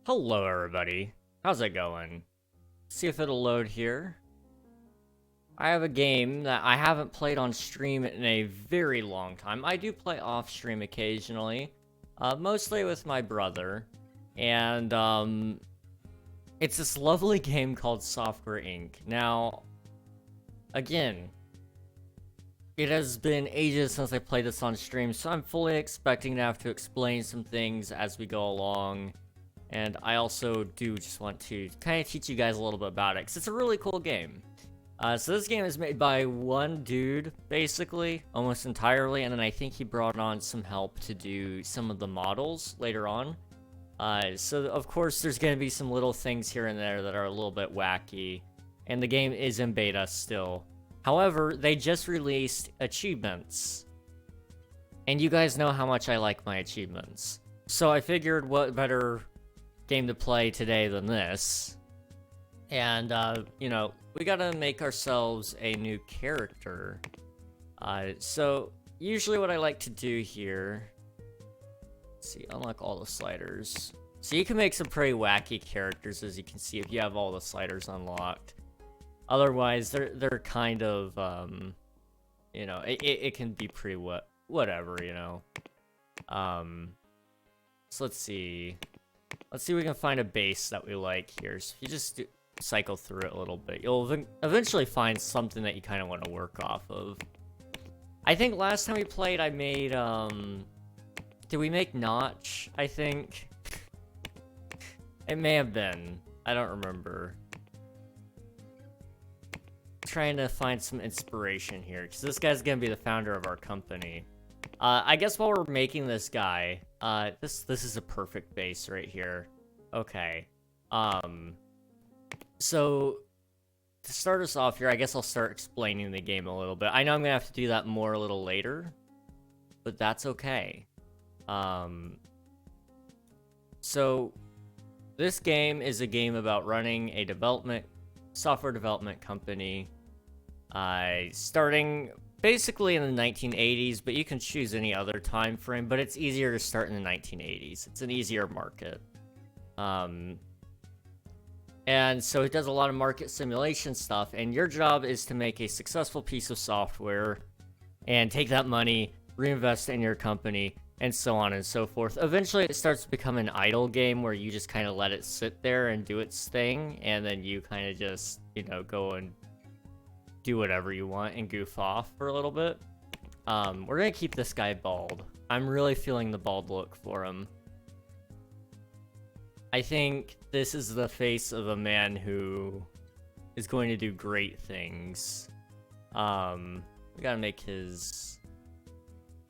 Hello everybody, how's it going? See if it'll load here. I have a game that I haven't played on stream in a very long time. I do play off stream occasionally, mostly with my brother, and it's this lovely game called Software Inc. Now, again, it has been ages since I played this on stream, so I'm fully expecting to have to explain some things as we go along. And I also do just want to kind of teach you guys a little bit about it, because it's a really cool game. So this game is made by one dude, basically, almost entirely, and then I think he brought on some help to do some of the models later on. So of course there's going to be some little things here and there that are a little bit wacky, and the game is in beta still. However, they just released achievements, and you guys know how much I like my achievements. So I figured what better game to play today than this. And, you know, we gotta make ourselves a new character. So usually what I like to do here, let's see, unlock all the sliders. So you can make some pretty wacky characters, as you can see, if you have all the sliders unlocked. Otherwise, they're kind of, you know, it can be pretty whatever, you know. So let's see. Let's see if we can find a base that we like here. So if you just cycle through it a little bit, you'll eventually find something that you kind of want to work off of. I think last time we played, I made, did we make Notch, I think? It may have been. I don't remember. Trying to find some inspiration here, because this guy's going to be the founder of our company. I guess while we're making this guy, this is a perfect base right here. Okay. So to start us off here, I guess I'll start explaining the game a little bit. I know I'm gonna have to do that more a little later, but that's okay. So this game is a game about running a software development company, starting basically in the 1980s, but you can choose any other time frame, but it's easier to start in the 1980s. It's an easier market. And so it does a lot of market simulation stuff, and your job is to make a successful piece of software and take that money, reinvest it in your company, and so on and so forth. Eventually it starts to become an idle game where you just kind of let it sit there and do its thing, and then you kind of just, you know, go and do whatever you want and goof off for a little bit. We're gonna keep this guy bald. I'm really feeling the bald look for him. I think this is the face of a man who is going to do great things. We gotta make his,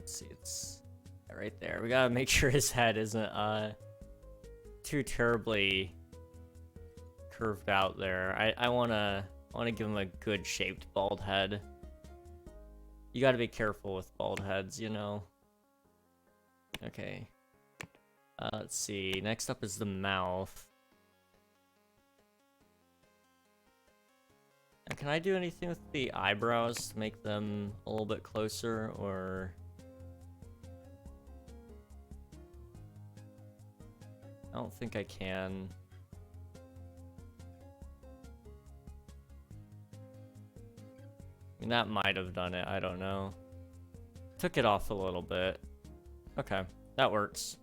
let's see, it's right there. We gotta make sure his head isn't too terribly curved out there. I wanna give him a good shaped bald head. You gotta be careful with bald heads, you know. Okay. Let's see. Next up is the mouth. Now, can I do anything with the eyebrows to make them a little bit closer, or... I don't think I can. I mean, that might have done it, I don't know. Took it off a little bit. Okay, that works.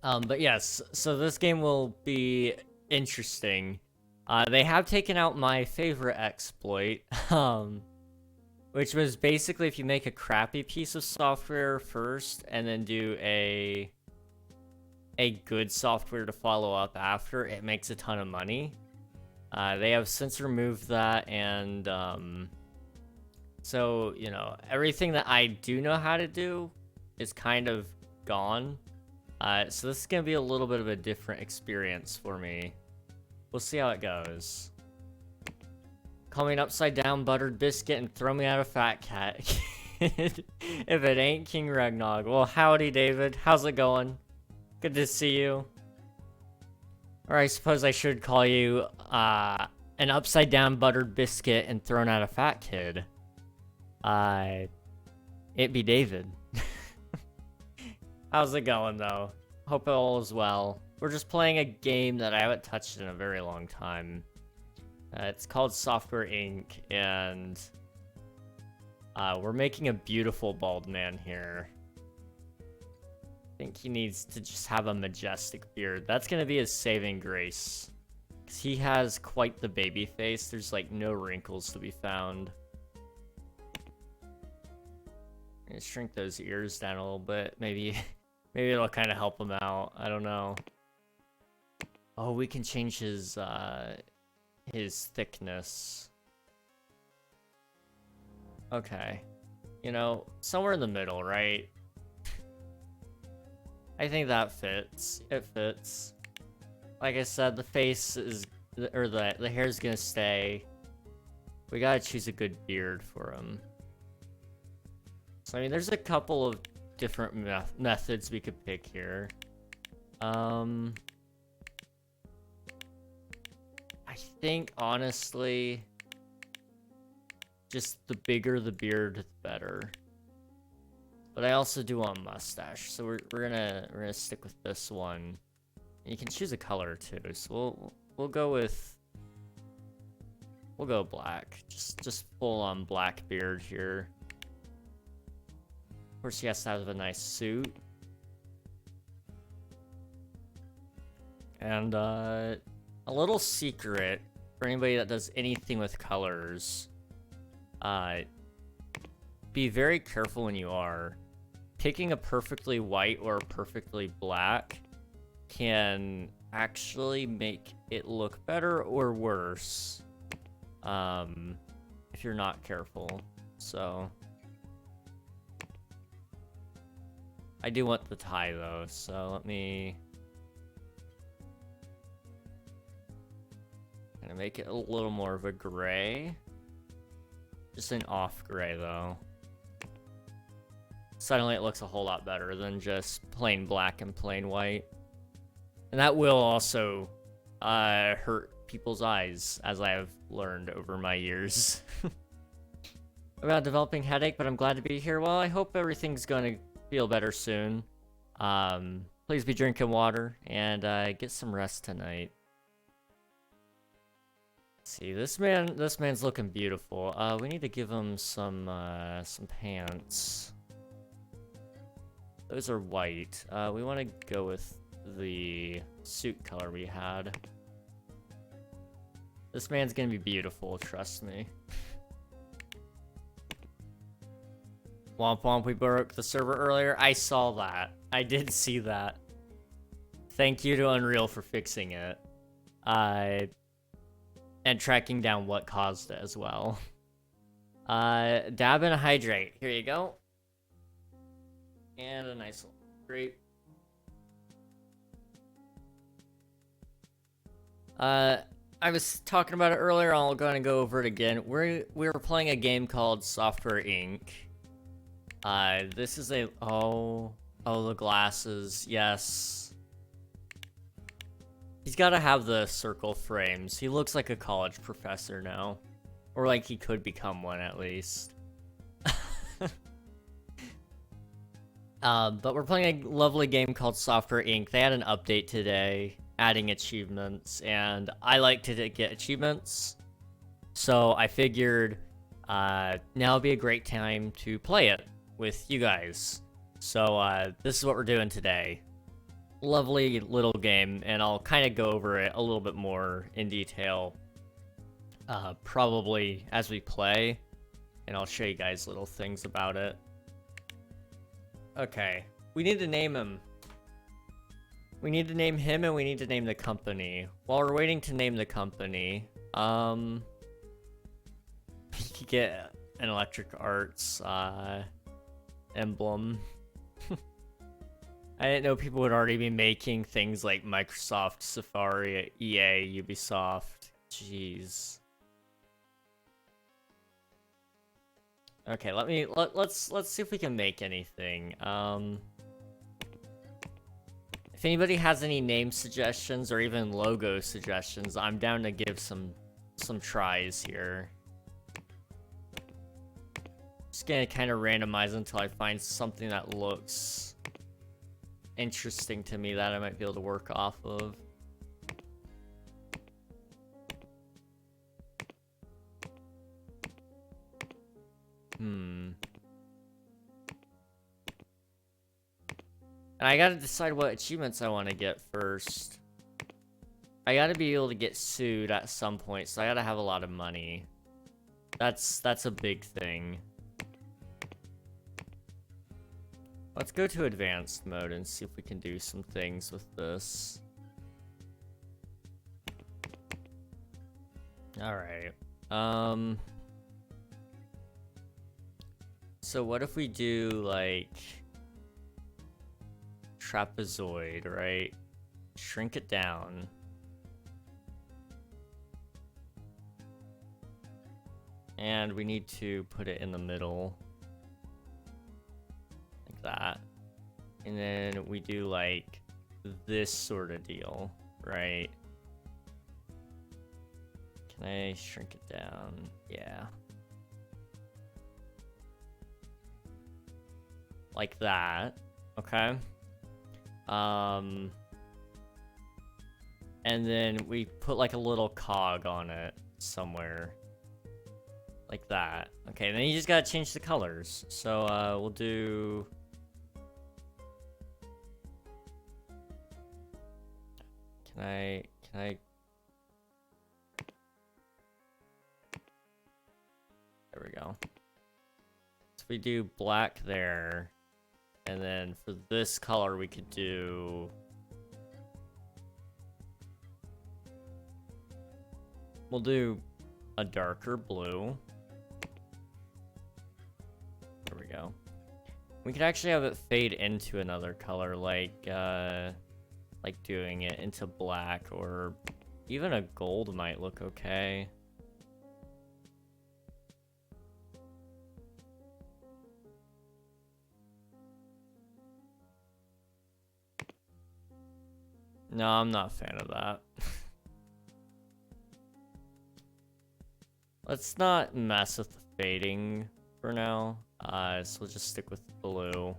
But yes, so this game will be interesting. They have taken out my favorite exploit, which was basically if you make a crappy piece of software first and then do a good software to follow up after, it makes a ton of money. They have since removed that, and so, you know, everything that I do know how to do is kind of gone. So this is gonna be a little bit of a different experience for me. We'll see how it goes. Call me an upside down buttered biscuit and throw me out a fat cat. If it ain't King Regnog. Well, howdy, David. How's it going? Good to see you. Or I suppose I should call you, an upside down buttered biscuit and thrown out a fat kid. It be David. How's it going, though? Hope all is well. we're just playing a game that I haven't touched in a very long time. It's called Software Inc. And we're making a beautiful bald man here. I think he needs to just have a majestic beard. That's gonna be his saving grace. Because he has quite the baby face. There's like no wrinkles to be found. I'm gonna shrink those ears down a little bit. Maybe it'll kind of help him out. I don't know. Oh, we can change his thickness. Okay. You know, somewhere in the middle, right? I think that fits. It fits. Like I said, the face is, or the hair's gonna stay. We gotta choose a good beard for him. So I mean, there's a couple of different methods we could pick here. I think honestly, just the bigger the beard, the better. But I also do want a mustache, so we're gonna stick with this one. And you can choose a color too, so we'll go black. Just full on black beard here. Of course, he has to have a nice suit. And a little secret for anybody that does anything with colors. Be very careful when you are. Picking a perfectly white or a perfectly black can actually make it look better or worse if you're not careful. So I do want the tie though, so let me kind of make it a little more of a gray. Just an off gray though. Suddenly it looks a whole lot better than just plain black and plain white. And that will also hurt people's eyes, as I have learned over my years. About developing headache, but I'm glad to be here. Well, I hope everything's going to feel better soon. Please be drinking water and get some rest tonight. Let's see, this man's looking beautiful. We need to give him some pants. Those are white. We want to go with the suit color we had. This man's gonna be beautiful, trust me. Womp womp, we broke the server earlier. I saw that. I did see that. Thank you to Unreal for fixing it. And tracking down what caused it as well. Dab and hydrate. Here you go. And a nice little grape. I was talking about it earlier, I'm gonna go over it again. We were playing a game called Software Inc. This is a... Oh, the glasses, yes. He's gotta have the circle frames. He looks like a college professor now. Or like he could become one, at least. But we're playing a lovely game called Software Inc. They had an update today, adding achievements, and I like to get achievements. So I figured now would be a great time to play it with you guys. So this is what we're doing today. Lovely little game, and I'll kind of go over it a little bit more in detail probably as we play, and I'll show you guys little things about it. Okay, we need to name him. We need to name him, and we need to name the company. While we're waiting to name the company, you could get an Electric Arts emblem. I didn't know people would already be making things like Microsoft, Safari, EA, Ubisoft. Jeez. Okay, let's see if we can make anything. If anybody has any name suggestions or even logo suggestions, I'm down to give some tries here. Just gonna kind of randomize until I find something that looks interesting to me that I might be able to work off of. And I gotta decide what achievements I want to get first. I gotta be able to get sued at some point, so I gotta have a lot of money. That's a big thing. Let's go to advanced mode and see if we can do some things with this. Alright. So what if we do, like, trapezoid, right? Shrink it down. And we need to put it in the middle. Like that. And then we do, like, this sort of deal, right? Can I shrink it down? Yeah. Like that. Okay. And then we put like a little cog on it somewhere. Like that. Okay, then you just gotta change the colors. So, we'll do... Can I... There we go. So we do black there. And then for this color, we could do... We'll do a darker blue. There we go. We could actually have it fade into another color, like doing it into black, or even a gold might look okay. No, I'm not a fan of that. Let's not mess with the fading for now. So we'll just stick with blue.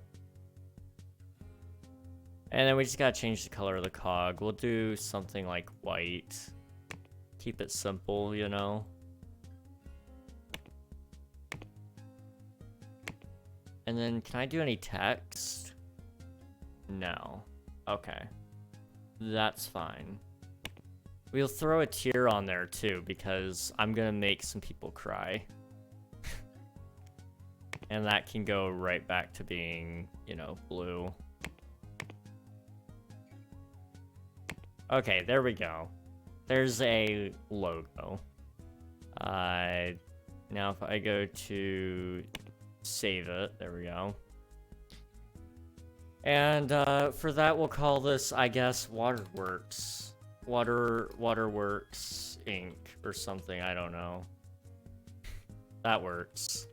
And then we just gotta change the color of the cog. We'll do something like white. Keep it simple, you know? And then, can I do any text? No. Okay. That's fine. We'll throw a tear on there too, because I'm gonna make some people cry. And that can go right back to being, you know, blue. Okay, there we go. There's a logo. Now if I go to save it, there we go. And for that, we'll call this, I guess, Waterworks. Waterworks Inc. or something, I don't know. That works.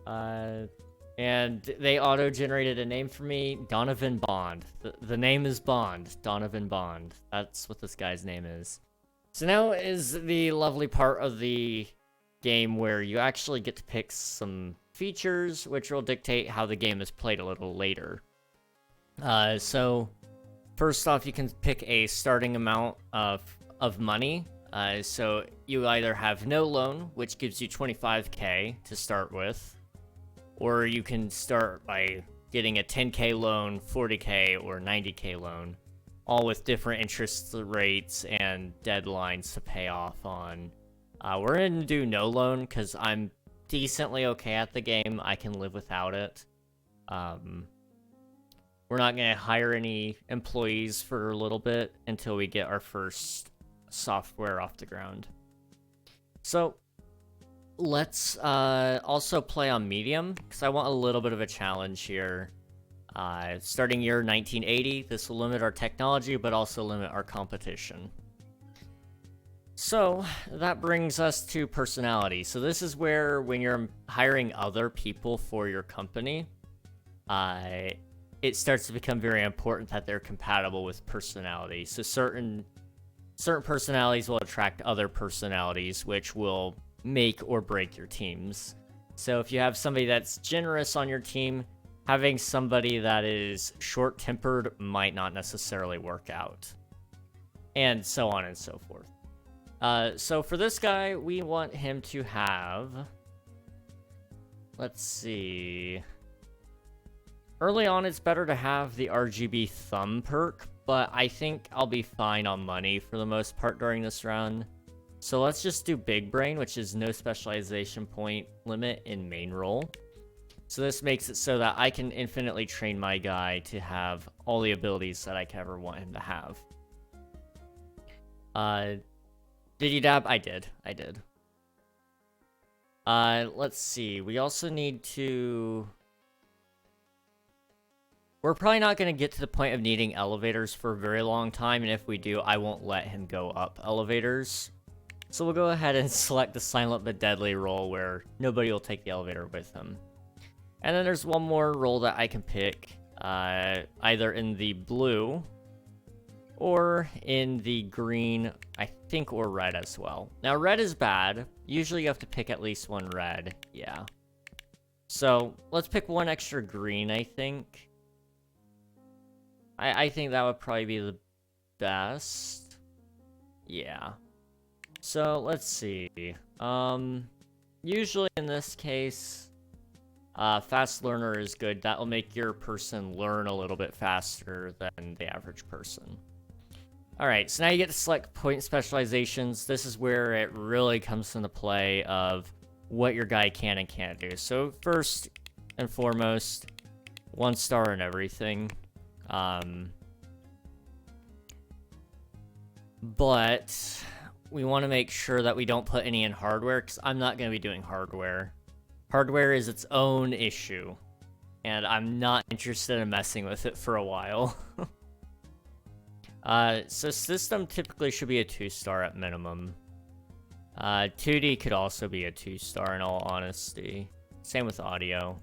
And they auto-generated a name for me, Donovan Bond. The name is Bond, Donovan Bond. That's what this guy's name is. So now is the lovely part of the game where you actually get to pick some features, which will dictate how the game is played a little later. So first off, you can pick a starting amount of money. So you either have no loan, which gives you 25k to start with, or you can start by getting a 10k loan, 40k, or 90k loan, all with different interest rates and deadlines to pay off on. We're going to do no loan because I'm decently okay at the game. I can live without it. We're not going to hire any employees for a little bit until we get our first software off the ground. So let's also play on medium, because I want a little bit of a challenge here. Starting year 1980, this will limit our technology, but also limit our competition. So that brings us to personality. So this is where, when you're hiring other people for your company, it starts to become very important that they're compatible with personality. So certain personalities will attract other personalities, which will make or break your teams. So if you have somebody that's generous on your team, having somebody that is short-tempered might not necessarily work out. And so on and so forth. So for this guy, we want him to have... Let's see... Early on, it's better to have the RGB thumb perk, but I think I'll be fine on money for the most part during this run. So let's just do Big Brain, which is no specialization point limit in main role. So this makes it so that I can infinitely train my guy to have all the abilities that I could ever want him to have. Did you dab? I did. Let's see. We also need to... We're probably not going to get to the point of needing elevators for a very long time, and if we do, I won't let him go up elevators. So we'll go ahead and select the Silent but Deadly role where nobody will take the elevator with him. And then there's one more role that I can pick, either in the blue or in the green, I think, or red as well. Now, red is bad. Usually you have to pick at least one red. Yeah. So let's pick one extra green, I think. I think that would probably be the best. Yeah. So, let's see. Usually in this case, fast learner is good. That will make your person learn a little bit faster than the average person. Alright, so now you get to select point specializations. This is where it really comes into play of what your guy can and can't do. So, first and foremost, 1-star and everything. But we want to make sure that we don't put any in hardware, because I'm not going to be doing hardware. Hardware is its own issue, and I'm not interested in messing with it for a while. So system typically should be a 2-star at minimum. 2D could also be a 2-star in all honesty. Same with audio.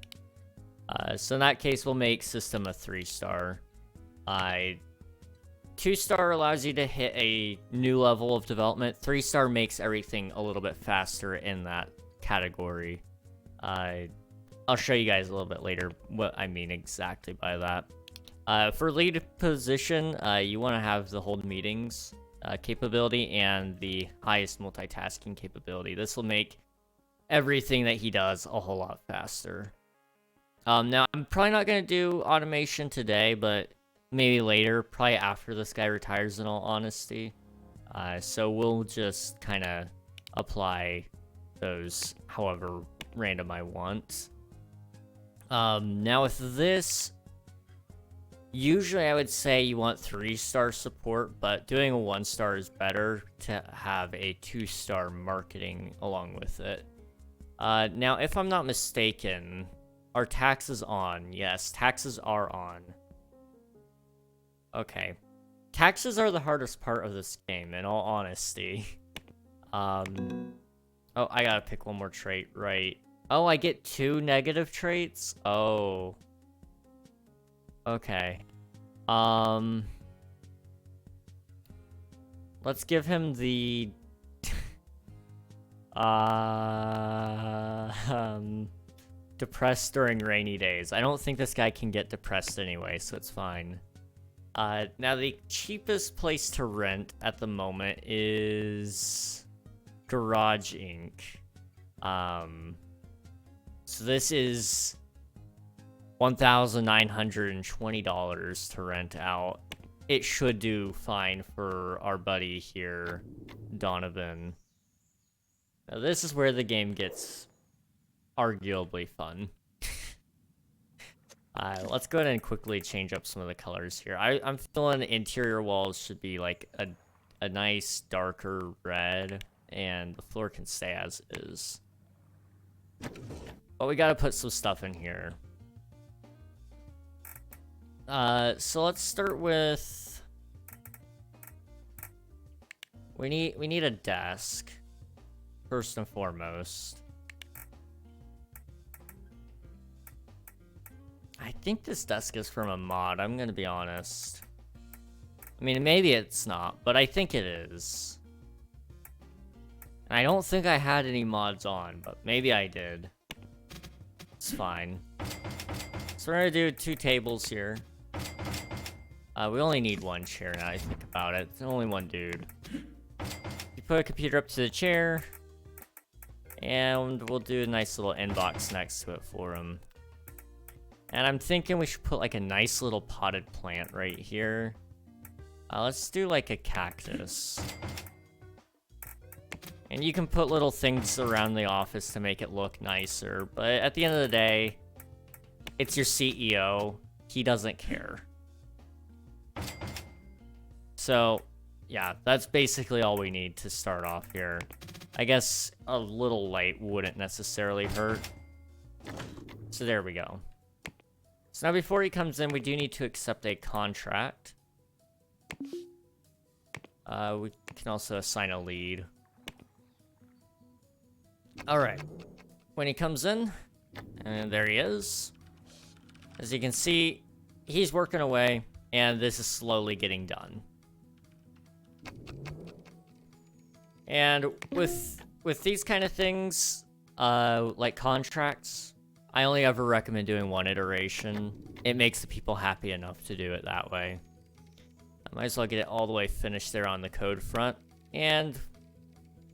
So in that case, we'll make system a 3-star. 2-star allows you to hit a new level of development. 3-star makes everything a little bit faster in that category. I'll show you guys a little bit later what I mean exactly by that. For lead position, you want to have the hold meetings capability and the highest multitasking capability. This will make everything that he does a whole lot faster. Now, I'm probably not going to do automation today, but maybe later, probably after this guy retires, in all honesty. So we'll just kind of apply those however random I want. Now with this, usually I would say you want 3-star support, but doing a 1-star is better to have a 2-star marketing along with it. Now, if I'm not mistaken, are taxes on? Yes, taxes are on. Okay. Taxes are the hardest part of this game, in all honesty. Oh, I gotta pick one more trait, right? Oh, I get 2 negative traits? Oh. Okay. Let's give him the... depressed during rainy days. I don't think this guy can get depressed anyway, so it's fine. Now the cheapest place to rent at the moment is Garage Inc. So this is $1,920 to rent out. It should do fine for our buddy here, Donovan. Now this is where the game gets arguably fun. Let's go ahead and quickly change up some of the colors here. I'm feeling the interior walls should be like a nice darker red, and the floor can stay as is. But we gotta put some stuff in here. So let's start with... We need a desk, first and foremost. I think this desk is from a mod, I'm gonna be honest. I mean, maybe it's not, but I think it is. And I don't think I had any mods on, but maybe I did. It's fine. So we're gonna do 2 tables here. We only need 1 chair now I think about it. It's only 1 dude. You put a computer up to the chair, and we'll do a nice little inbox next to it for him. And I'm thinking we should put like a nice little potted plant right here. Let's do like a cactus. And you can put little things around the office to make it look nicer, but at the end of the day, it's your CEO. He doesn't care. So, yeah, that's basically all we need to start off here. I guess a little light wouldn't necessarily hurt. So there we go. So now before he comes in, we do need to accept a contract. We can also assign a lead. Alright. When he comes in, and there he is. As you can see, he's working away, and this is slowly getting done. And with these kind of things, like contracts, I only ever recommend doing 1 iteration. It makes the people happy enough to do it that way. I might as well get it all the way finished there on the code front. And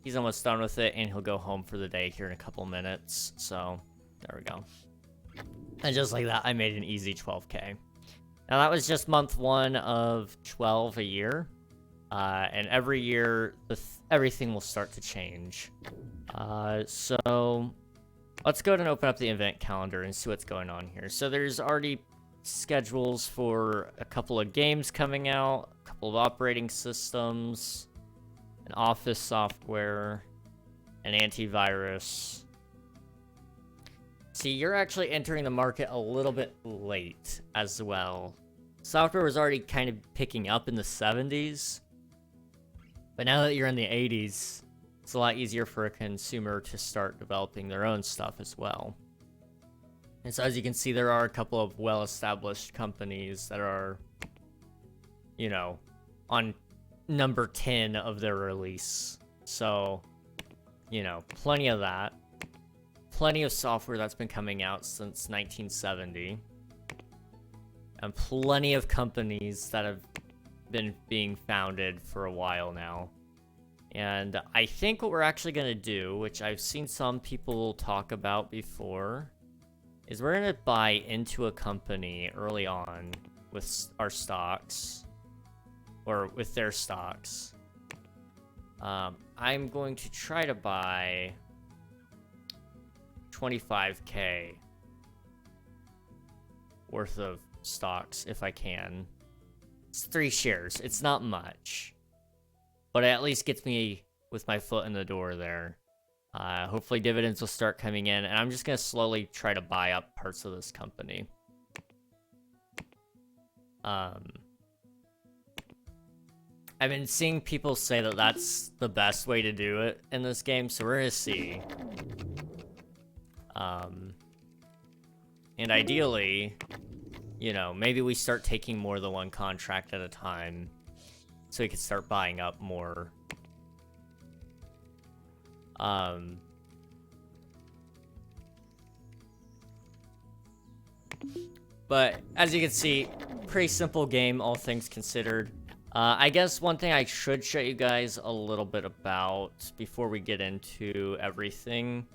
he's almost done with it, and he'll go home for the day here in a couple minutes. So, there we go. And just like that, I made an easy 12K. Now, that was just month 1 of 12 a year. And every year, everything will start to change. So, let's go ahead and open up the event calendar and see what's going on here. So, there's already schedules for a couple of games coming out, a couple of operating systems, an office software, an antivirus. See, you're actually entering the market a little bit late as well. Software was already kind of picking up in the 70s, but now that you're in the 80s, it's a lot easier for a consumer to start developing their own stuff as well. And so as you can see, there are a couple of well-established companies that are, you know, on number 10 of their release. So, you know, plenty of that. Plenty of software that's been coming out since 1970. And plenty of companies that have been being founded for a while now. And I think what we're actually going to do, which I've seen some people talk about before, is we're going to buy into a company early on with our stocks, or with their stocks. I'm going to try to buy 25K worth of stocks if I can. It's 3 shares. It's not much, but it at least gets me with my foot in the door there. Hopefully dividends will start coming in, and I'm just going to slowly try to buy up parts of this company. I've been seeing people say that that's the best way to do it in this game, so we're going to see. And ideally, you know, maybe we start taking more than 1 contract at a time, so we can start buying up more. But as you can see, pretty simple game, all things considered. I guess one thing I should show you guys a little bit about before we get into everything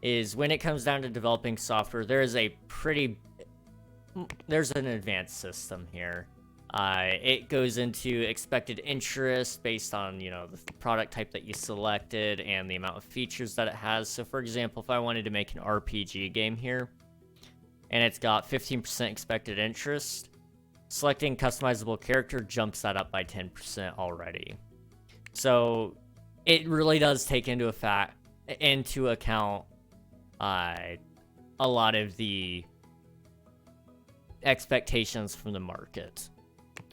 is when it comes down to developing software, there's an advanced system here. It goes into expected interest based on, you know, the product type that you selected and the amount of features that it has. So for example, if I wanted to make an RPG game here, and it's got 15% expected interest, selecting customizable character jumps that up by 10% already. So it really does take into account a lot of the expectations from the market.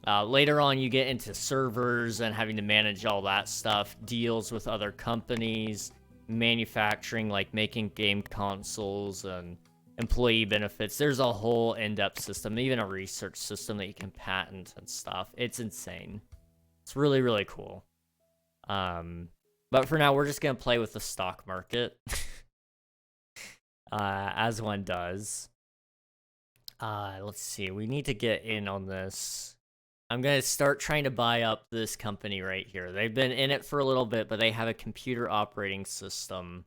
Later on, you get into servers and having to manage all that stuff, deals with other companies, manufacturing, like making game consoles and employee benefits. There's a whole in-depth system, even a research system that you can patent and stuff. It's insane. It's really, really cool. But for now, we're just going to play with the stock market. As one does. Let's see. We need to get in on this. I'm gonna start trying to buy up this company right here. They've been in it for a little bit, but they have a computer operating system.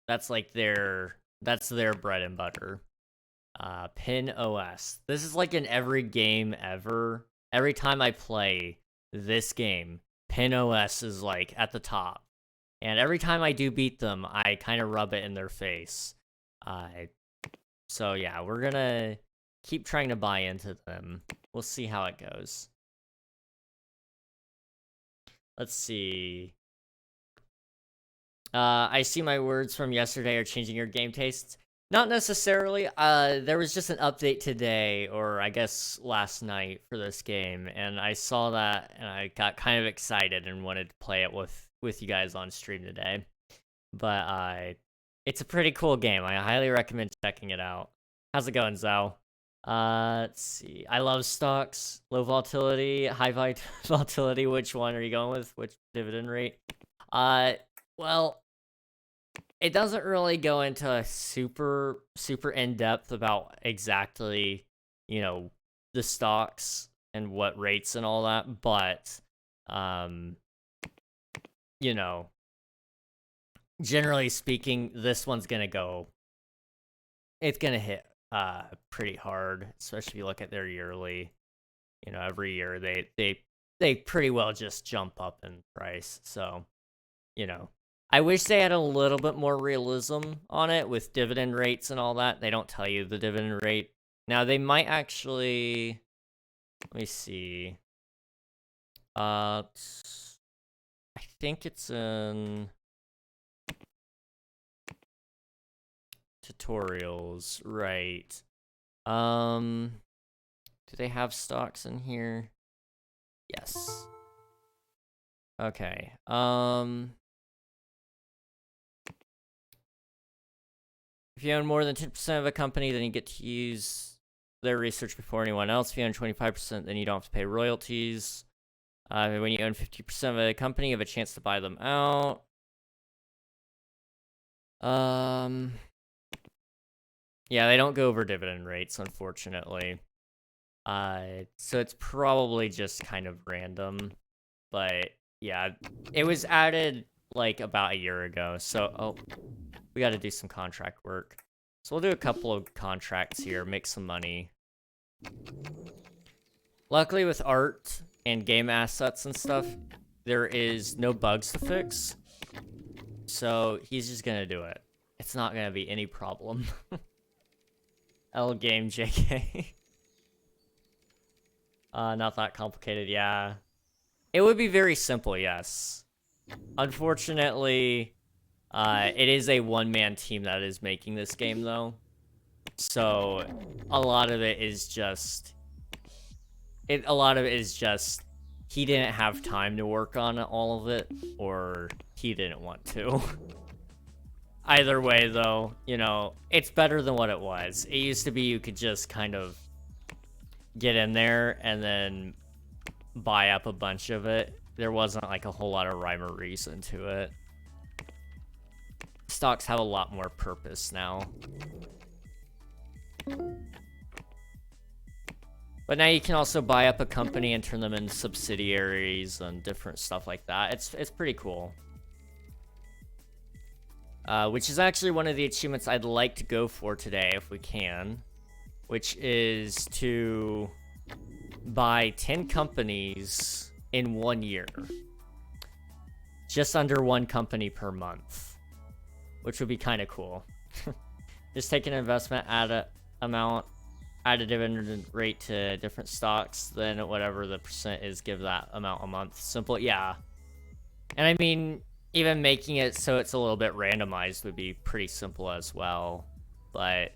That's like that's their bread and butter. Pin OS. This is like in every game ever. Every time I play this game, Pin OS is like at the top. And every time I do beat them, I kind of rub it in their face. So yeah, we're gonna keep trying to buy into them. We'll see how it goes. Let's see. I see my words from yesterday are changing your game tastes. Not necessarily. There was just an update today, or I guess last night, for this game, and I saw that, and I got kind of excited and wanted to play it with you guys on stream today. But it's a pretty cool game. I highly recommend checking it out. How's it going, Zhao? Let's see. I love stocks. Low volatility, high volatility. Which one are you going with? Which dividend rate? Well, it doesn't really go into super in depth about exactly, the stocks and what rates and all that, but generally speaking, this one's gonna hit pretty hard, especially if you look at their yearly. Every year they pretty well just jump up in price. So, I wish they had a little bit more realism on it with dividend rates and all that. They don't tell you the dividend rate. Now, they might actually... Let me see. I think it's in... tutorials, right. Do they have stocks in here? Yes. Okay. If you own more than 10% of a company, then you get to use their research before anyone else. If you own 25%, then you don't have to pay royalties. When you own 50% of a company, you have a chance to buy them out. Yeah, they don't go over dividend rates, unfortunately. So it's probably just kind of random. But yeah, it was added like about a year ago. So, we got to do some contract work. So we'll do a couple of contracts here, make some money. Luckily with art and game assets and stuff, there is no bugs to fix. So he's just gonna do it. It's not gonna be any problem. L game JK. Not that complicated, yeah. It would be very simple, yes. Unfortunately, it is a one-man team that is making this game, though. So, a lot of it is just... he didn't have time to work on all of it, or he didn't want to. Either way, though, it's better than what it was. It used to be you could just kind of get in there and then buy up a bunch of it. There wasn't, like, a whole lot of rhyme or reason to it. Stocks have a lot more purpose now. But now you can also buy up a company and turn them into subsidiaries and different stuff like that. It's pretty cool. Which is actually one of the achievements I'd like to go for today if we can. Which is to buy 10 companies in 1 year. Just under one company per month. Which would be kind of cool. Just take an investment, add a dividend rate to different stocks, then whatever the percent is, give that amount a month. Simple, yeah. And I mean, even making it so it's a little bit randomized would be pretty simple as well. But,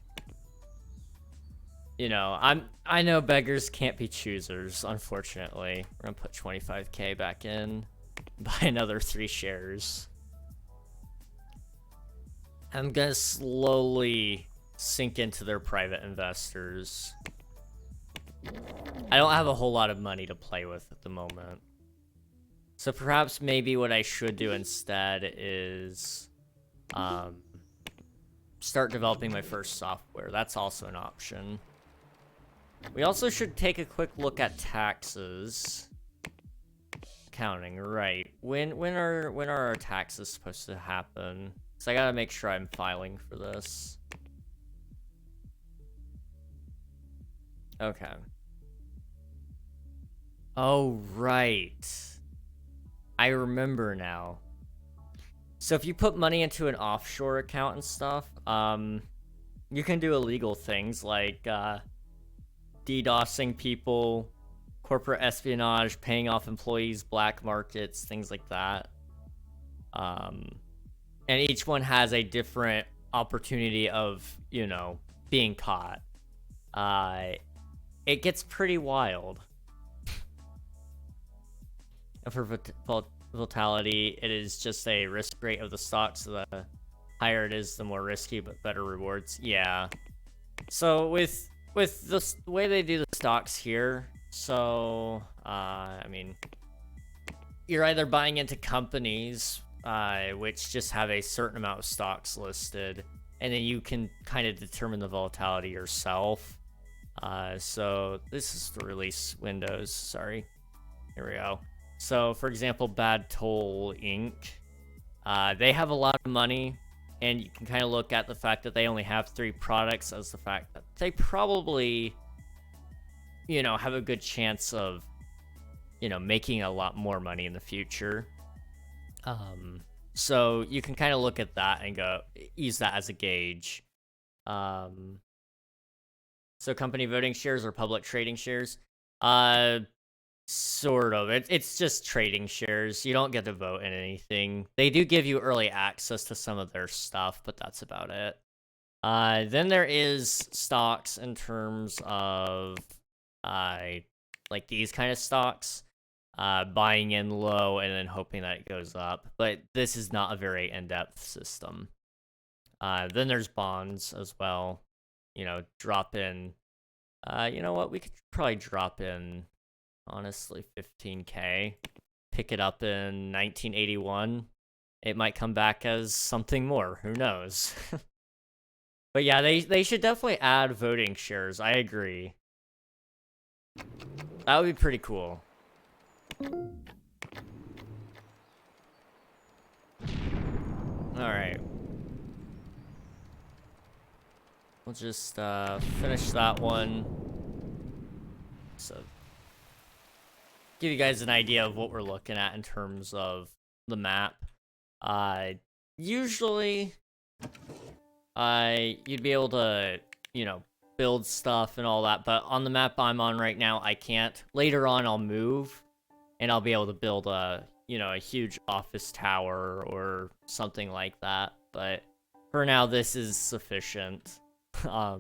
I know beggars can't be choosers, unfortunately. We're gonna put 25k back in, buy another 3 shares. I'm gonna slowly sink into their private investors. I don't have a whole lot of money to play with at the moment. So perhaps maybe what I should do instead is start developing my first software. That's also an option. We also should take a quick look at taxes. Accounting, right. When are our taxes supposed to happen? So I gotta make sure I'm filing for this. Okay. Oh, right. I remember now. So if you put money into an offshore account and stuff, you can do illegal things like DDoSing people, corporate espionage, paying off employees, black markets, things like that. And each one has a different opportunity of, you know, being caught. It gets pretty wild. And for volatility, it is just a risk rate of the stock, so the higher it is, the more risky, but better rewards. Yeah. So with the way they do the stocks here, so I mean, you're either buying into companies which just have a certain amount of stocks listed, and then you can kind of determine the volatility yourself. So this is the release windows. Sorry. Here we go. So, for example, Bad Toll Inc. They have a lot of money, and you can kind of look at the fact that they only have 3 products as the fact that they probably, you know, have a good chance of, you know, making a lot more money in the future. So you can kind of look at that and use that as a gauge. So company voting shares or public trading shares? Sort of. It's just trading shares. You don't get to vote in anything. They do give you early access to some of their stuff, but that's about it. Then there is stocks in terms of like these kind of stocks. Buying in low and then hoping that it goes up. But this is not a very in-depth system. Then there's bonds as well. You know, drop in. You know what? We could probably drop in, honestly, 15K. Pick it up in 1981. It might come back as something more. Who knows? But yeah, they should definitely add voting shares. I agree. That would be pretty cool. Alright. We'll just finish that one. So, give you guys an idea of what we're looking at in terms of the map. Usually, you'd be able to, you know, build stuff and all that, but on the map I'm on right now, I can't. Later on, I'll move, and I'll be able to build a, you know, a huge office tower or something like that, but for now, this is sufficient. A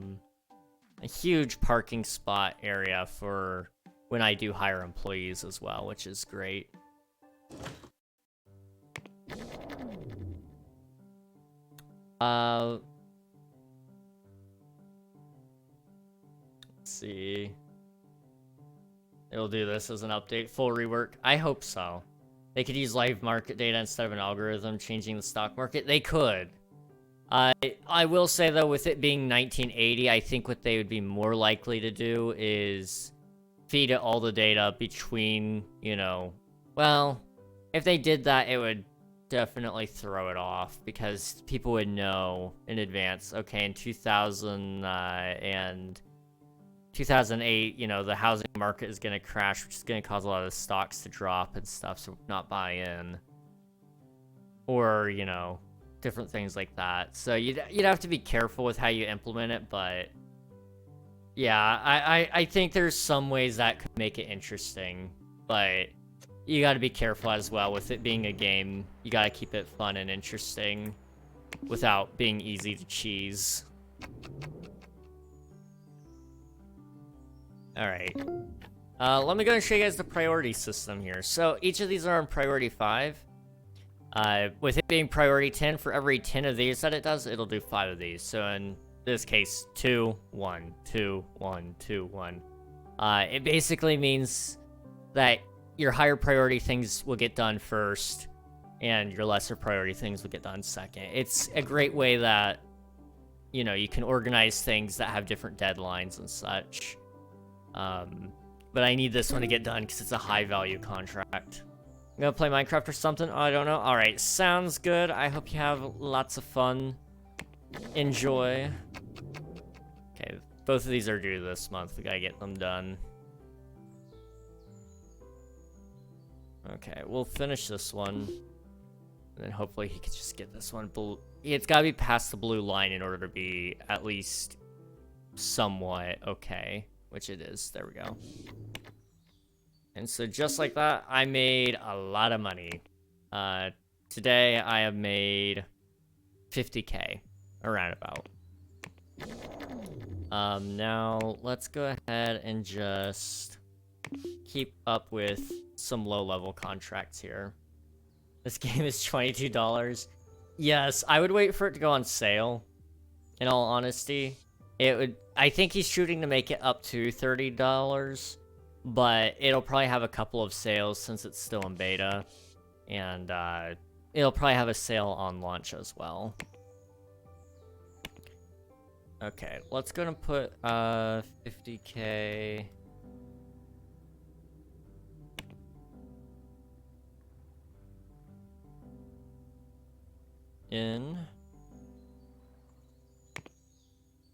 huge parking spot area for when I do hire employees as well, which is great. Let's see. It'll do this as an update. Full rework. I hope so. They could use live market data instead of an algorithm changing the stock market. They could. I will say, though, with it being 1980, I think what they would be more likely to do is feed it all the data between, you know... Well, if they did that, it would definitely throw it off, because people would know in advance, okay, in 2000 and 2008, you know, the housing market is going to crash, which is going to cause a lot of stocks to drop and stuff, so not buy in. Or, you know... different things like that. So you'd have to be careful with how you implement it, but yeah, I think there's some ways that could make it interesting, but you got to be careful as well with it being a game. You got to keep it fun and interesting without being easy to cheese. All right. Let me go and show you guys the priority system here. So each of these are on priority 5. With it being priority 10, for every 10 of these that it does, it'll do 5 of these. So in this case, 2, 1, 2, 1, 2, 1. It basically means that your higher priority things will get done first, and your lesser priority things will get done second. It's a great way that you know, you can organize things that have different deadlines and such. But I need this one to get done because it's a high value contract. I'm gonna play Minecraft or something. I don't know. All right, sounds good. I hope you have lots of fun. Enjoy. Okay, both of these are due this month. We gotta get them done. Okay, we'll finish this one. And then hopefully he can just get this one blue. It's gotta be past the blue line in order to be at least somewhat okay. Which it is. There we go. And so just like that, I made a lot of money. Today I have made 50K, around about. Now let's go ahead and just keep up with some low-level contracts here. This game is $22. Yes, I would wait for it to go on sale. In all honesty, it would. I think he's shooting to make it up to $30. But it'll probably have a couple of sales since it's still in beta. And it'll probably have a sale on launch as well. Okay, let's go and put 50K. In.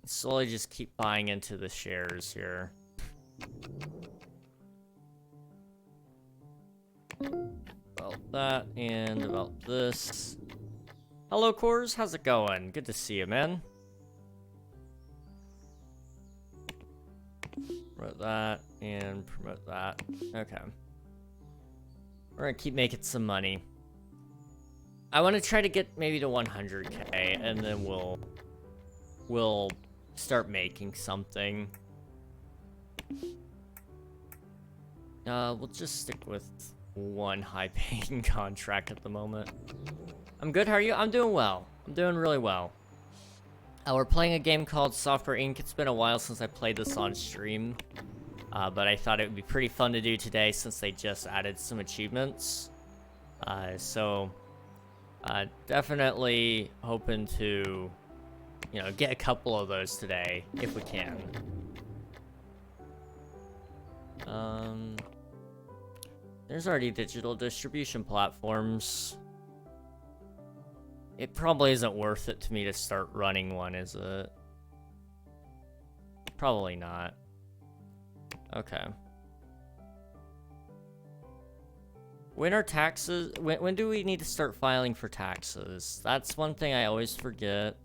Slowly just keep buying into the shares here. About that, and about this. Hello, Cores. How's it going? Good to see you, man. Promote that, and promote that. Okay. We're gonna keep making some money. I want to try to get maybe to 100K, and then we'll start making something. We'll just stick with one high-paying contract at the moment. I'm good, how are you? I'm doing well. I'm doing really well. We're playing a game called Software Inc. It's been a while since I played this on stream. But I thought it would be pretty fun to do today since they just added some achievements. Definitely hoping to, you know, get a couple of those today, if we can. There's already digital distribution platforms. It probably isn't worth it to me to start running one, is it? Probably not. Okay. When are taxes? When do we need to start filing for taxes? That's one thing I always forget.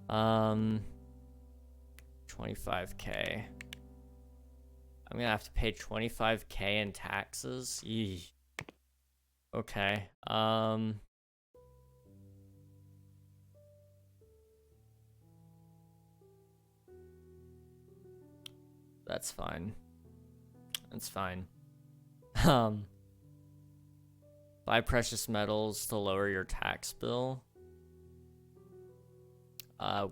25K. I'm gonna have to pay 25K in taxes? Eey. Okay. That's fine. That's fine. Buy precious metals to lower your tax bill.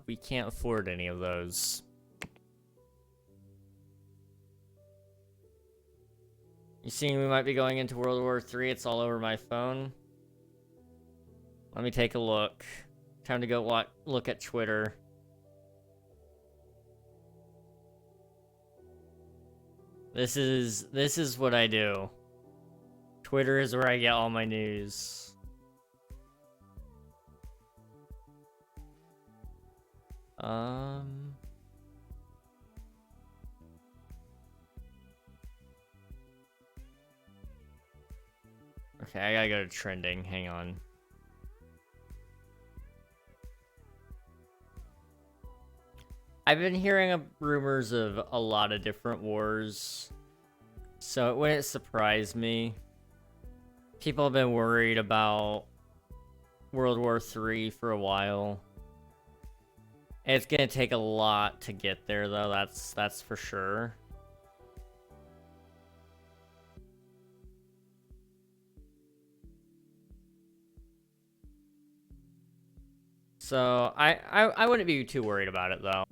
We can't afford any of those. You seeing we might be going into World War III? It's all over my phone. Let me take a look. Time to go look at Twitter. This is what I do. Twitter is where I get all my news. Okay, I gotta go to trending. Hang on. I've been hearing rumors of a lot of different wars, so it wouldn't surprise me. People have been worried about World War III for a while. It's gonna take a lot to get there, though. That's for sure. So I wouldn't be too worried about it, though.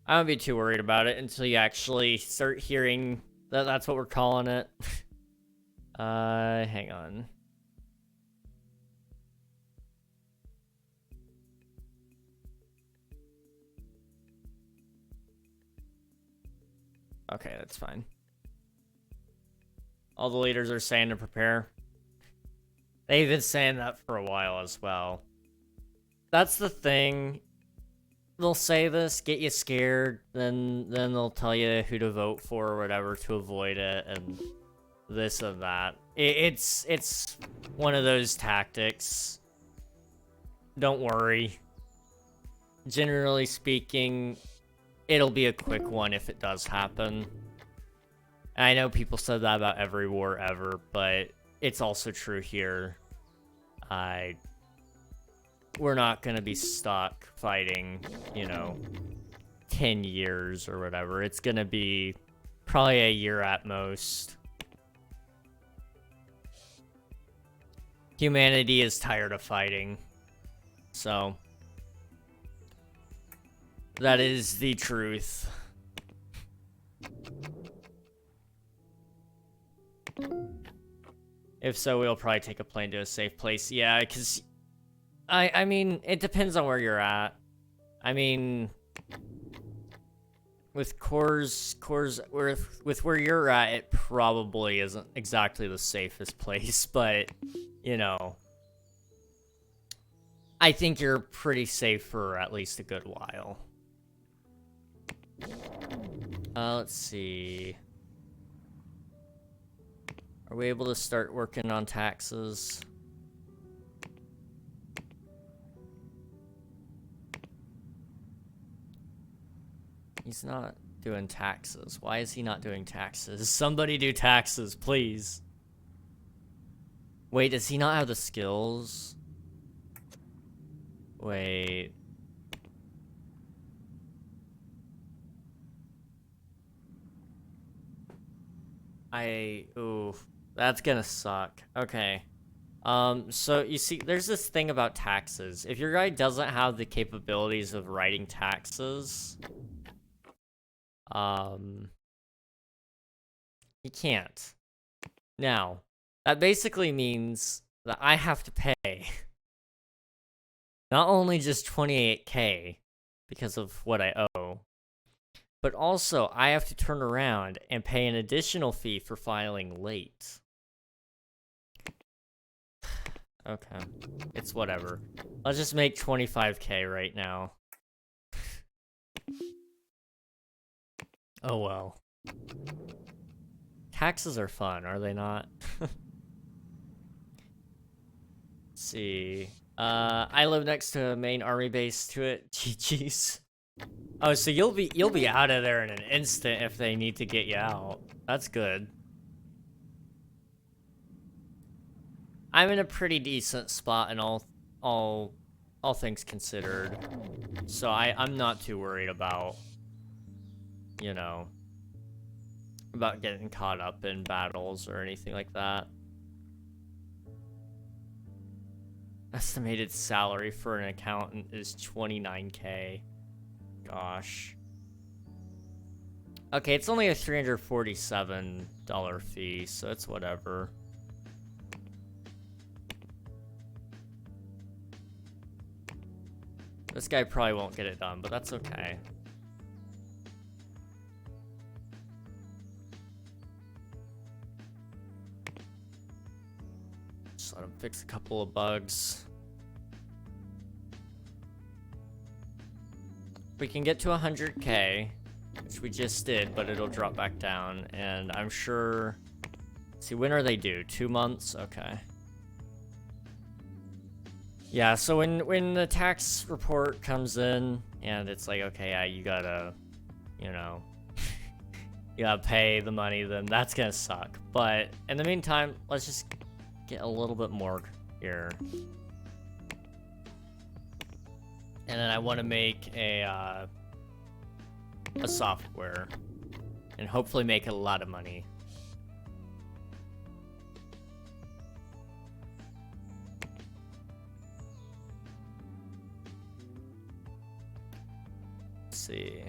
I wouldn't be too worried about it until you actually start hearing that that's what we're calling it. Hang on. Okay, that's fine. All the leaders are saying to prepare. They've been saying that for a while as well. That's the thing. They'll say this, get you scared, then they'll tell you who to vote for or whatever to avoid it, and this and that. It's one of those tactics. Don't worry. Generally speaking, it'll be a quick one if it does happen. And I know people said that about every war ever, but it's also true here. We're not gonna be stuck fighting, you know, 10 years or whatever. It's gonna be probably a year at most. Humanity is tired of fighting. So, that is the truth. If so, we'll probably take a plane to a safe place. Yeah, because I mean, it depends on where you're at. I mean, with with where you're at, it probably isn't exactly the safest place, but, you know, I think you're pretty safe for at least a good while. Let's see. Are we able to start working on taxes? He's not doing taxes. Why is he not doing taxes? Somebody do taxes, please. Wait, does he not have the skills? Wait. Ooh, that's gonna suck. Okay. So you see, there's this thing about taxes. If your guy doesn't have the capabilities of writing taxes, he can't. Now, that basically means that I have to pay not only just 28k because of what I owe, but also I have to turn around and pay an additional fee for filing late. Okay, it's whatever. Let's just make 25k right now. Oh well. Taxes are fun, are they not? Let's see. I live next to a main army base to it. GG's. Oh, so you'll be out of there in an instant if they need to get you out. That's good. I'm in a pretty decent spot in all things considered. So I'm not too worried about, you know, about getting caught up in battles or anything like that. Estimated salary for an accountant is 29k. Gosh. Okay, it's only a $347 fee, so it's whatever. This guy probably won't get it done, but that's okay. Just let him fix a couple of bugs. We can get to 100k, which we just did, but it'll drop back down, and I'm sure... See, when are they due? 2 months? Okay. Yeah, so when the tax report comes in, and it's like, okay, yeah, you gotta, you know, you gotta pay the money, then that's gonna suck. But in the meantime, let's just get a little bit more here. And then I want to make a software, and hopefully make a lot of money. Let's see.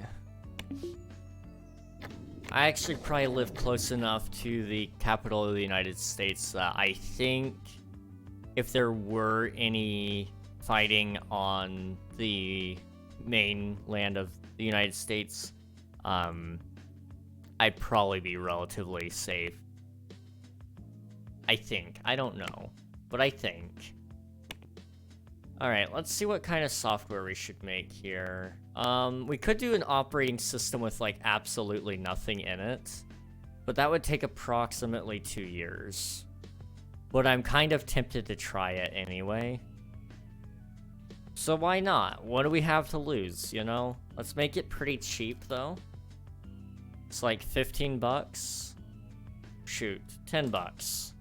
I actually probably live close enough to the capital of the United States that I think if there were any fighting on the mainland of the United States, I'd probably be relatively safe. I think. I don't know. But I think. Alright, let's see what kind of software we should make here. We could do an operating system with, like, absolutely nothing in it. But that would take approximately 2 years. But I'm kind of tempted to try it anyway. So why not? What do we have to lose, you know? Let's make it pretty cheap, though. It's like 15 bucks. Shoot, 10 bucks.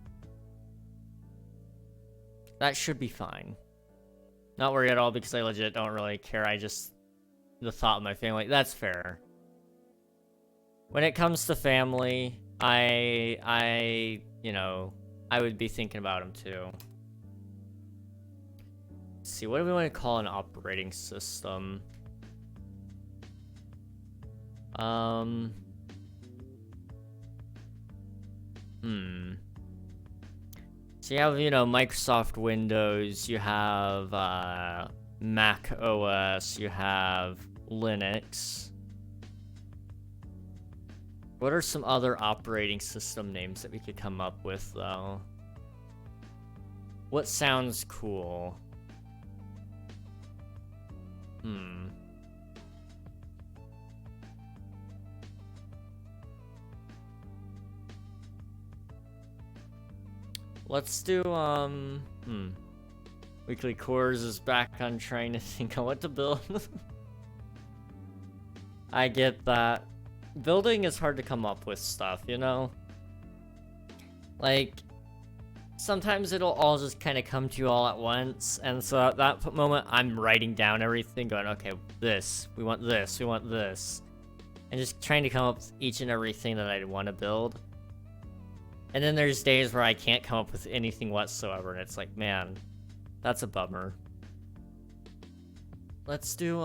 That should be fine. Not worried at all because I legit don't really care. I just... the thought of my family. That's fair. When it comes to family, you know, I would be thinking about them too. Let's see, what do we want to call an operating system? So you have, you know, Microsoft Windows, you have Mac OS, you have Linux. What are some other operating system names that we could come up with, though? What sounds cool? Let's do, Weekly Cores is back on trying to think of what to build. I get that. Building is hard to come up with stuff, you know? Like, sometimes it'll all just kind of come to you all at once, and so at that moment, I'm writing down everything, going, okay, this, we want this, we want this. And just trying to come up with each and everything that I want to build. And then there's days where I can't come up with anything whatsoever, and it's like, man, that's a bummer. Let's do,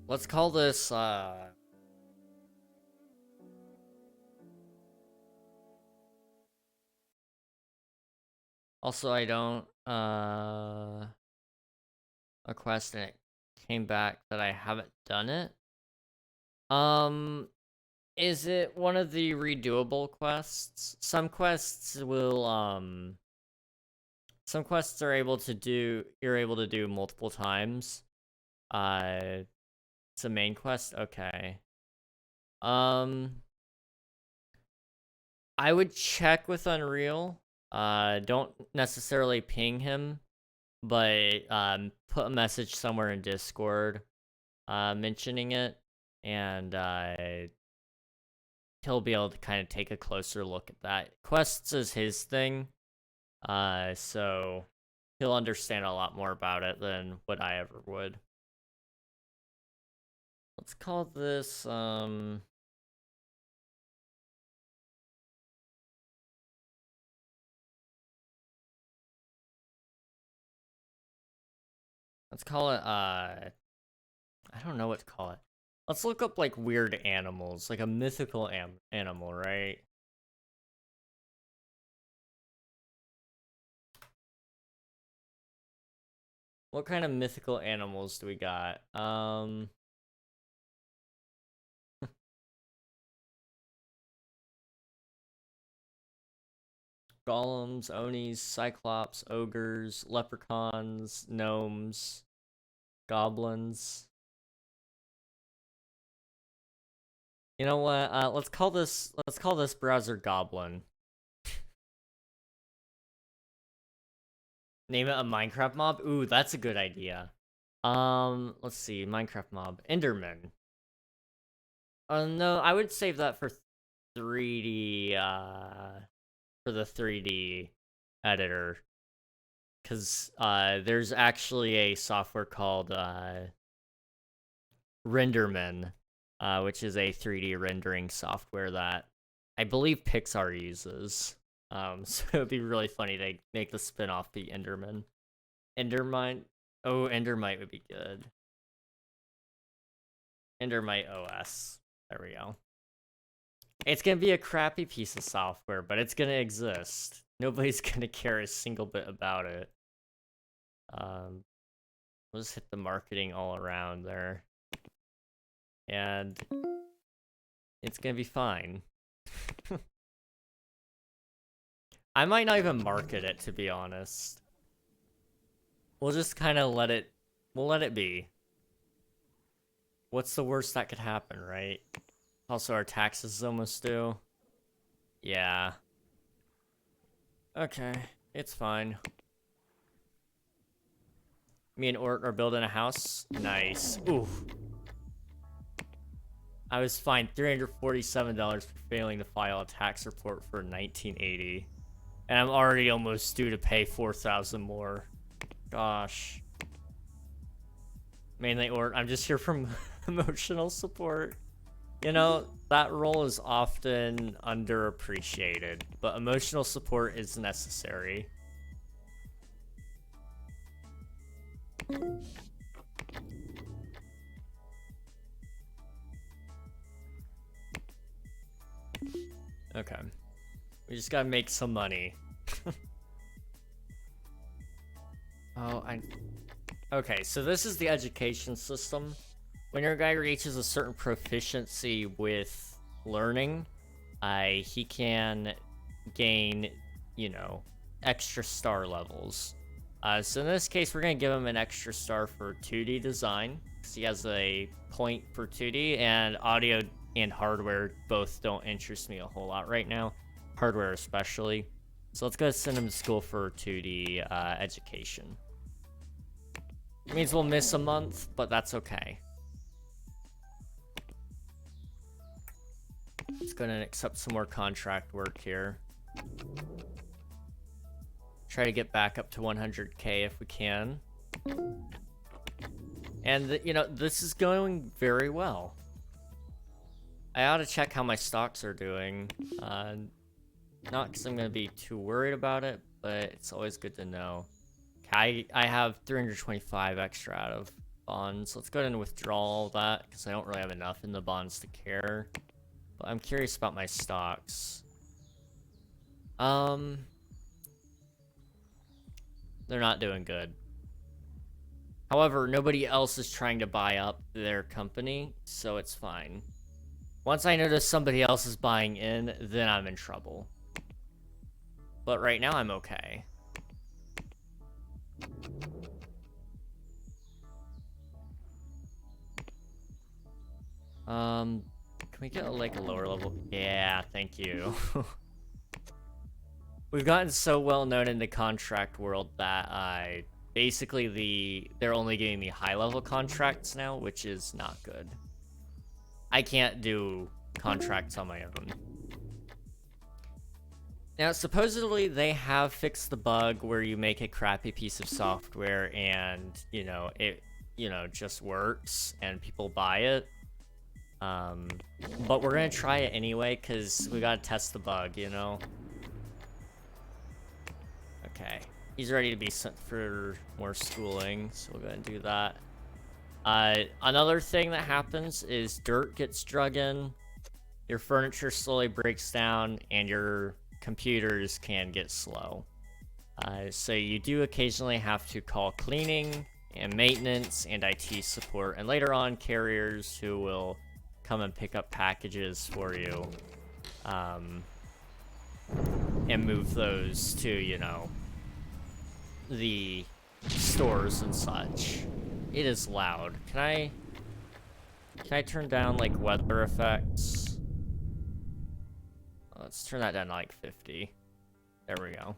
let's call this, also, I don't, a quest and it came back that I haven't done it. Is it one of the redoable quests? Some quests will, some quests are able to do, you're able to do multiple times. It's a main quest? Okay. I would check with Unreal. Don't necessarily ping him, but, put a message somewhere in Discord, mentioning it, and, he'll be able to kind of take a closer look at that. Quests is his thing, so he'll understand a lot more about it than what I ever would. Let's call this, let's call it, I don't know what to call it. Let's look up, like, weird animals, like a mythical animal, right? What kind of mythical animals do we got? Golems, Onis, Cyclops, Ogres, Leprechauns, Gnomes, Goblins. You know what? Let's call this browser Goblin. Name it a Minecraft mob? Ooh, that's a good idea. Let's see, Minecraft mob. Enderman. No, I would save that for 3D, for the 3D editor. Because, there's actually a software called, Renderman, which is a 3D rendering software that I believe Pixar uses. So it would be really funny to make the spin-off be Enderman. Endermite? Oh, Endermite would be good. Endermite OS. There we go. It's gonna be a crappy piece of software, but it's gonna exist. Nobody's gonna care a single bit about it. We'll just hit the marketing all around there. and it's gonna be fine. I might not even market it, to be honest. We'll just kind of let it be. What's the worst that could happen, right? Also, our taxes is almost due. Yeah. Okay, it's fine. Me and Ort are building a house. Nice. Ooh. I was fined $347 for failing to file a tax report for 1980. And I'm already almost due to pay $4,000 more. Gosh. Mainly Ort, I'm just here from emotional support. You know, that role is often underappreciated, but emotional support is necessary. Okay. We just gotta make some money. Okay, so this is the education system. When your guy reaches a certain proficiency with learning, he can gain, you know, extra star levels. So in this case, we're gonna give him an extra star for 2D design, because he has a point for 2D, and audio and hardware both don't interest me a whole lot right now. Hardware especially. So let's go send him to school for 2D education. It means we'll miss a month, but that's okay. Let's go and accept some more contract work here. Try to get back up to 100K if we can. And, you know, this is going very well. I ought to check how my stocks are doing. Not because I'm going to be too worried about it, but it's always good to know. I have 325 extra out of bonds. Let's go ahead and withdraw all that, because I don't really have enough in the bonds to care. But I'm curious about my stocks. They're not doing good. However, nobody else is trying to buy up their company, so it's fine. Once I notice somebody else is buying in, then I'm in trouble. But right now, I'm okay. Can we get like a lower level? Yeah, thank you. We've gotten so well known in the contract world that basically they're only giving me high level contracts now, which is not good. I can't do contracts on my own. Now, supposedly they have fixed the bug where you make a crappy piece of software and, you know, it, you know, just works and people buy it. But we're gonna try it anyway, because we gotta test the bug, you know? Okay. He's ready to be sent for more schooling, so we'll go ahead and do that. Another thing that happens is dirt gets drug in, your furniture slowly breaks down, and your computers can get slow. So you do occasionally have to call cleaning and maintenance and IT support, and later on carriers who will come and pick up packages for you, and move those to, you know, the stores and such. It is loud. Can I turn down, like, weather effects? Let's turn that down to, like, 50. There we go.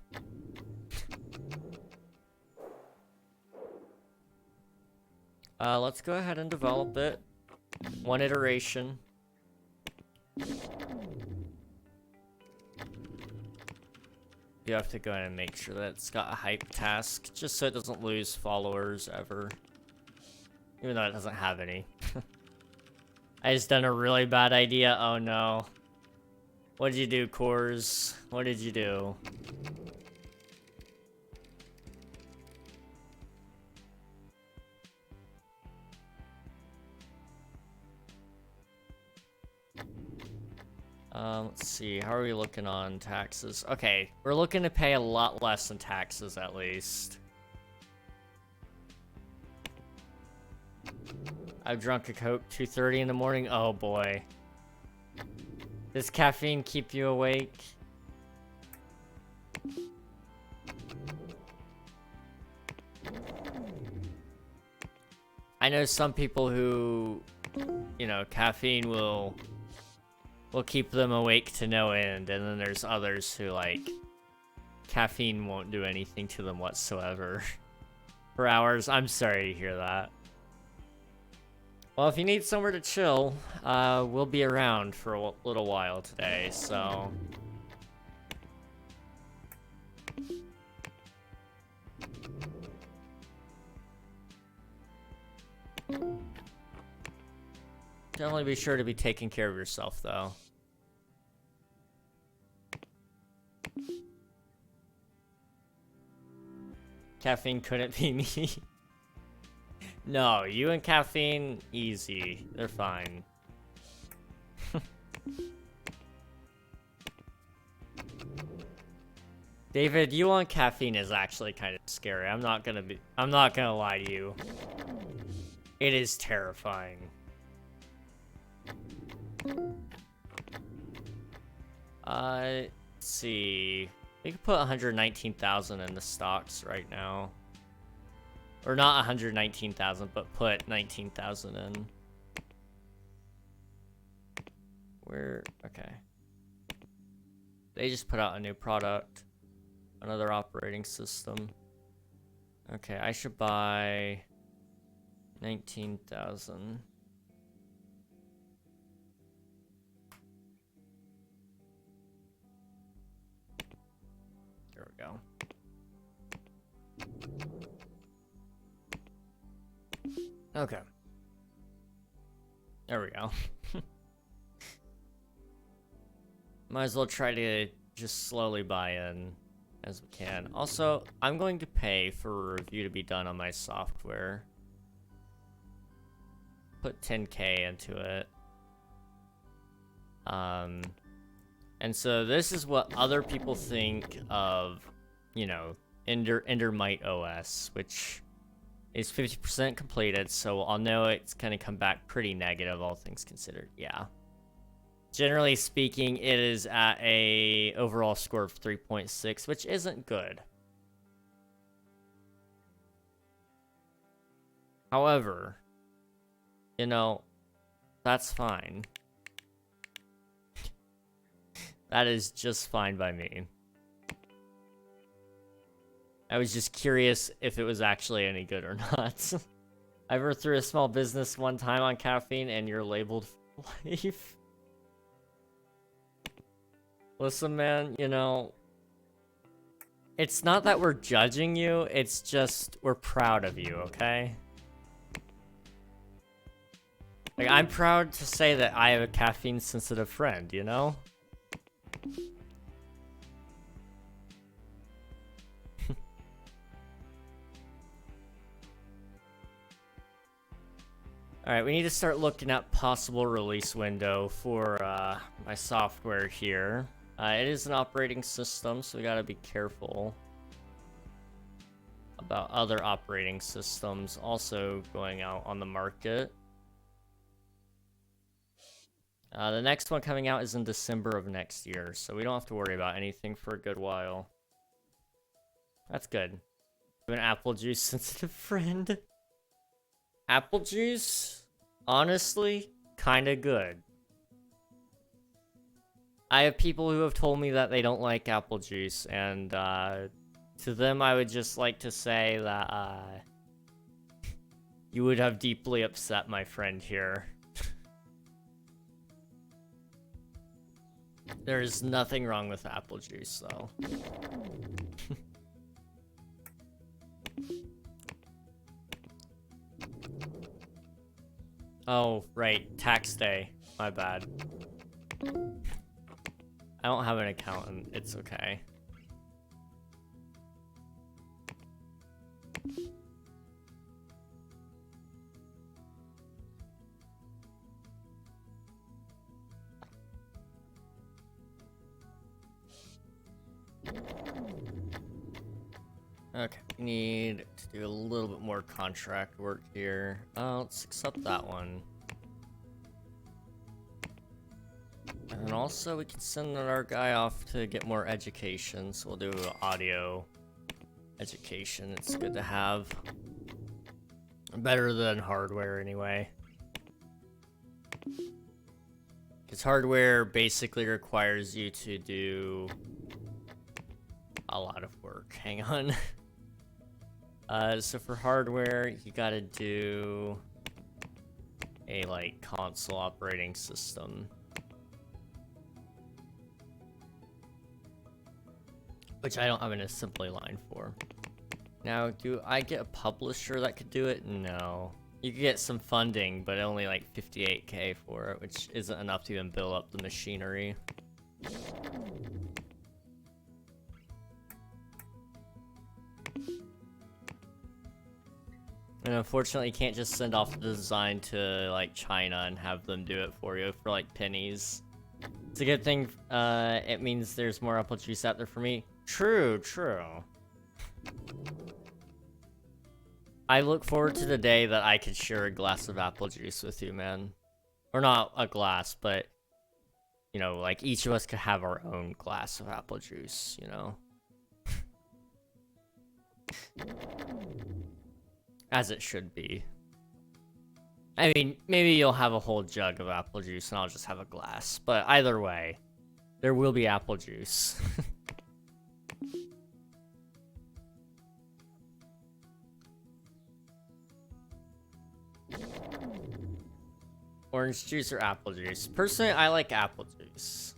Let's go ahead and develop it. One iteration. You have to go ahead and make sure that it's got a hype task, just so it doesn't lose followers ever. Even though it doesn't have any. I just done a really bad idea. Oh no. What did you do, Cores? What did you do? Let's see, how are we looking on taxes? Okay, we're looking to pay a lot less in taxes, at least. I've drunk a Coke 2:30 in the morning. Oh boy. Does caffeine keep you awake? I know some people who, you know, caffeine will keep them awake to no end, and then there's others who, like, caffeine won't do anything to them whatsoever for hours. I'm sorry to hear that. Well, if you need somewhere to chill, we'll be around for a little while today, so... Definitely be sure to be taking care of yourself, though. Caffeine couldn't be me. No, you and caffeine, easy. They're fine. David, you on caffeine is actually kind of scary. I'm not gonna lie to you. It is terrifying. Let's see. We could put 119,000 in the stocks right now. Or not 119,000, but put 19,000 in. Okay. They just put out a new product. Another operating system. Okay, I should buy 19,000. There we go. Okay. There we go. Might as well try to just slowly buy in as we can. Also, I'm going to pay for a review to be done on my software. Put 10K into it. And so this is what other people think of, you know, Endermite OS, which is 50% completed, so I'll know it's gonna come back pretty negative, all things considered. Yeah. Generally speaking, it is at a overall score of 3.6, which isn't good. However, you know, that's fine. That is just fine by me. I was just curious if it was actually any good or not. I ever threw a small business one time on caffeine and you're labeled for life. Listen, man, you know, it's not that we're judging you, it's just we're proud of you, okay? Like, I'm proud to say that I have a caffeine-sensitive friend, you know? Alright, we need to start looking at possible release window for my software here. It is an operating system, so we gotta be careful about other operating systems also going out on the market. The next one coming out is in December of next year, so we don't have to worry about anything for a good while. That's good. An apple juice sensitive friend. Apple juice, honestly, kinda good. I have people who have told me that they don't like apple juice, and to them I would just like to say that you would have deeply upset my friend here. There is nothing wrong with apple juice, though. Oh, right. Tax day. My bad. I don't have an accountant. It's okay. Okay, we need to do a little bit more contract work here. Let's accept that one. And also, we can send our guy off to get more education, so we'll do audio education. It's good to have. Better than hardware, anyway. Because hardware basically requires you to do a lot of work. Hang on. So for hardware, you gotta do a, like, console operating system. Which I don't have an assembly line for. Now, do I get a publisher that could do it? No. You could get some funding, but only like 58k for it, which isn't enough to even build up the machinery. And unfortunately, you can't just send off the design to, like, China and have them do it for you for, like, pennies. It's a good thing, it means there's more apple juice out there for me. True, true. I look forward to the day that I could share a glass of apple juice with you, man. Or not a glass, but, you know, like, each of us could have our own glass of apple juice, you know? As it should be. I mean, maybe you'll have a whole jug of apple juice and I'll just have a glass. But either way, there will be apple juice. Orange juice or apple juice? Personally, I like apple juice.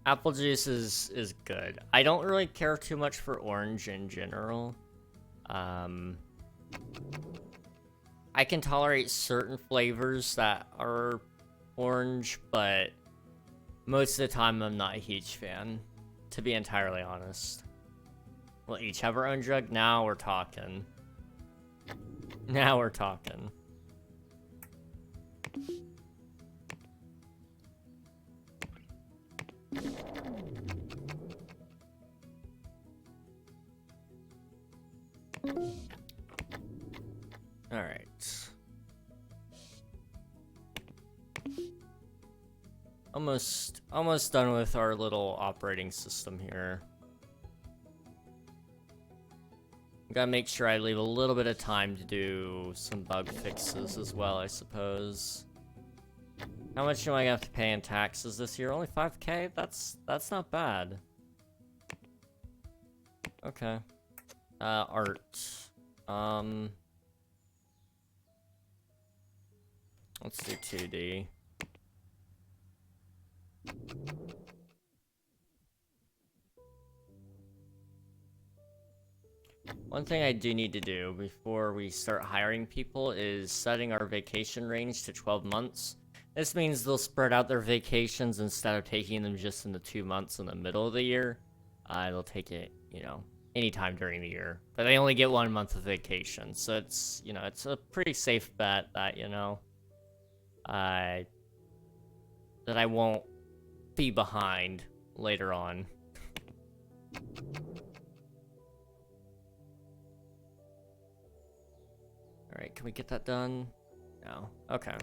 Apple juice is good. I don't really care too much for orange in general. I can tolerate certain flavors that are orange, but most of the time I'm not a huge fan, to be entirely honest. We'll each have our own jug. Now we're talking. Now we're talking. All right. Almost done with our little operating system here. Gotta make sure I leave a little bit of time to do some bug fixes as well, I suppose. How much do I have to pay in taxes this year? Only 5k? That's not bad. Okay. Art. Let's do 2D. One thing I do need to do before we start hiring people is setting our vacation range to 12 months. This means they'll spread out their vacations instead of taking them just in the 2 months in the middle of the year. They'll take it, you know, anytime during the year. But they only get 1 month of vacation, so it's, you know, it's a pretty safe bet that, you know, that I won't be behind later on. Alright, can we get that done? No. Okay.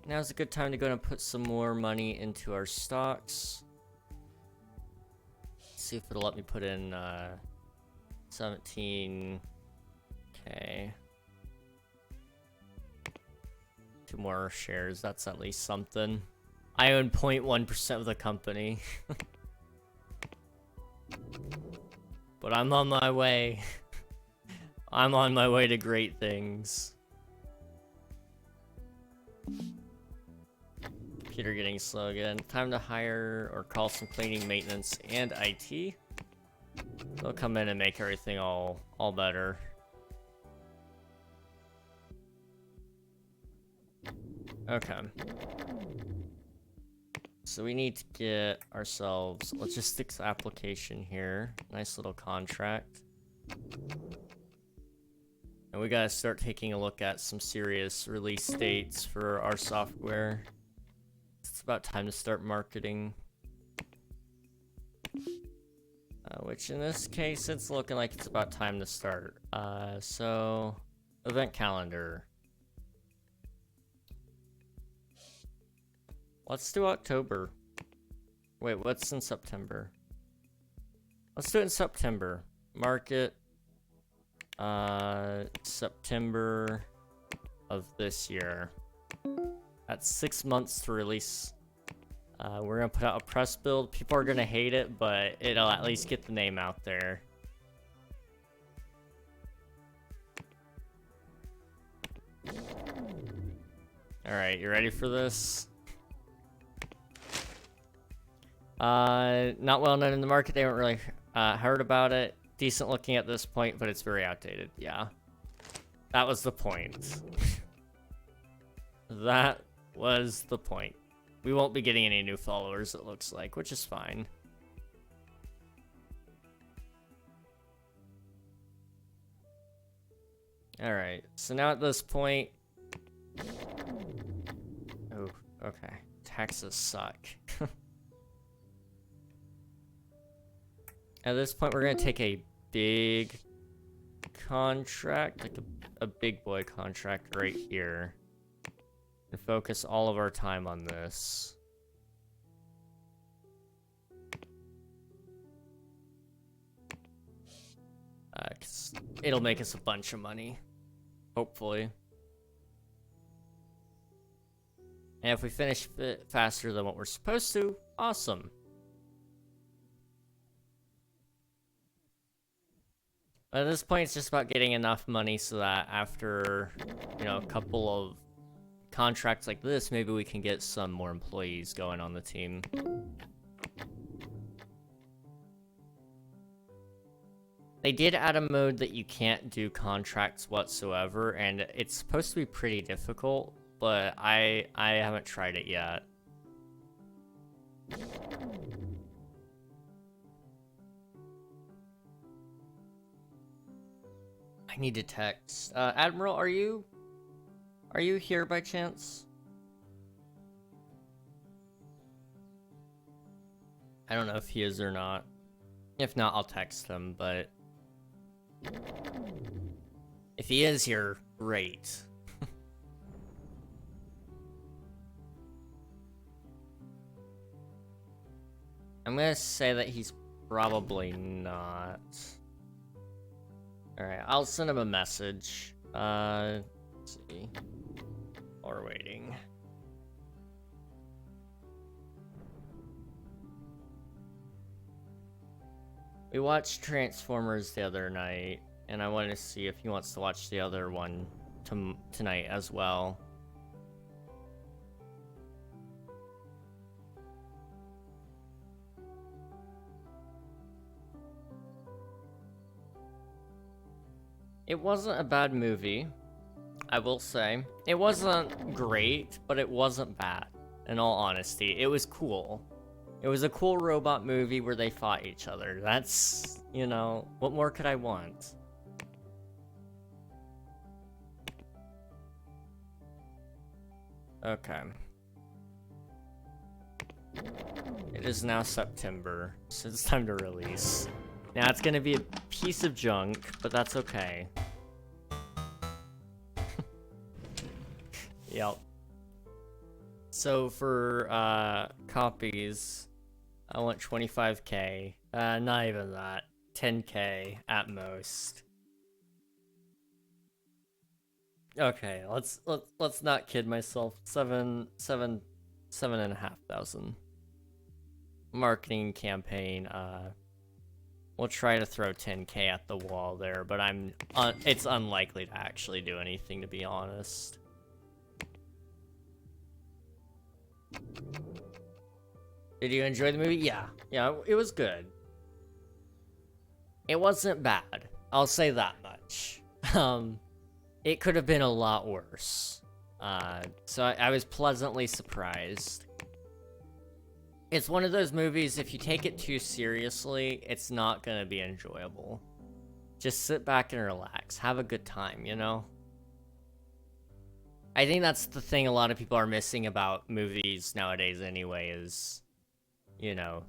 Now's a good time to go and put some more money into our stocks. See if it'll let me put in 17k. 2 more shares, that's at least something. I own 0.1% of the company. But I'm on my way. I'm on my way to great things. Computer getting slow again. Time to hire or call some cleaning, maintenance, and IT. They'll come in and make everything all better. Okay. So we need to get ourselves logistics application here. Nice little contract. And we gotta start taking a look at some serious release dates for our software. It's about time to start marketing. Which in this case, it's looking like it's about time to start. So, event calendar. Let's do October. Wait, what's in September? Let's do it in September. Mark it. September of this year. That's 6 months to release. We're gonna put out a press build. People are gonna hate it, but it'll at least get the name out there. Alright, you ready for this? Not well known in the market. They haven't really heard about it. Decent looking at this point, but it's very outdated. Yeah. That was the point. That was the point. We won't be getting any new followers, it looks like, which is fine. Alright, so now at this point... Oh, okay. Taxes suck. At this point, we're gonna take a big contract, like a big boy contract right here. And focus all of our time on this. 'Cause it'll make us a bunch of money. Hopefully. And if we finish it faster than what we're supposed to, awesome. At this point, it's just about getting enough money so that after, you know, a couple of contracts like this, maybe we can get some more employees going on the team. They did add a mode that you can't do contracts whatsoever, and it's supposed to be pretty difficult, but I haven't tried it yet. I need to text. Admiral, are you here by chance? I don't know if he is or not. If not, I'll text him, but... if he is here, great. I'm gonna say that he's probably not. Alright, I'll send him a message. Let's see. While we're waiting. We watched Transformers the other night, and I wanted to see if he wants to watch the other one tonight as well. It wasn't a bad movie, I will say. It wasn't great, but it wasn't bad, in all honesty. It was cool. It was a cool robot movie where they fought each other. That's, you know, what more could I want? Okay. It is now September, so it's time to release. Now it's gonna be a piece of junk, but that's okay. Yep. So for copies, I want 25k. Not even that. 10k at most. Okay, let's not kid myself. 7,500. Marketing campaign. We'll try to throw 10k at the wall there, but it's unlikely to actually do anything, to be honest. Did you enjoy the movie? Yeah, it was good. It wasn't bad. I'll say that much. It could have been a lot worse. So I was pleasantly surprised. It's one of those movies, if you take it too seriously, it's not gonna be enjoyable. Just sit back and relax. Have a good time, you know? I think that's the thing a lot of people are missing about movies nowadays anyway, is, you know,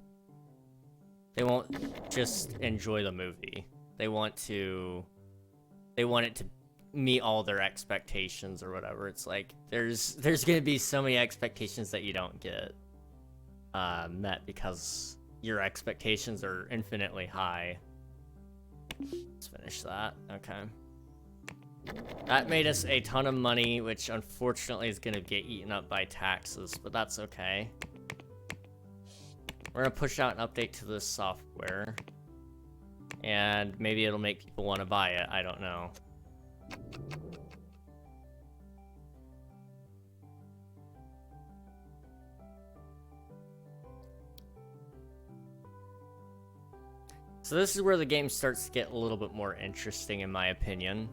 They won't just enjoy the movie. They want it to meet all their expectations or whatever. It's like there's gonna be so many expectations that you don't get met because your expectations are infinitely high. Let's finish that. Okay. That made us a ton of money, which unfortunately is gonna get eaten up by taxes, but that's okay. We're gonna push out an update to this software. And maybe it'll make people want to buy it. I don't know. So this is where the game starts to get a little bit more interesting, in my opinion.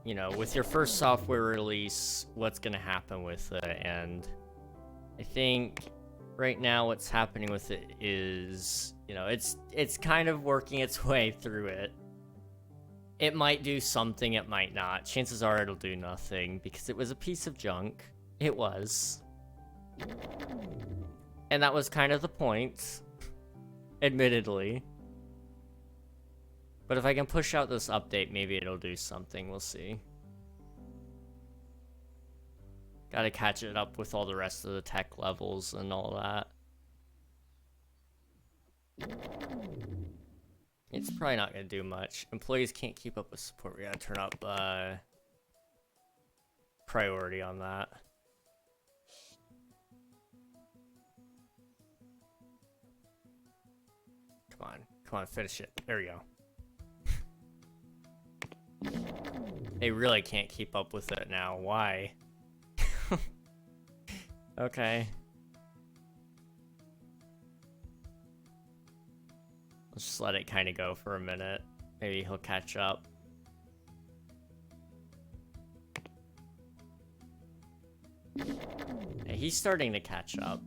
You know, with your first software release, what's gonna happen with it? And I think right now what's happening with it is, you know, it's kind of working its way through it. It might do something, it might not. Chances are it'll do nothing because it was a piece of junk. It was. And that was kind of the point, admittedly. But if I can push out this update, maybe it'll do something. We'll see. Gotta catch it up with all the rest of the tech levels and all that. It's probably not gonna do much. Employees can't keep up with support. We gotta turn up priority on that. Come on, finish it. There we go. They really can't keep up with it now. Why? Okay. Let's just let it kind of go for a minute. Maybe he'll catch up. Yeah, he's starting to catch up.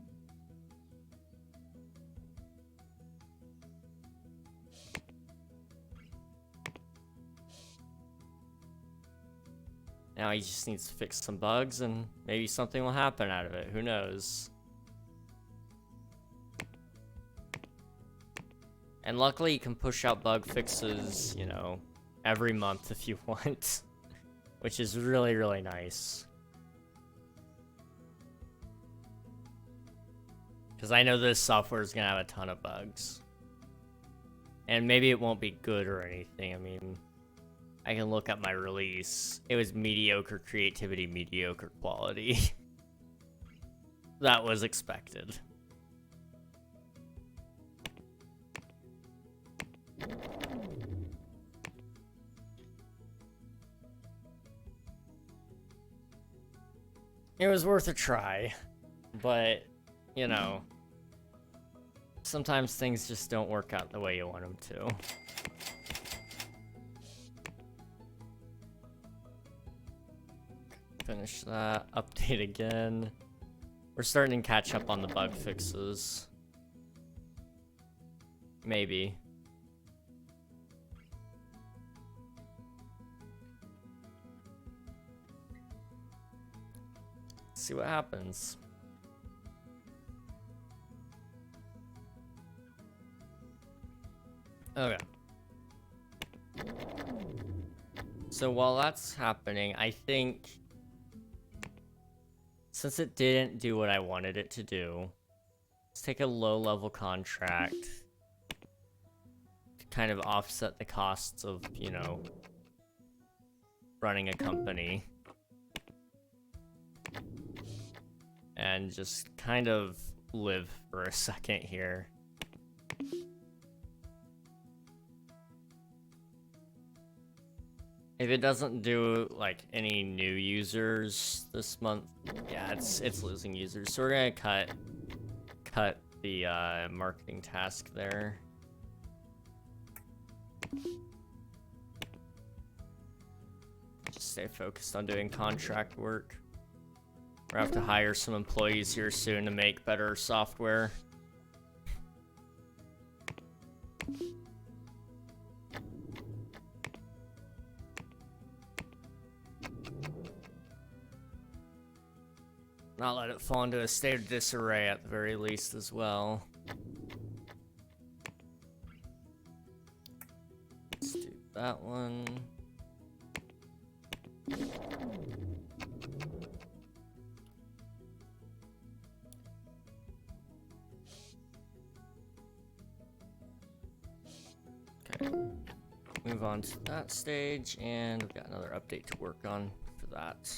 Now he just needs to fix some bugs and maybe something will happen out of it. Who knows? And luckily you can push out bug fixes, you know, every month if you want. Which is really, really nice. Because I know this software is going to have a ton of bugs. And maybe it won't be good or anything. I mean, I can look at my release. It was mediocre creativity, mediocre quality. That was expected. It was worth a try, but, you know, sometimes things just don't work out the way you want them to. Finish that, update again. We're starting to catch up on the bug fixes. Maybe. See what happens. Okay. So while that's happening, I think since it didn't do what I wanted it to do, let's take a low-level contract to kind of offset the costs of, you know, running a company. And just kind of live for a second here. If it doesn't do like any new users this month, yeah, it's losing users. So we're gonna cut the marketing task there. Just stay focused on doing contract work. We're gonna have to hire some employees here soon to make better software. Not let it fall into a state of disarray at the very least as well. Let's do that one. Okay. Move on to that stage, and we've got another update to work on for that.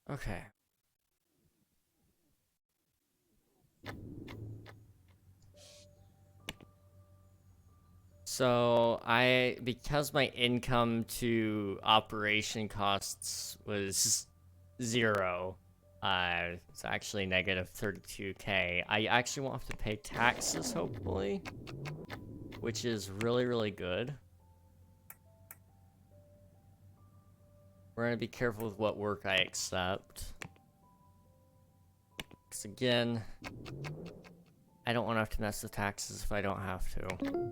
Okay. So because my income to operation costs was 0, it's actually negative 32K. I actually won't have to pay taxes, hopefully, which is really, really good. We're gonna be careful with what work I accept. Because again, I don't want to have to mess with taxes if I don't have to.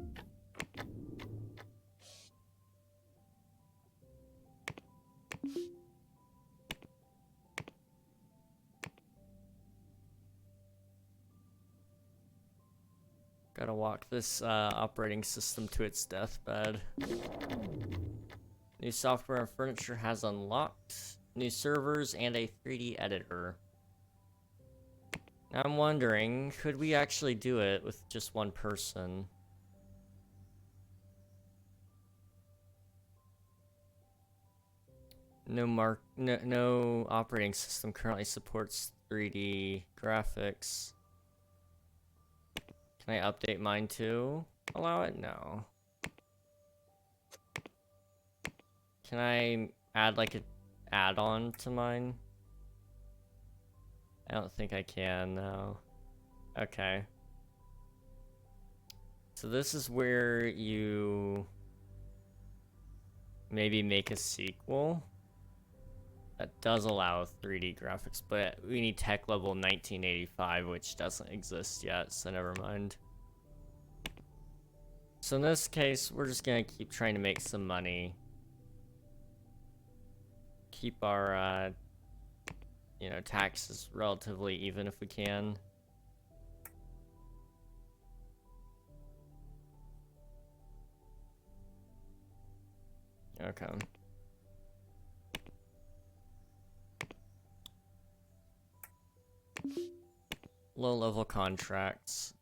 Gotta walk this operating system to its deathbed. New software and furniture has unlocked. New servers and a 3D editor. Now I'm wondering, could we actually do it with just one person? No operating system currently supports 3D graphics. Can I update mine too? Allow it? No. Can I add like an add-on to mine? I don't think I can, no. Okay. So this is where you maybe make a sequel that does allow 3D graphics, but we need tech level 1985, which doesn't exist yet, so never mind. So in this case, we're just gonna keep trying to make some money. Keep our, you know, taxes relatively even if we can. Okay. Low-level contracts.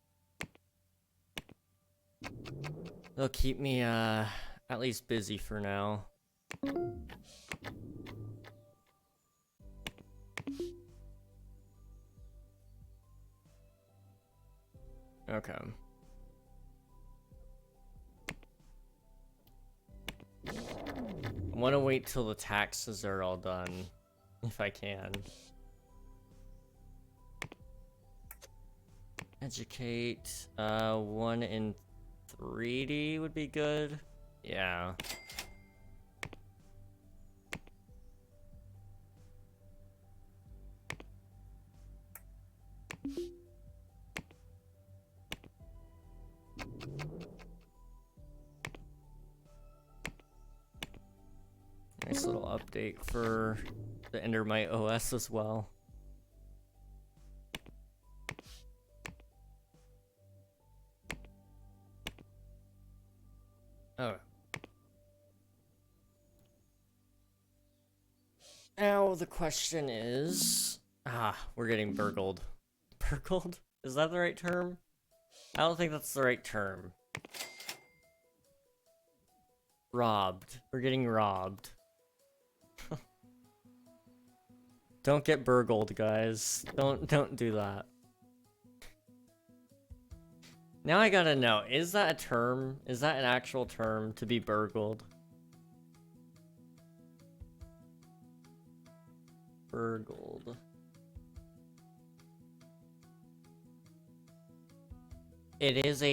They'll keep me, at least busy for now. Okay. I want to wait till the taxes are all done, if I can. Educate, 1 in 3D would be good. Yeah. Nice little update for the Endermite OS as well. Oh. Now the question is... we're getting burgled. Burgled? Is that the right term? I don't think that's the right term. Robbed. We're getting robbed. Don't get burgled, guys. Don't do that. Now I gotta know, is that a term? Is that an actual term, to be burgled? Burgled. It is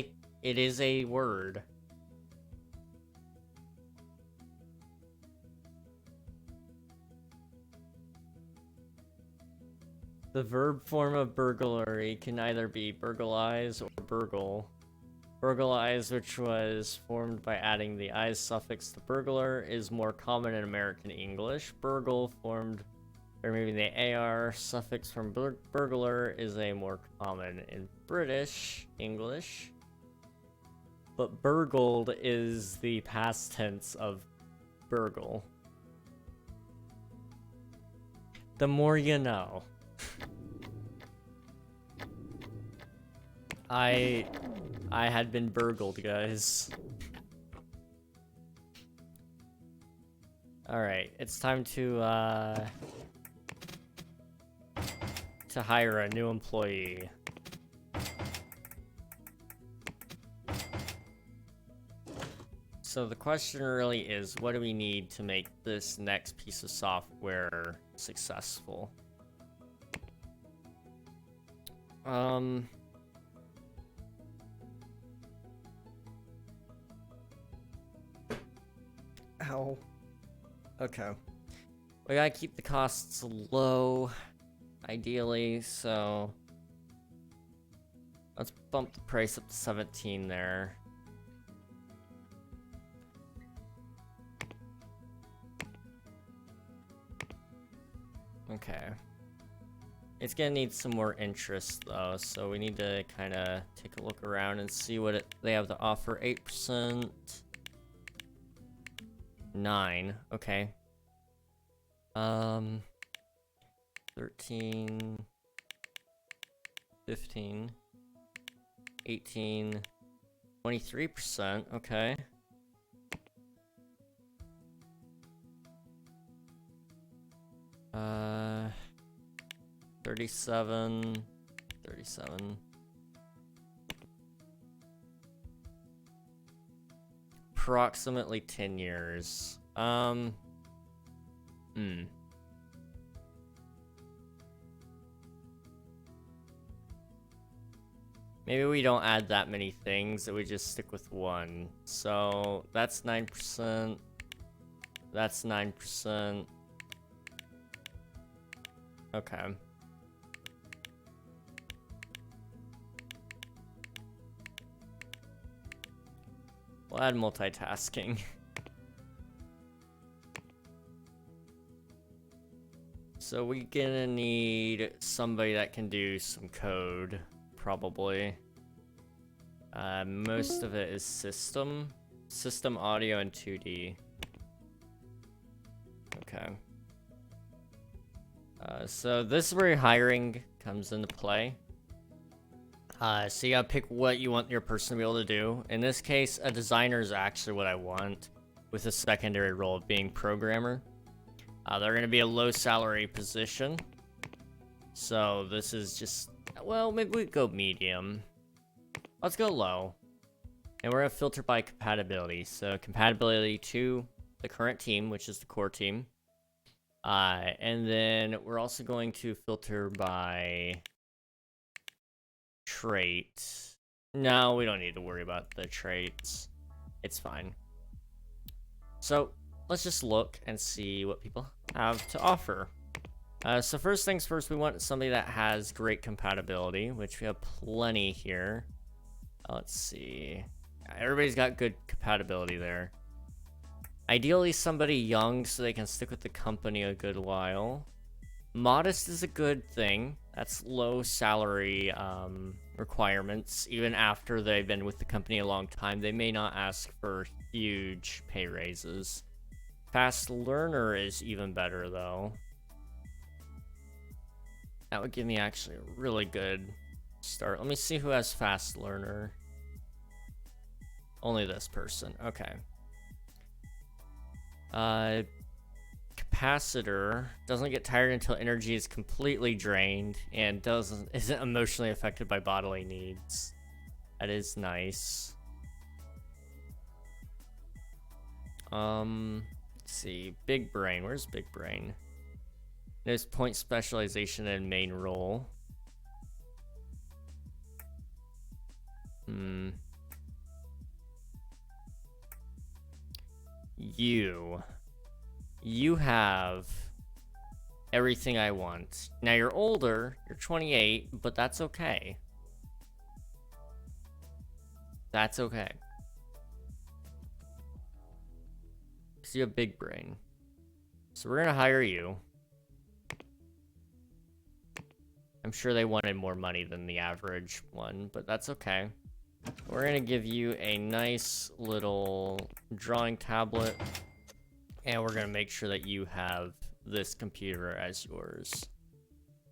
a word. The verb form of burglary can either be burglarize or burgle. Burglarize, which was formed by adding the "ize" suffix to burglar, is more common in American English. Burgle, formed by removing the "ar" suffix from burglar, is a more common in British English. But burgled is the past tense of burgle. The more you know. I had been burgled, guys. Alright, it's time to hire a new employee. So the question really is, what do we need to make this next piece of software successful? Oh, okay. We gotta keep the costs low, ideally, so let's bump the price up to 17 there. Okay. It's gonna need some more interest though, so we need to kind of take a look around and see what they have to offer. 8%. 9. Okay. 13. 15. 18. 23%. Okay. Uh, 37. Approximately 10 years. Maybe we don't add that many things, that we just stick with one. So that's 9%. That's 9%. Okay. We'll add multitasking. So we're gonna need somebody that can do some code, probably. Most of it is system audio, and 2D. Okay. So this is where hiring comes into play. So you gotta pick what you want your person to be able to do. In this case, a designer is actually what I want, with a secondary role of being programmer. They're gonna be a low salary position. So this is just, well, maybe we go medium. Let's go low. And we're gonna filter by compatibility. So compatibility to the current team, which is the core team. And then we're also going to filter by trait. No, we don't need to worry about the traits. It's fine. So let's just look and see what people have to offer. So first things first, we want somebody that has great compatibility, which we have plenty here. Let's see. Everybody's got good compatibility there. Ideally somebody young so they can stick with the company a good while. Modest is a good thing. That's low salary requirements. Even after they've been with the company a long time, they may not ask for huge pay raises. Fast learner is even better though. That would give me actually a really good start. Let me see who has fast learner. Only this person. Okay. Capacitor doesn't get tired until energy is completely drained and isn't emotionally affected by bodily needs. That is nice. Let's see. Big brain. Where's big brain? There's point specialization and main role. You have everything I want. Now you're older, you're 28, but that's okay. That's okay. Because you have big brain. So we're gonna hire you. I'm sure they wanted more money than the average one, but that's okay. We're gonna give you a nice little drawing tablet, and we're gonna make sure that you have this computer as yours.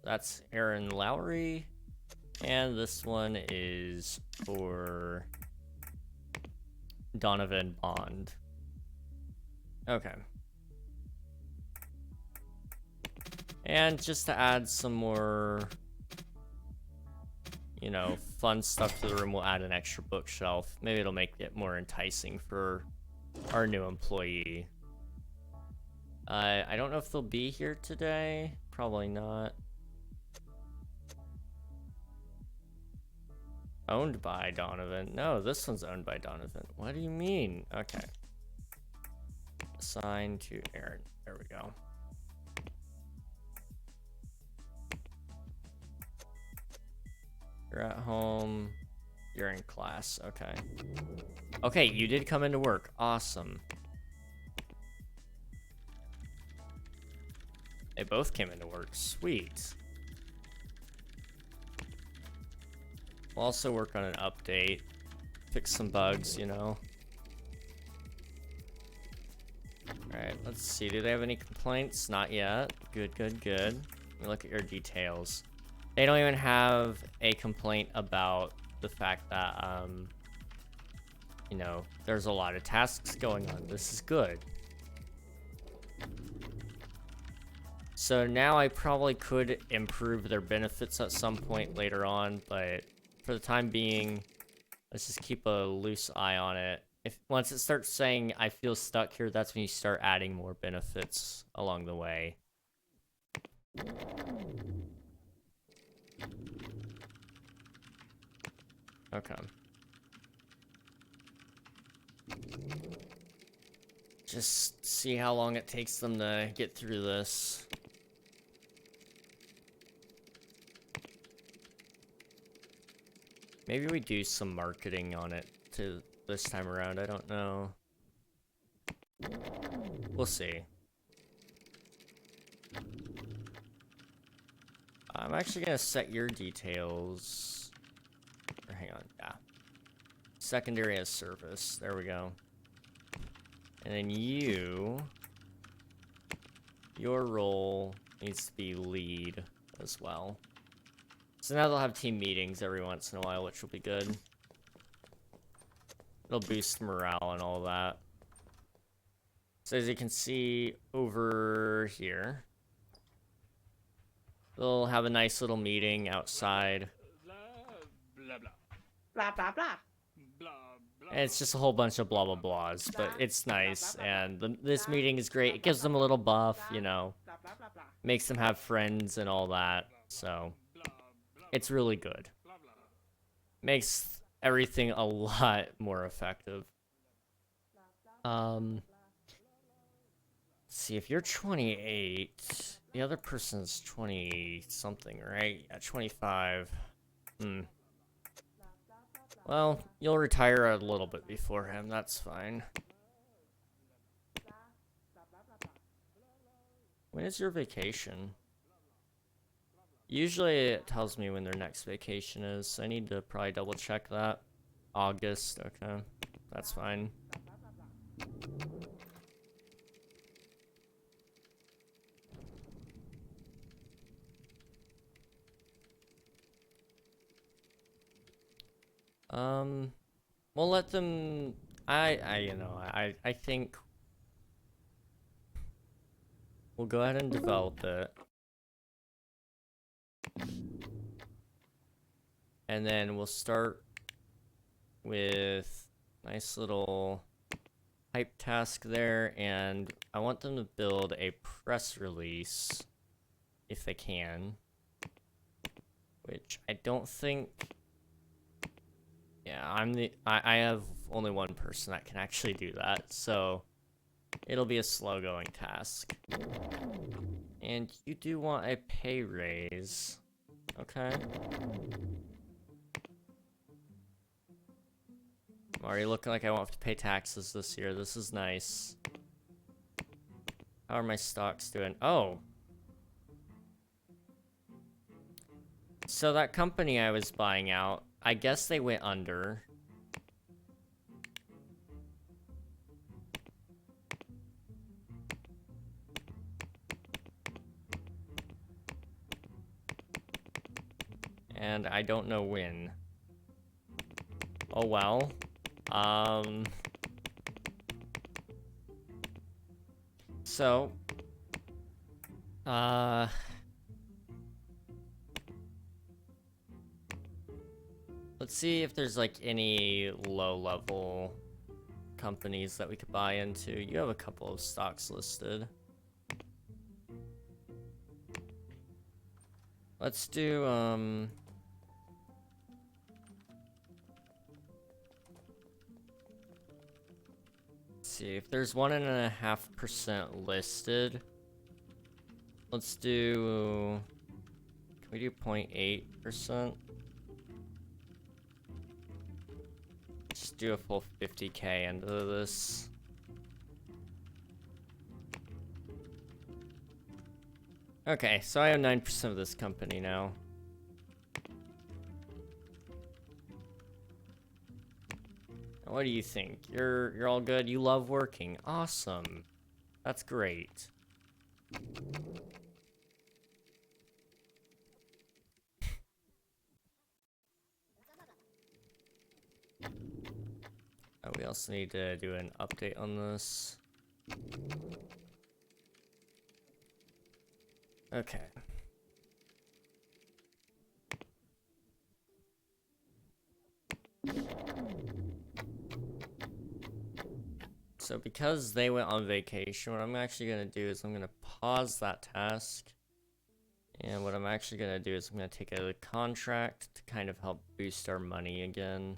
That's Aaron Lowry, and this one is for Donovan Bond. Okay. And just to add some more, you know, fun stuff to the room, we'll add an extra bookshelf. Maybe it'll make it more enticing for our new employee. I don't know if they'll be here today. Probably not. Owned by Donovan. No, this one's owned by Donovan. What do you mean? Okay. Assign to Aaron. There we go. You're at home. You're in class. Okay. Okay, you did come into work. Awesome. They both came into work. Sweet. We'll also work on an update. Fix some bugs, you know. Alright, let's see. Do they have any complaints? Not yet. Good, good, good. Let me look at your details. They don't even have a complaint about the fact that, you know, there's a lot of tasks going on. This is good. So now I probably could improve their benefits at some point later on, but for the time being, let's just keep a loose eye on it. If once it starts saying I feel stuck here, that's when you start adding more benefits along the way. Okay. Just see how long it takes them to get through this. Maybe we do some marketing on it to this time around. I don't know. We'll see. I'm actually gonna set your details. Or hang on, yeah. Secondary as service. There we go. And then your role needs to be lead as well. So now they'll have team meetings every once in a while, which will be good. It'll boost morale and all that. So as you can see over here, they'll have a nice little meeting outside. Blah, blah, blah, blah. And it's just a whole bunch of blah, blah, blahs, but it's nice. And this meeting is great. It gives them a little buff, you know, makes them have friends and all that. So it's really good. Makes everything a lot more effective. Let's see, if you're 28, the other person's 20-something, right? Yeah, 25. Well, you'll retire a little bit before him, that's fine. When is your vacation? Usually it tells me when their next vacation is, so I need to probably double check that. August, okay. That's fine. We'll let them, I think we'll go ahead and develop it. And then we'll start with nice little hype task there, and I want them to build a press release if they can, which I don't think. Yeah, I have only one person that can actually do that, so it'll be a slow going task. And you do want a pay raise. Okay. I'm already looking like I won't have to pay taxes this year. This is nice. How are my stocks doing? Oh. So that company I was buying out, I guess they went under. And I don't know when. Oh well. So, let's see if there's like any low-level companies that we could buy into. You have a couple of stocks listed. Let's do, let's see if there's 1.5% listed. Let's do, can we do 0.8%? Just do a full 50K into this. Okay, so I own 9% of this company now. What do you think? You're all good? You love working? Awesome. That's great. Oh, we also need to do an update on this. Okay. So because they went on vacation, what I'm actually going to do is I'm going to pause that task. And what I'm actually going to do is I'm going to take a contract to kind of help boost our money again.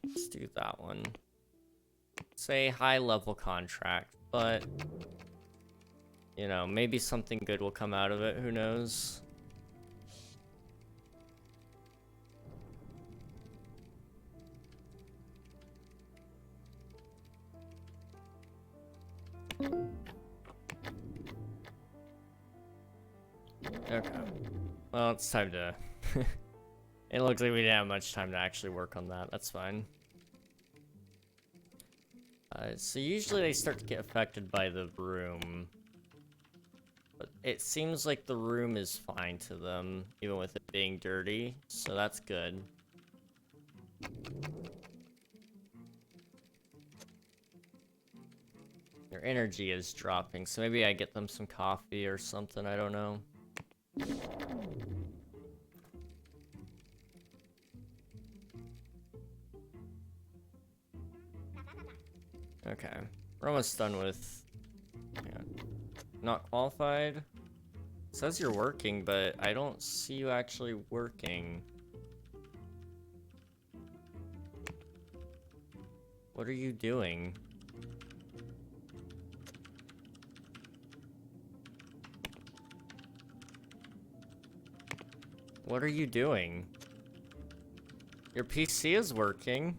Let's do that one. Say high-level contract, but you know, maybe something good will come out of it, who knows? Okay. Well, it's time to... It looks like we didn't have much time to actually work on that. That's fine. So usually they start to get affected by the room. But it seems like the room is fine to them, even with it being dirty. So that's good. Their energy is dropping, so maybe I get them some coffee or something, I don't know. Okay, we're almost done with... Yeah. Not qualified? It says you're working, but I don't see you actually working. What are you doing? What are you doing? Your PC is working.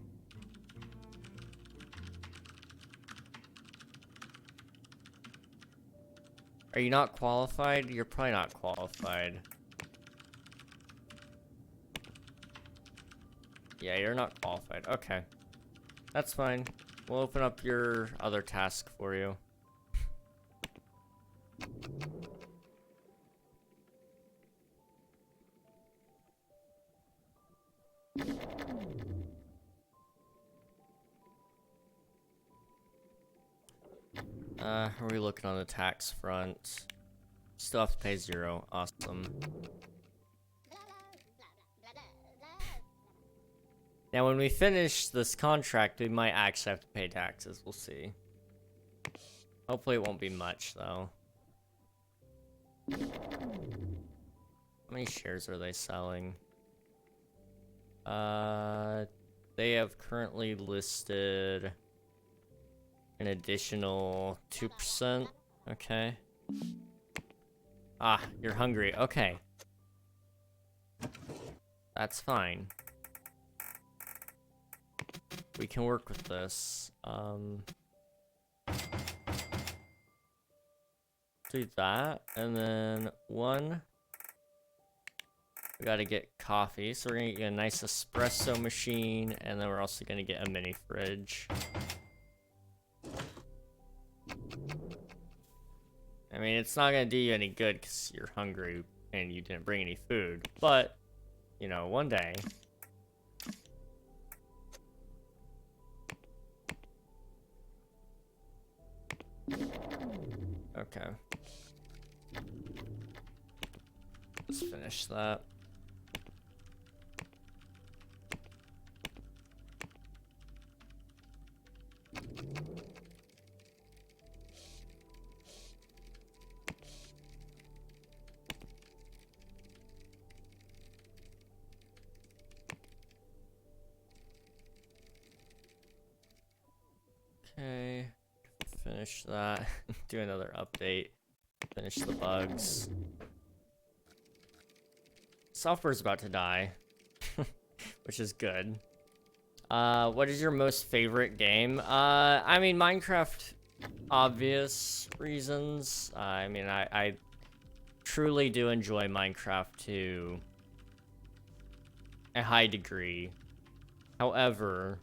Are you not qualified? You're probably not qualified. Yeah, you're not qualified. Okay. That's fine. We'll open up your other task for you. How are we looking on the tax front? Still have to pay 0. Awesome. Now, when we finish this contract, we might actually have to pay taxes. We'll see. Hopefully it won't be much, though. How many shares are they selling? They have currently listed an additional 2%. Okay. Ah, you're hungry. Okay. That's fine. We can work with this. Do that, and then one. We gotta get coffee, so we're gonna get a nice espresso machine, and then we're also gonna get a mini fridge. I mean, it's not gonna do you any good because you're hungry and you didn't bring any food, but, you know, one day. Okay. Let's finish that. Okay, finish that. Do another update. Finish the bugs. Software's about to die, which is good. What is your most favorite game? I mean, Minecraft, obvious reasons. I mean, I truly do enjoy Minecraft to a high degree. However,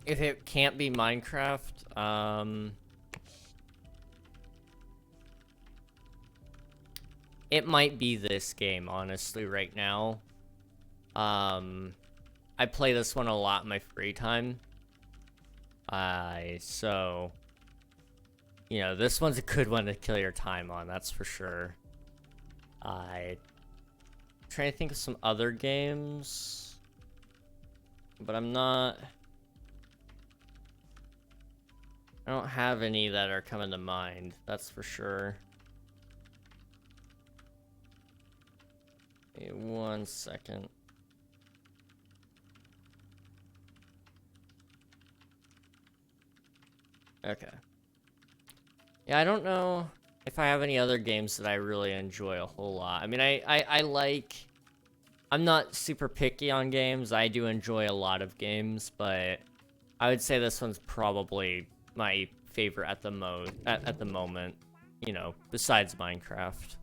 if it can't be Minecraft, it might be this game, honestly, right now. I play this one a lot in my free time. So, you know, this one's a good one to kill your time on, that's for sure. I'm trying to think of some other games, but I'm not... I don't have any that are coming to mind, that's for sure. Wait 1 second. Okay. Yeah, I don't know if I have any other games that I really enjoy a whole lot. I mean, I like... I'm not super picky on games. I do enjoy a lot of games, but I would say this one's probably my favorite at the at the moment, you know, besides Minecraft.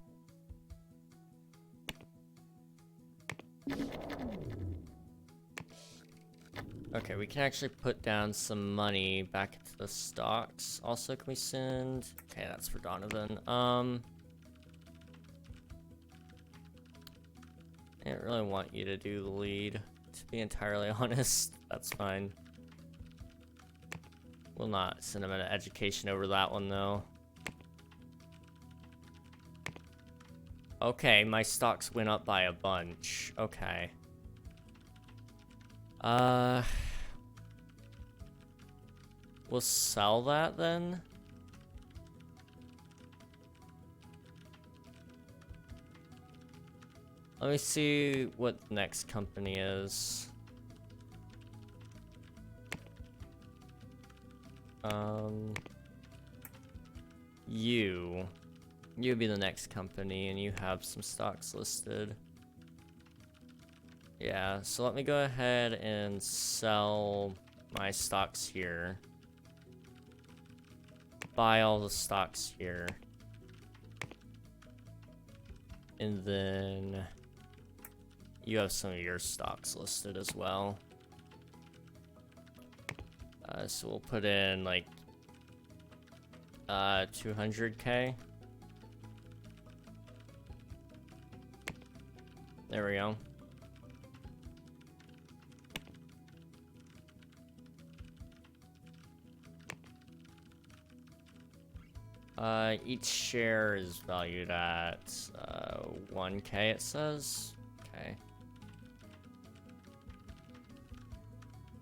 Okay, we can actually put down some money back into the stocks. Also, can we send... Okay, that's for Donovan. I didn't really want you to do the lead, to be entirely honest. That's fine. We'll not send him an education over that one, though. Okay, my stocks went up by a bunch. Okay. We'll sell that then. Let me see what the next company is. You'd be the next company, and you have some stocks listed. Yeah, so let me go ahead and sell my stocks here. Buy all the stocks here. And then you have some of your stocks listed as well. So we'll put in like 200K. There we go. Each share is valued at 1K, it says. Okay.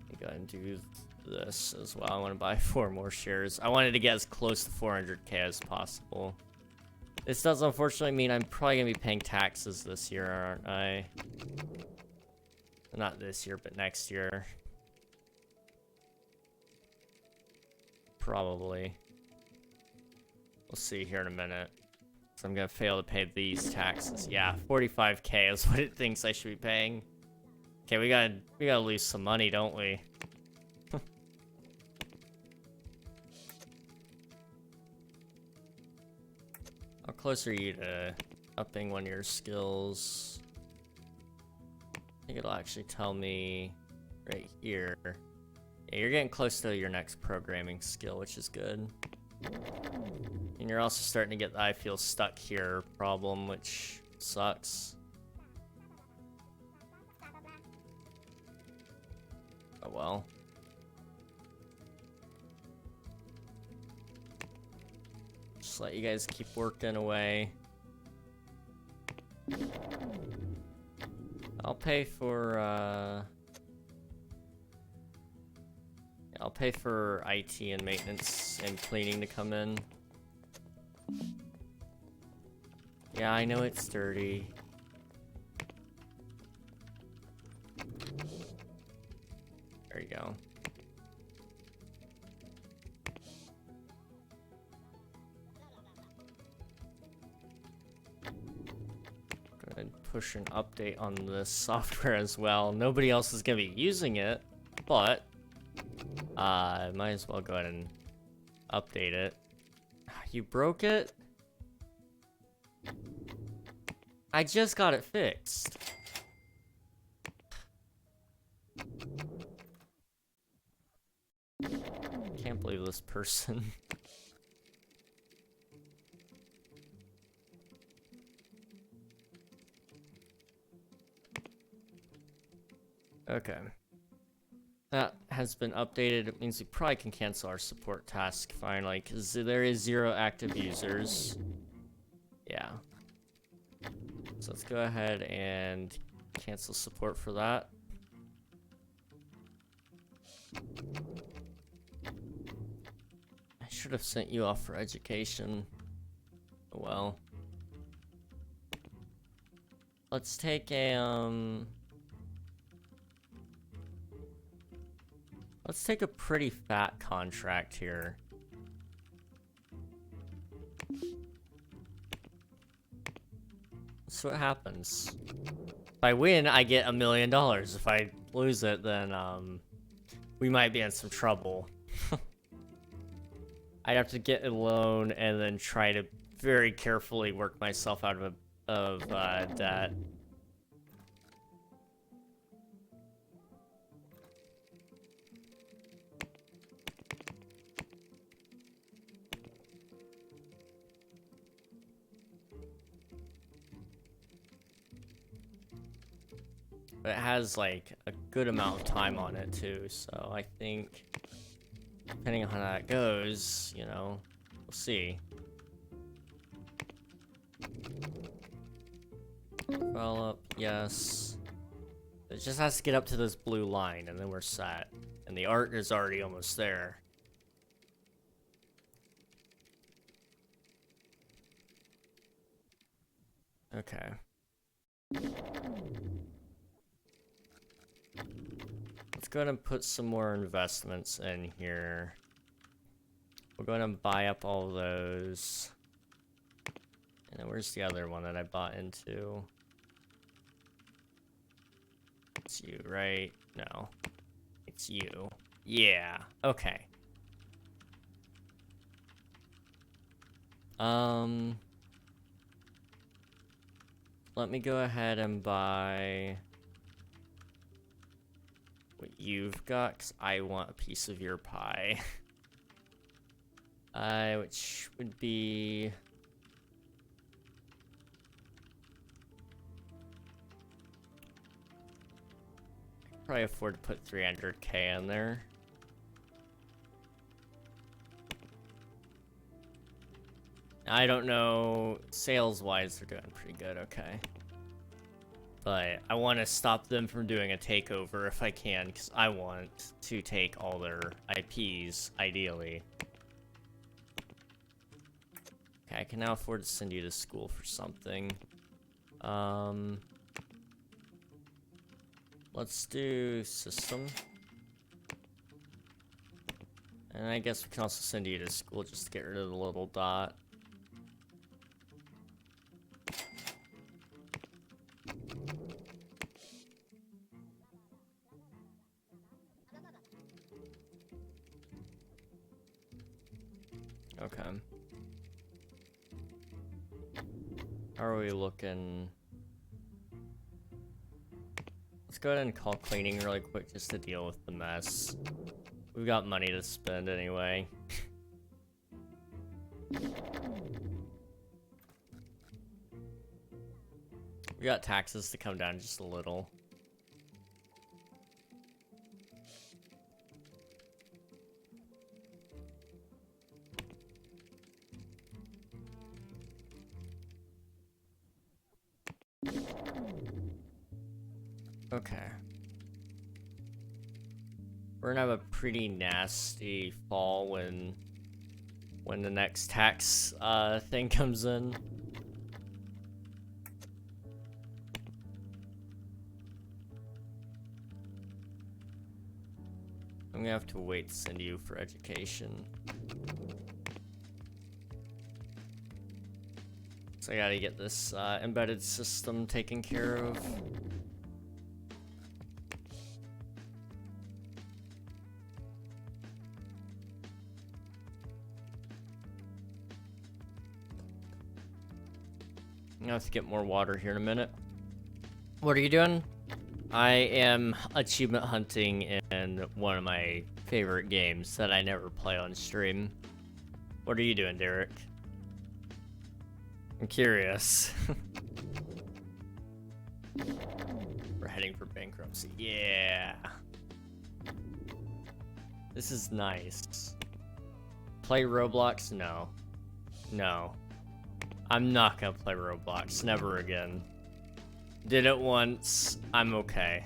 Let me go ahead and do this as well. I want to buy 4 more shares. I wanted to get as close to 400K as possible. This does unfortunately mean I'm probably gonna be paying taxes this year, aren't I? Not this year, but next year. Probably. We'll see here in a minute. So I'm gonna fail to pay these taxes. Yeah, 45K is what it thinks I should be paying. Okay, we gotta lose some money, don't we? How close are you to upping one of your skills? I think it'll actually tell me right here. Yeah, you're getting close to your next programming skill, which is good. And you're also starting to get the I feel stuck here problem, which sucks. Oh well. Just let you guys keep working away. I'll pay for I'll pay for IT and maintenance and cleaning to come in. Yeah, I know it's dirty. There you go. Go ahead and push an update on this software as well. Nobody else is gonna be using it, but might as well go ahead and update it. You broke it? I just got it fixed. Can't believe this person. Okay. That has been updated. It means we probably can cancel our support task finally, because there is 0 active users. Yeah. So let's go ahead and cancel support for that. I should have sent you off for education. Oh well. Let's take a, let's take a pretty fat contract here. That's what happens. If I win, I get $1 million. If I lose it, then we might be in some trouble. I'd have to get a loan and then try to very carefully work myself out of debt. But it has like a good amount of time on it too, so I think depending on how that goes, you know, we'll see. Develop, yes. It just has to get up to this blue line and then we're set. And the art is already almost there. Okay. Let's go ahead and put some more investments in here. We'll go ahead and buy up all those. And then where's the other one that I bought into? It's you, right? No. It's you. Yeah. Okay. Let me go ahead and buy what you've got, 'cause I want a piece of your pie. Which would be... I could probably afford to put 300K in there. I don't know, sales-wise, they're doing pretty good, okay. But I want to stop them from doing a takeover if I can, because I want to take all their IPs, ideally. Okay, I can now afford to send you to school for something. Let's do system. And I guess we can also send you to school just to get rid of the little dot. Okay. How are we looking? Let's go ahead and call cleaning really quick just to deal with the mess. We've got money to spend anyway. We got taxes to come down just a little. Okay. We're gonna have a pretty nasty fall when the next tax thing comes in. I'm gonna have to wait to send you for education. So I gotta get this embedded system taken care of. I'm gonna have to get more water here in a minute. What are you doing? I am achievement hunting in one of my favorite games that I never play on stream. What are you doing, Derek? I'm curious. We're heading for bankruptcy. Yeah. This is nice. Play Roblox? No. No. I'm not gonna play Roblox. Never again. Did it once. I'm okay.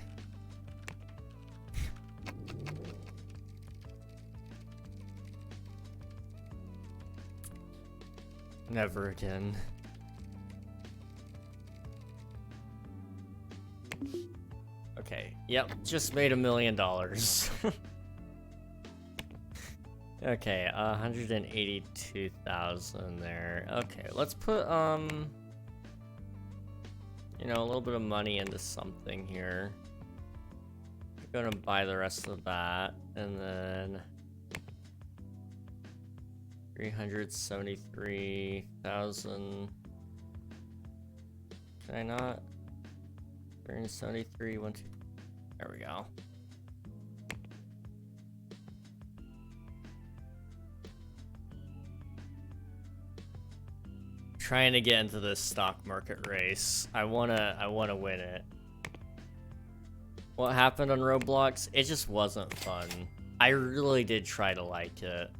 Never again. Okay. Yep. Just made $1 million. Okay, 182,000 there. Okay, let's put, you know, a little bit of money into something here. I'm gonna buy the rest of that, and then 373,000. Can I not? 373, 1, 2. There we go. Trying to get into this stock market race. I wanna win it. What happened on Roblox? It just wasn't fun. I really did try to like it.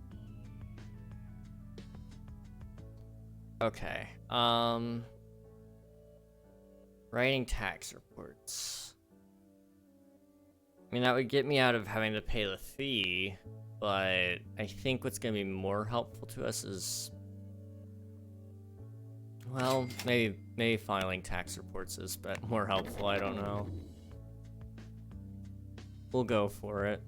Okay. Writing tax reports. I mean, that would get me out of having to pay the fee, but I think what's gonna be more helpful to us is, well, maybe filing tax reports is more helpful, I don't know. We'll go for it.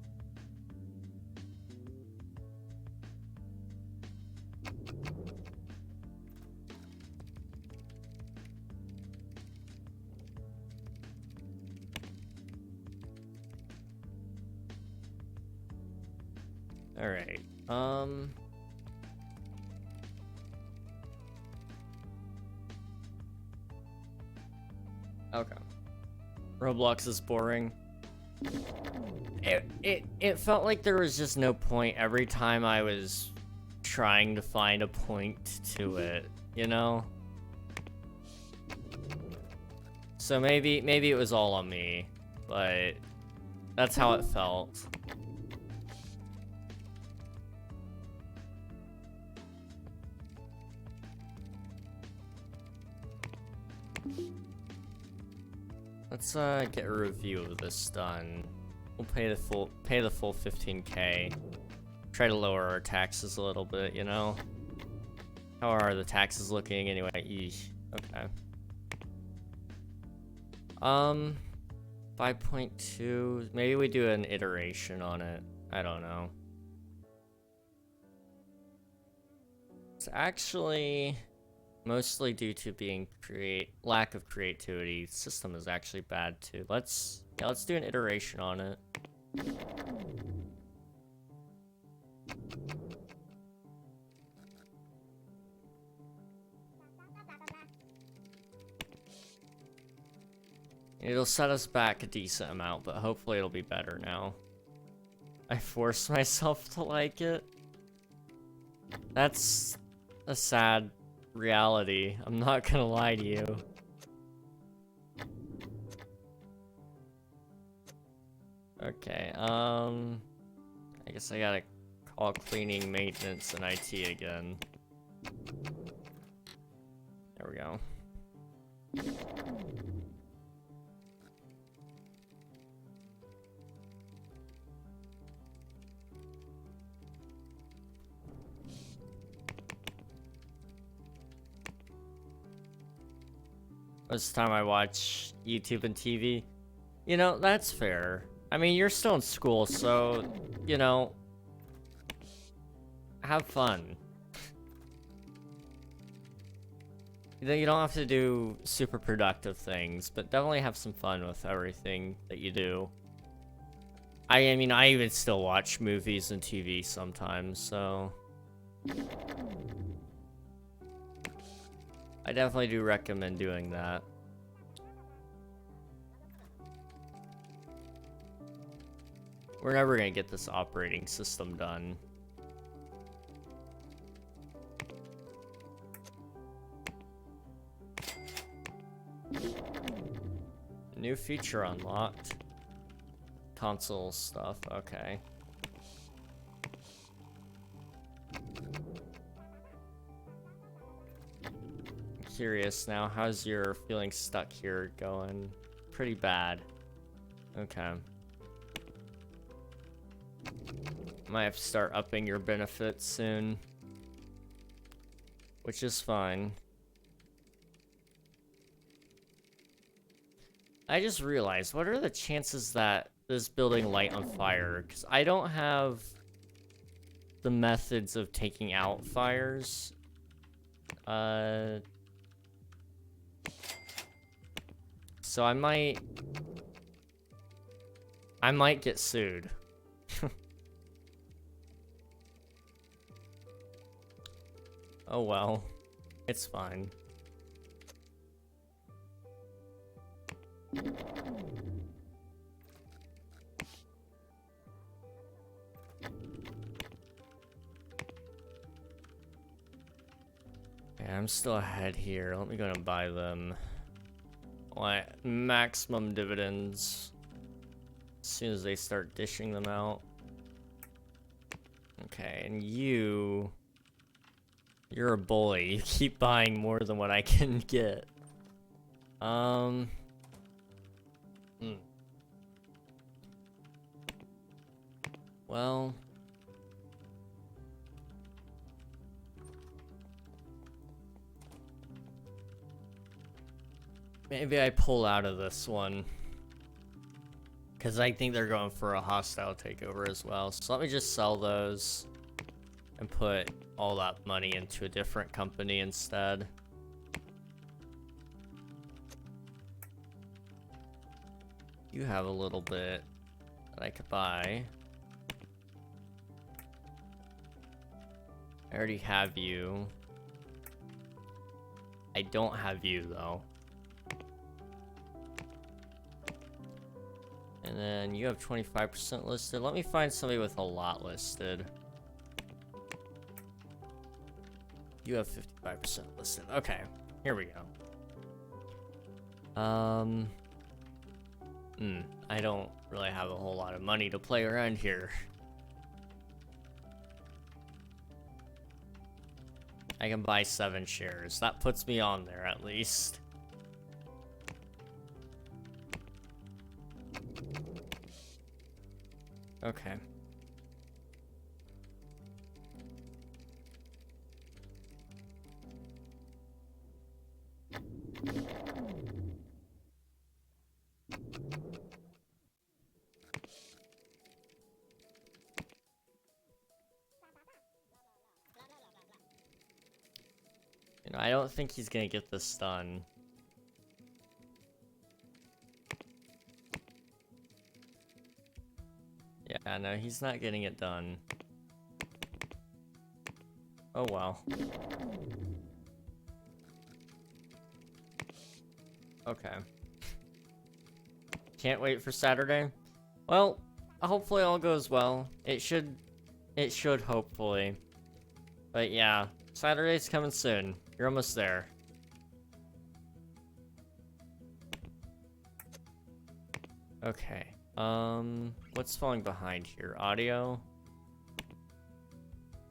All right. Okay. Roblox is boring. It felt like there was just no point every time I was trying to find a point to it, you know? So maybe it was all on me, but that's how it felt. Let's get a review of this done. We'll pay the full 15K. Try to lower our taxes a little bit, you know? How are the taxes looking anyway? Eesh. Okay. 5.2. Maybe we do an iteration on it. I don't know. It's actually mostly due to being lack of creativity. The system is actually bad too. Let's do an iteration on it. It'll set us back a decent amount, but hopefully it'll be better now. I forced myself to like it. That's a sad reality. I'm not gonna lie to you. Okay, I guess I gotta call cleaning, maintenance, and IT again. There we go. Most of the time I watch YouTube and TV. You know, that's fair. I mean, you're still in school, so, you know, have fun. You don't have to do super productive things, but definitely have some fun with everything that you do. I mean, I even still watch movies and TV sometimes, so... I definitely do recommend doing that. We're never gonna get this operating system done. New feature unlocked. Console stuff, okay. Curious now, how's your feeling stuck here going? Pretty bad. Okay. Might have to start upping your benefits soon. Which is fine. I just realized, what are the chances that this building light on fire? Because I don't have the methods of taking out fires. So I might get sued. Oh well, it's fine. Yeah, I'm still ahead here. Let me go and buy them. What? Maximum dividends. As soon as they start dishing them out. Okay, and you're a bully. You keep buying more than what I can get. Well, maybe I pull out of this one. Because I think they're going for a hostile takeover as well. So let me just sell those and put all that money into a different company instead. You have a little bit that I could buy. I already have you. I don't have you though. And then you have 25% listed. Let me find somebody with a lot listed. You have 55% listed. Okay, here we go. I don't really have a whole lot of money to play around here. I can buy 7 shares. That puts me on there at least. Okay. You know, I don't think he's gonna get this done. Yeah, no, he's not getting it done. Oh well. Okay. Can't wait for Saturday. Well, hopefully all goes well. It should hopefully. But yeah, Saturday's coming soon. You're almost there. Okay. What's falling behind here? Audio?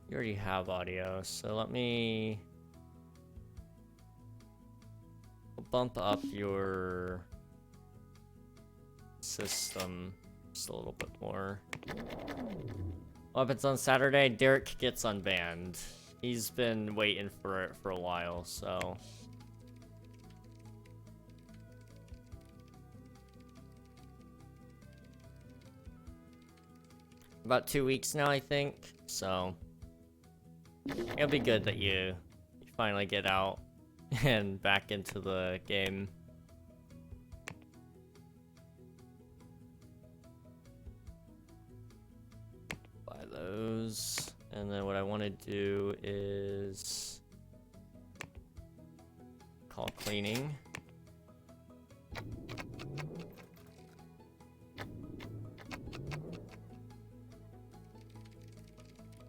You already have audio, so let me bump up your system just a little bit more. Weapons on Saturday, Derek gets unbanned. He's been waiting for it for a while, so... About 2 weeks now, I think, so... It'll be good that you finally get out and back into the game. Buy those. And then what I want to do is call cleaning.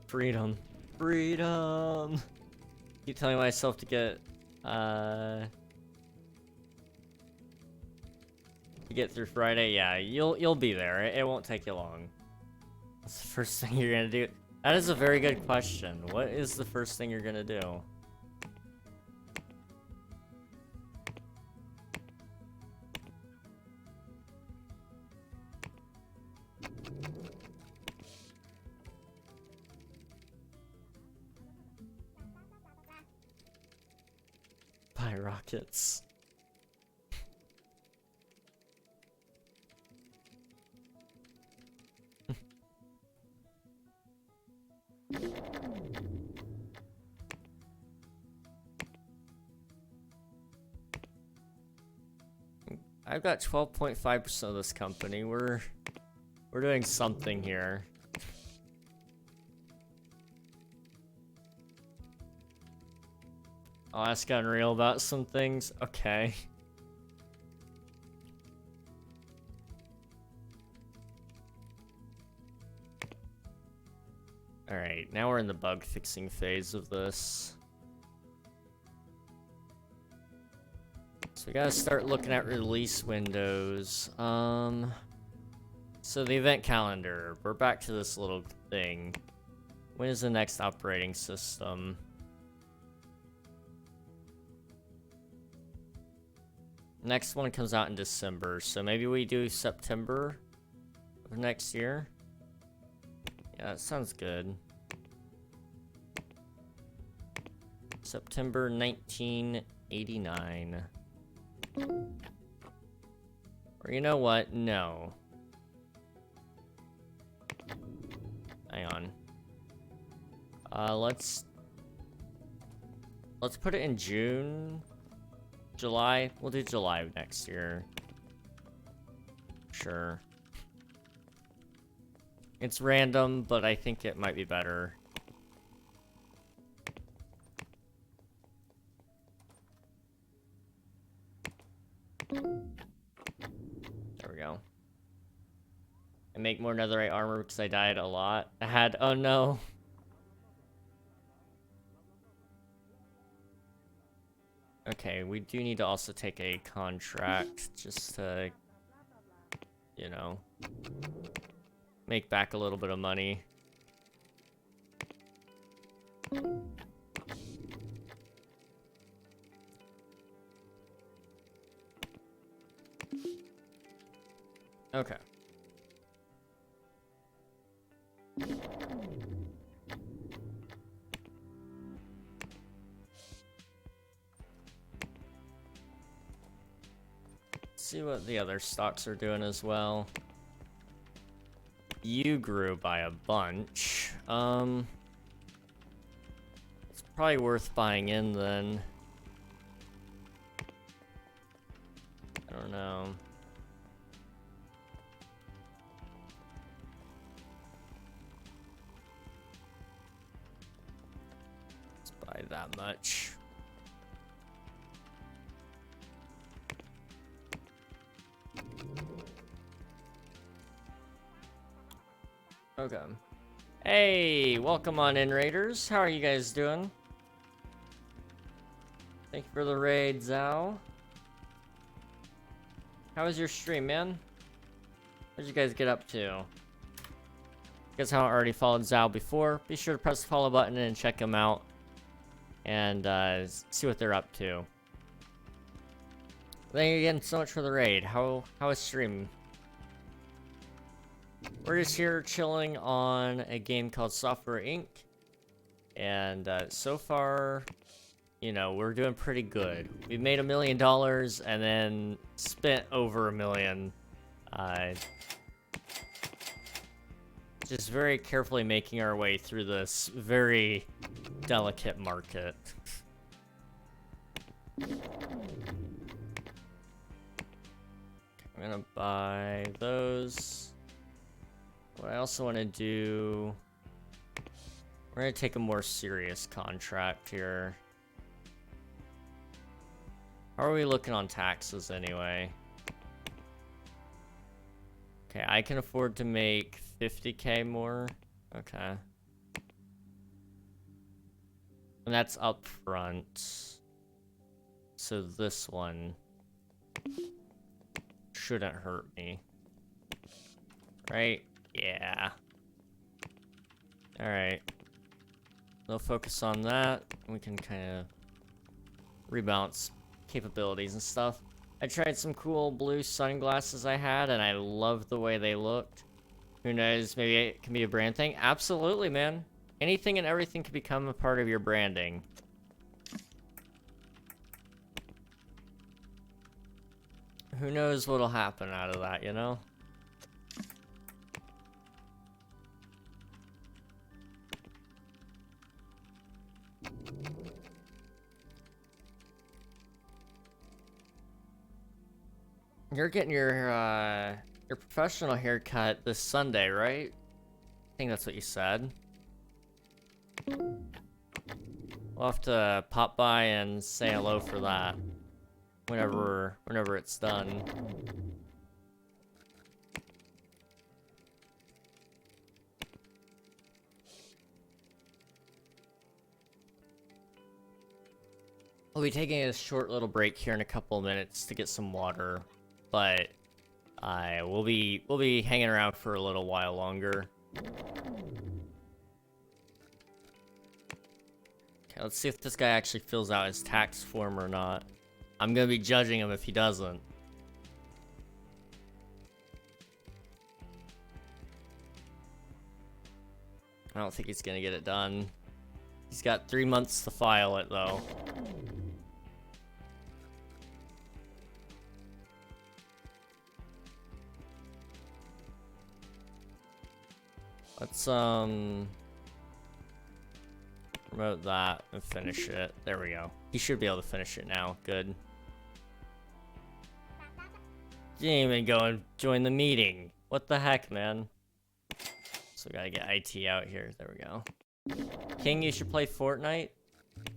Freedom. Freedom! Keep telling myself to get through Friday. Yeah, you'll be there. It won't take you long. What's the first thing you're gonna do? That is a very good question. What is the first thing you're gonna do? Buy rockets. I've got 12.5% of this company. We're doing something here. I'll ask Unreal about some things. Okay. Alright, now we're in the bug fixing phase of this. So we gotta start looking at release windows. So the event calendar. We're back to this little thing. When is the next operating system? Next one comes out in December, so maybe we do September of next year? Yeah, that sounds good. September 1989. Or you know what? No. Hang on. Let's put it in June. July? We'll do July of next year. Sure. It's random, but I think it might be better. There we go. I make more netherite armor because I died a lot. Oh no. Okay, we do need to also take a contract just to, you know, make back a little bit of money. Okay. See what the other stocks are doing as well. You grew by a bunch. It's probably worth buying in then. I don't know. Let's buy that much. Okay. Hey, welcome on in, Raiders. How are you guys doing? Thank you for the raid, Zao. How was your stream, man? What did you guys get up to? You guys haven't already followed Zao before, be sure to press the follow button and check them out. And see what they're up to. Thank you again so much for the raid. How was stream? We're just here chilling on a game called Software Inc. And so far, you know, we're doing pretty good. We made $1 million and then spent over $1 million. Just very carefully making our way through this very delicate market. I'm gonna buy those. What I also want to do... We're gonna take a more serious contract here. How are we looking on taxes anyway? Okay, I can afford to make 50k more. Okay. And that's up front. So this one shouldn't hurt me. Right? Yeah. Alright. They'll focus on that. We can kind of rebalance capabilities and stuff. I tried some cool blue sunglasses I had, and I loved the way they looked. Who knows, maybe it can be a brand thing? Absolutely, man. Anything and everything can become a part of your branding. Who knows what'll happen out of that, you know? You're getting your professional haircut this Sunday, right? I think that's what you said. We'll have to pop by and say hello for that. Whenever it's done. We'll be taking a short little break here in a couple of minutes to get some water, but we'll be hanging around for a little while longer. Okay, let's see if this guy actually fills out his tax form or not. I'm gonna be judging him if he doesn't. I don't think he's gonna get it done. He's got 3 months to file it, though. Let's, promote that and finish it. There we go. He should be able to finish it now. Good. Didn't even go and join the meeting. What the heck, man? So we gotta get IT out here. There we go. King, you should play Fortnite.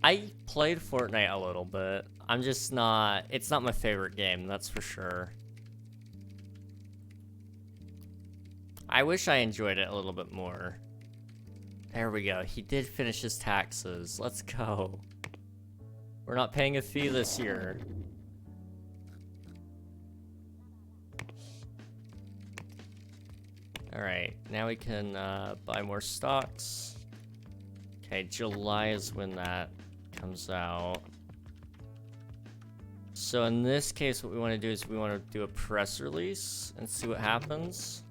I played Fortnite a little bit. I'm just not... It's not my favorite game, that's for sure. I wish I enjoyed it a little bit more. There we go. He did finish his taxes. Let's go. We're not paying a fee this year. Alright, now we can buy more stocks. Okay, July is when that comes out. So in this case, what we want to do is we want to do a press release and see what happens.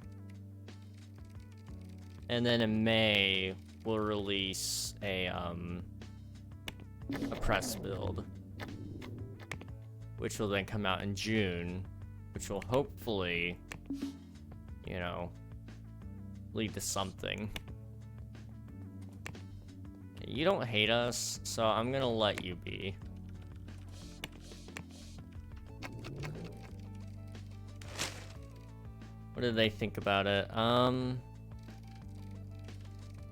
And then in May, we'll release a press build, which will then come out in June, which will hopefully, you know, lead to something. Okay, you don't hate us, so I'm gonna let you be. What did they think about it?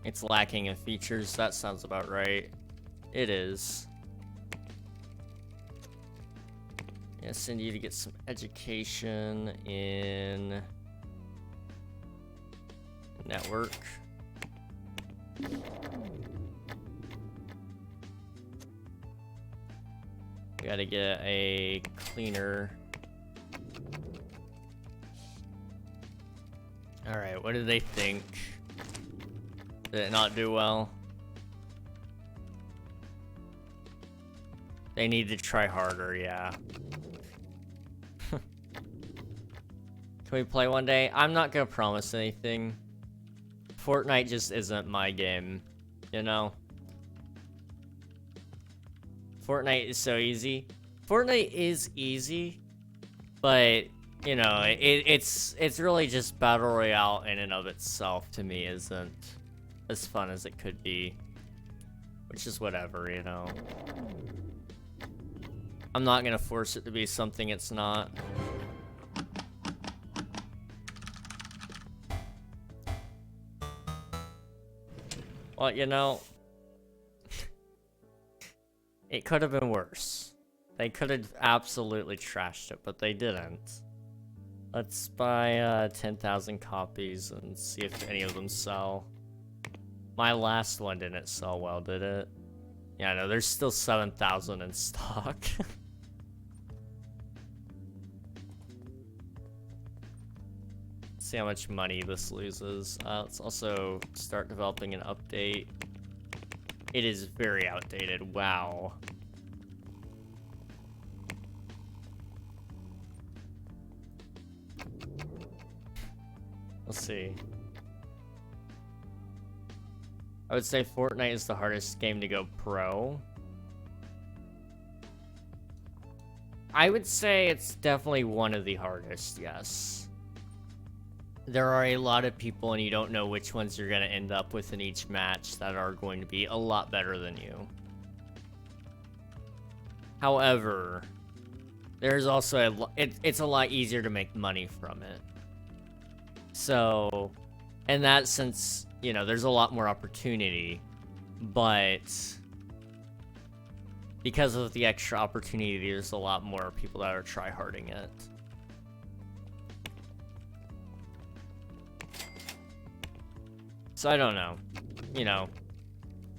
It's lacking in features. That sounds about right. It is. Yes, I need to get some education in network. Gotta get a cleaner. Alright, what did they think? Did it not do well? They need to try harder, yeah. Can we play one day? I'm not gonna promise anything. Fortnite just isn't my game, you know? Fortnite is so easy. Fortnite is easy, but you know, it's really just Battle Royale in and of itself to me isn't as fun as it could be. Which is whatever, you know. I'm not gonna force it to be something it's not. Well, you know, it could have been worse. They could have absolutely trashed it, but they didn't. Let's buy 10,000 copies and see if any of them sell. My last one didn't sell well, did it? Yeah, no, there's still 7,000 in stock. See how much money this loses. Let's also start developing an update. It is very outdated. Wow. Let's see. I would say Fortnite is the hardest game to go pro. I would say it's definitely one of the hardest, yes. There are a lot of people and you don't know which ones you're going to end up with in each match that are going to be a lot better than you. However, there's also it's a lot easier to make money from it. So, in that sense, you know, there's a lot more opportunity, but because of the extra opportunity, there's a lot more people that are tryharding it. So I don't know, you know,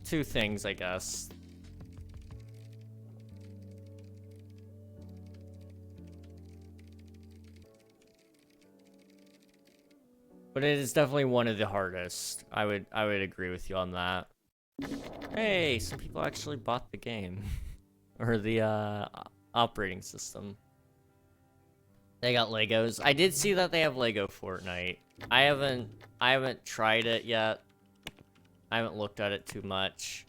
two things, I guess. But it is definitely one of the hardest. I would agree with you on that. Hey, some people actually bought the game. Or the operating system. They got Legos. I did see that they have Lego Fortnite. I haven't tried it yet. I haven't looked at it too much.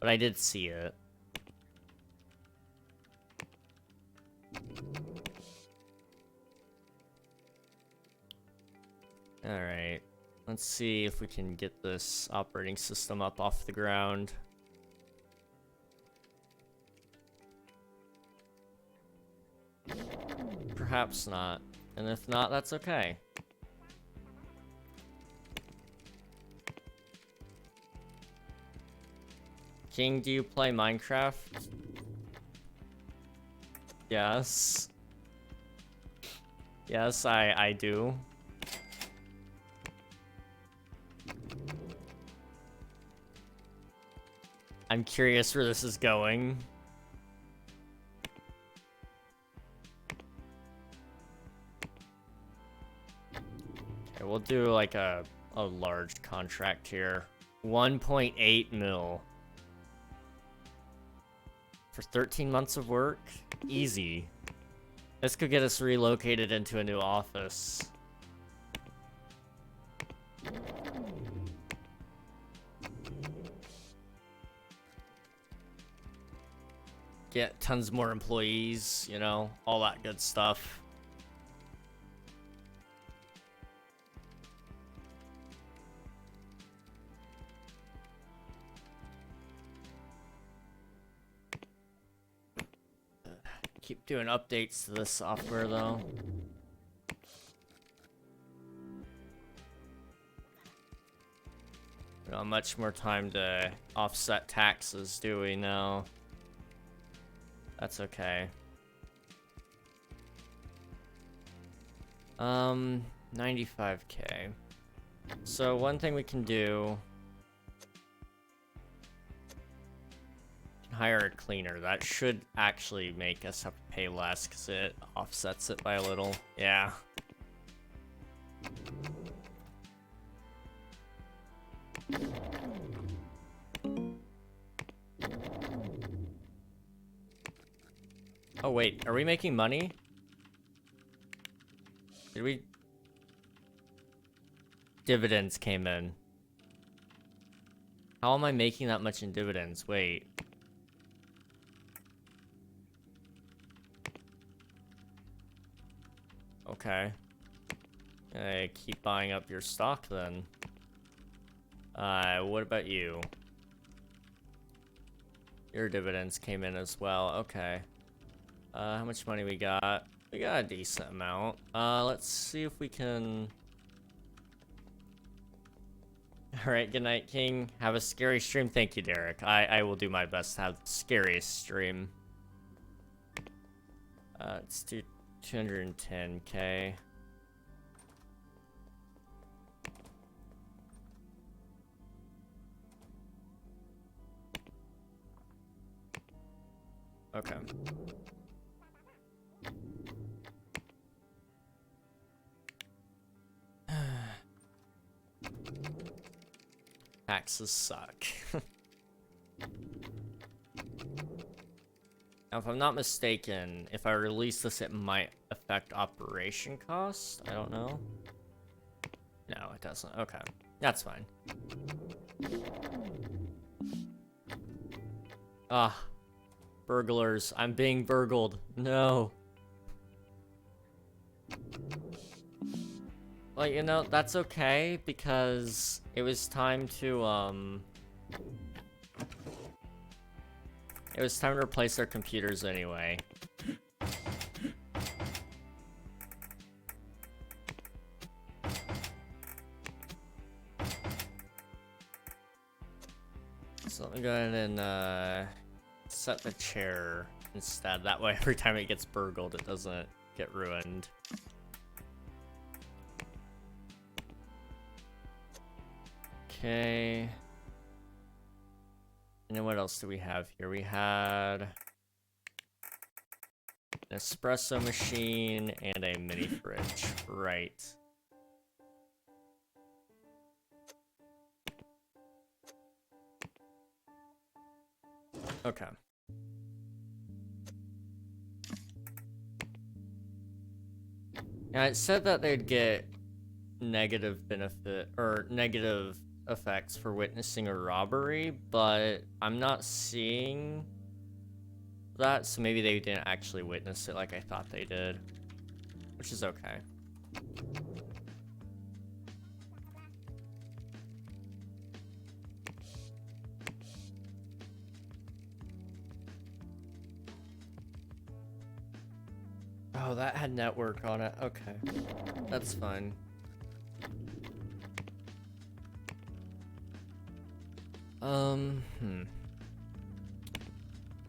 But I did see it. Alright. Let's see if we can get this operating system up off the ground. Perhaps not. And if not, that's okay. King, do you play Minecraft? Yes. Yes, I do. I'm curious where this is going. Okay, we'll do like a large contract here. 1.8 mil. For 13 months of work? Easy. This could get us relocated into a new office. Get tons more employees, you know, all that good stuff. Keep doing updates to this software though. much more time to offset taxes, do we now? That's okay. 95k. So one thing we can do... hire a cleaner. That should actually make us have to pay less because it offsets it by a little. Yeah. Oh wait, are we making money? Did we... Dividends came in. How am I making that much in dividends? Wait. Okay. Keep buying up your stock then. What about you? Your dividends came in as well. Okay. How much money we got? We got a decent amount. Let's see if we can... Alright, good night, King. Have a scary stream. Thank you, Derek. I will do my best to have the scariest stream. Let's do 210k. Okay. Taxes suck. Now, if I'm not mistaken, if I release this, it might affect operation cost. I don't know. No, it doesn't. Okay. That's fine. Ah. Burglars. I'm being burgled. No. Well, you know, that's okay, because it was time to, it was time to replace our computers anyway. So let me go ahead and, set the chair instead. That way, every time it gets burgled, it doesn't get ruined. Okay. And then what else do we have here? We had an espresso machine and a mini fridge. Right. Okay. Yeah, it said that they'd get negative benefit or negative effects for witnessing a robbery, but I'm not seeing that, so maybe they didn't actually witness it like I thought they did, which is okay. Oh, that had network on it. Okay. That's fine.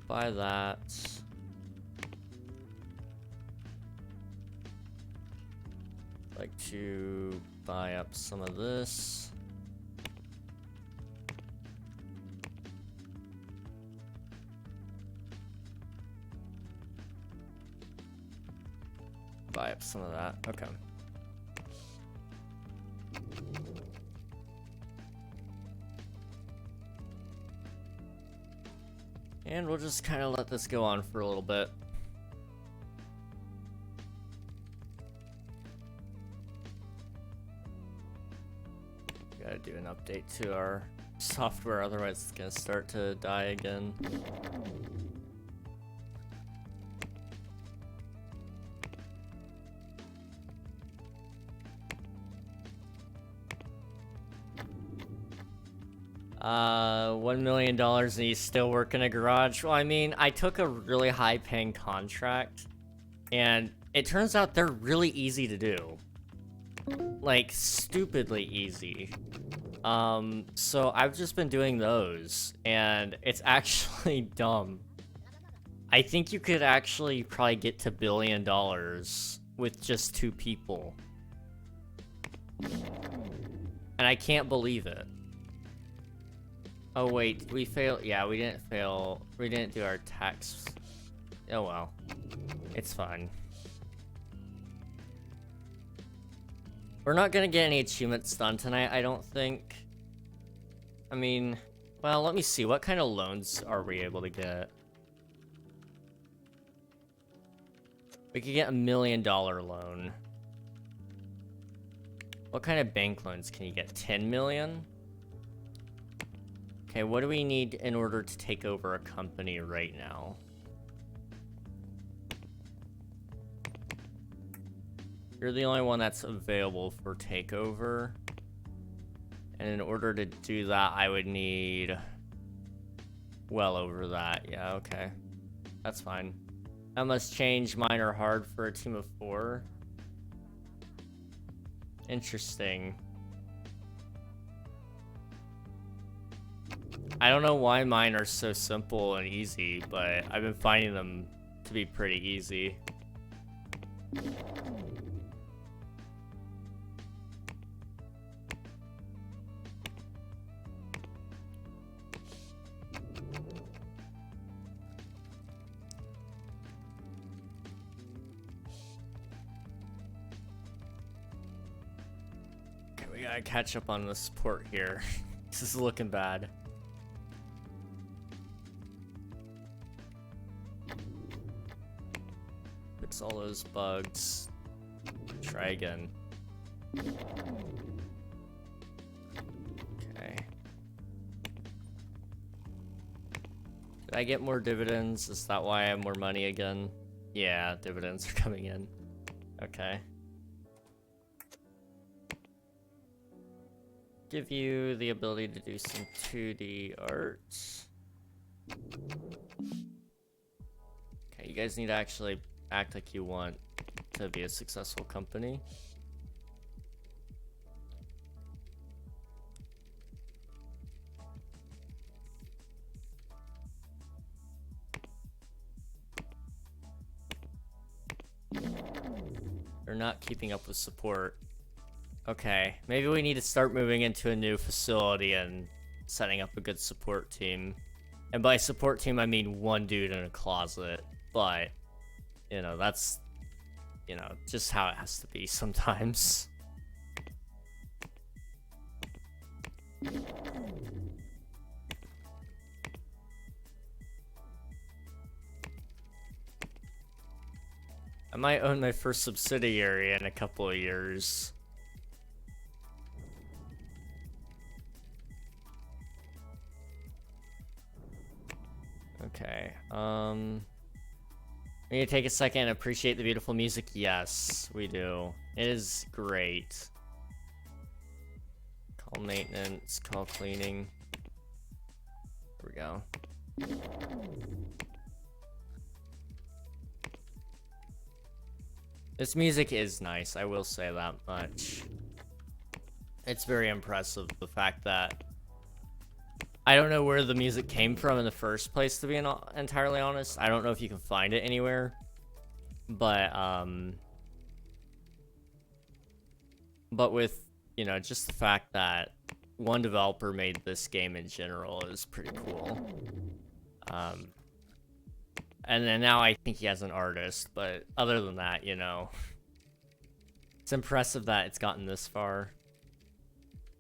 Buy that. Like to buy up some of this. Buy up some of that. Okay. And we'll just kind of let this go on for a little bit. Gotta do an update to our software, otherwise it's gonna start to die again. $1 million and he's still working a garage. Well, I mean, I took a really high-paying contract, and it turns out they're really easy to do. Like, stupidly easy. So I've just been doing those, and it's actually dumb. I think you could actually probably get to $1 billion with just 2 people. And I can't believe it. Oh wait, we failed. Yeah, we didn't fail. We didn't do our tax. Oh well. It's fine. We're not gonna get any achievements done tonight, I don't think. I mean, well, let me see. What kind of loans are we able to get? We could get $1 million loan. What kind of bank loans can you get? 10 million? Okay, what do we need in order to take over a company right now? You're the only one that's available for takeover. And in order to do that, I would need well over that. Yeah, okay. That's fine. I must change minor hard for a team of 4. Interesting. I don't know why mine are so simple and easy, but I've been finding them to be pretty easy. Okay, we gotta catch up on the support here. This is looking bad. Fix all those bugs. Try again. Okay. Did I get more dividends? Is that why I have more money again? Yeah, dividends are coming in. Okay. Give you the ability to do some 2D art. Okay, you guys need to actually act like you want to be a successful company. They're not keeping up with support. Okay, maybe we need to start moving into a new facility and setting up a good support team. And by support team, I mean one dude in a closet. But, you know, that's, you know, just how it has to be sometimes. I might own my first subsidiary in a couple of years. Okay, we need to take a second and appreciate the beautiful music. Yes, we do. It is great. Call maintenance, call cleaning. Here we go. This music is nice, I will say that much. It's very impressive, the fact that I don't know where the music came from in the first place, to be entirely honest. I don't know if you can find it anywhere. But with, you know, just the fact that one developer made this game in general is pretty cool. And then now I think he has an artist, but other than that, you know, it's impressive that it's gotten this far.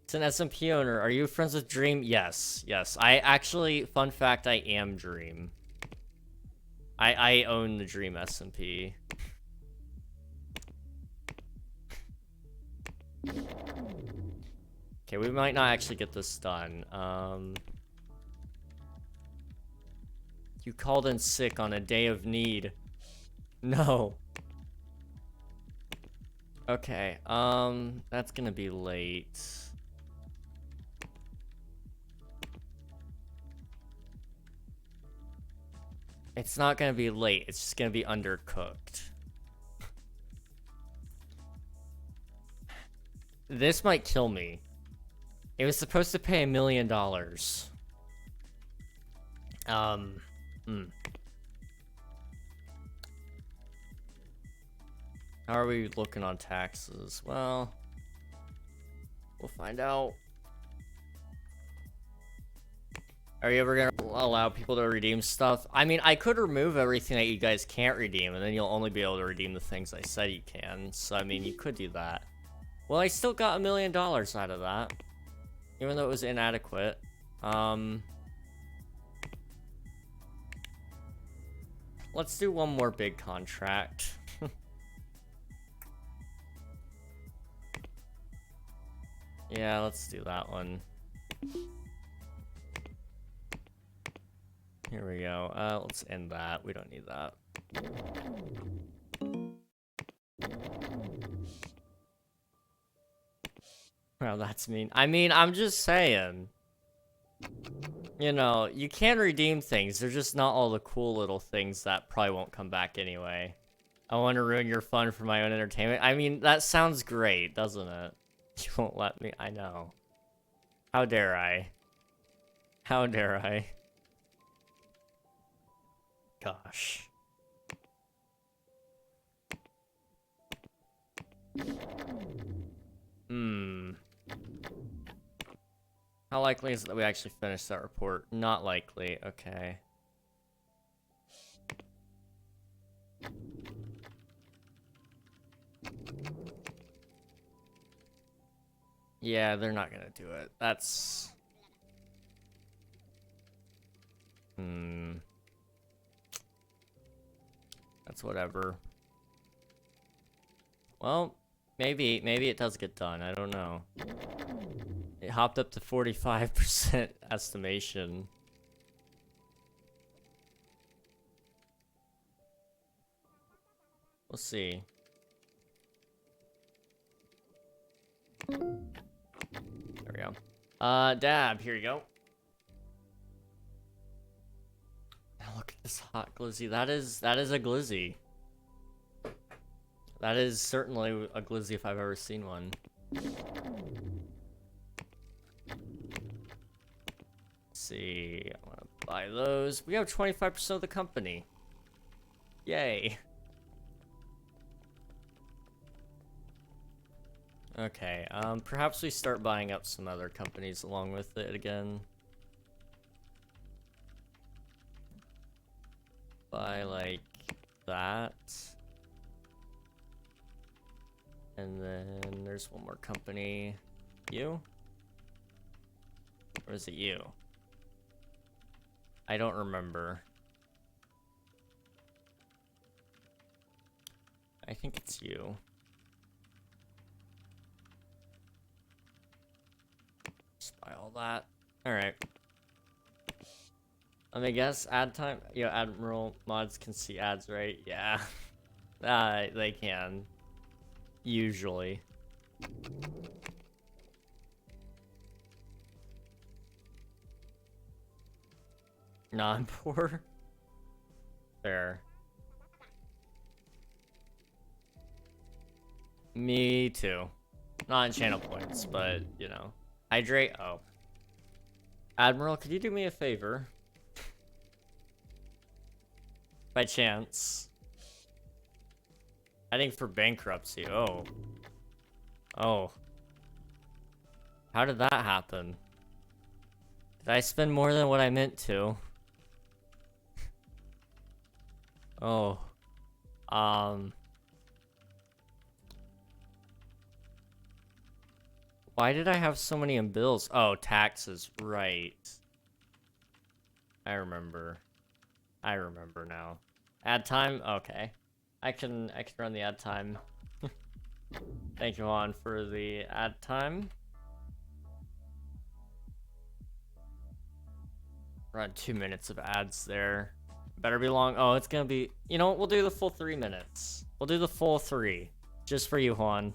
It's an SMP owner. Are you friends with Dream? Yes, yes. I actually, fun fact, I am Dream. I own the Dream SMP. Okay, we might not actually get this done. You called in sick on a day of need. No. Okay, that's gonna be late. It's not gonna be late, it's just gonna be undercooked. This might kill me. It was supposed to pay $1 million. How are we looking on taxes? Well, we'll find out. Are you ever gonna allow people to redeem stuff? I mean, I could remove everything that you guys can't redeem, and then you'll only be able to redeem the things I said you can. So, I mean, you could do that. Well, I still got $1 million out of that, even though it was inadequate. Let's do one more big contract. Yeah, let's do that one. Here we go. Let's end that. We don't need that. Well, that's mean. I mean, I'm just saying. You know, you can redeem things. They're just not all the cool little things that probably won't come back anyway. I want to ruin your fun for my own entertainment. I mean, that sounds great, doesn't it? You won't let me. I know. How dare I? How dare I? Gosh. How likely is it that we actually finish that report? Not likely. Okay. Yeah, they're not gonna do it. That's... That's whatever. Well, maybe it does get done. I don't know. It hopped up to 45% estimation. We'll see. There we go. Dab, here you go. Look at this hot glizzy. That is a glizzy. That is certainly a glizzy if I've ever seen one. Let's see. I want to buy those. We have 25% of the company. Yay. Okay, perhaps we start buying up some other companies along with it again. Buy like that. And then there's one more company. You? Or is it you? I don't remember. I think it's you. Just buy all that. Alright. Let me guess, ad time? Yo, Admiral mods can see ads, right? Yeah. They can. Usually. Non-poor? Fair. Me too. Not in channel points, but, you know. Hydrate? Oh. Admiral, could you do me a favor? By chance. Heading for bankruptcy. Oh. Oh. How did that happen? Did I spend more than what I meant to? Oh. Why did I have so many in bills? Oh, taxes, right. I remember now. Ad time? Okay. I can run the ad time. Thank you, Juan, for the ad time. Run 2 minutes of ads there. Better be long. Oh, it's gonna be... You know what? We'll do the full 3 minutes. We'll do the full 3. Just for you, Juan.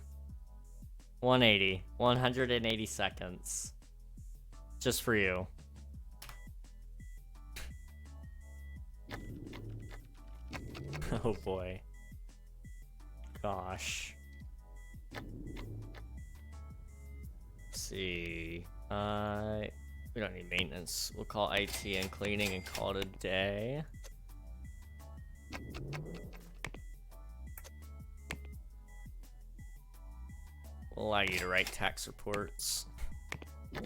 180 seconds. Just for you. Oh boy. Gosh. Let's see. We don't need maintenance. We'll call IT and cleaning and call it a day. We'll allow you to write tax reports. I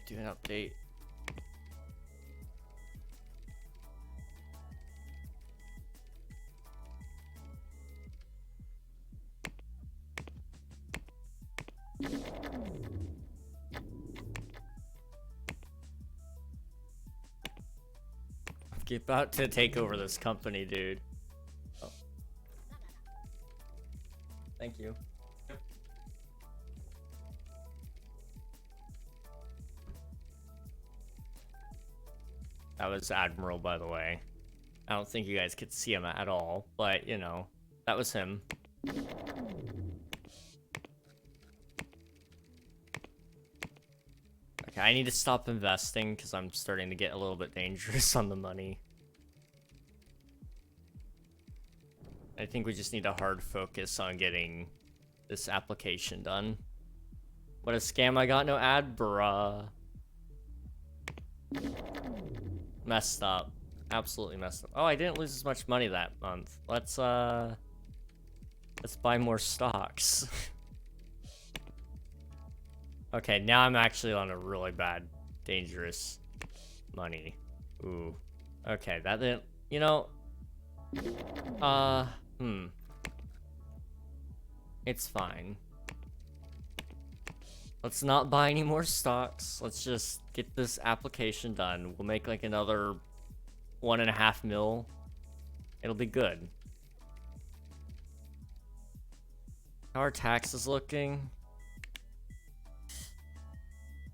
do an update. I'm about to take over this company, dude. Oh. Thank you. That was Admiral, by the way. I don't think you guys could see him at all, but, you know, that was him. Okay, I need to stop investing because I'm starting to get a little bit dangerous on the money. I think we just need a hard focus on getting this application done. What a scam, I got no ad, bruh. Messed up. Absolutely messed up. Oh, I didn't lose as much money that month. Let's buy more stocks. Okay, now I'm actually on a really bad, dangerous money. Ooh. Okay, that didn't, you know, it's fine. Let's not buy any more stocks. Let's just get this application done. We'll make like another 1.5 mil. It'll be good. How are taxes looking?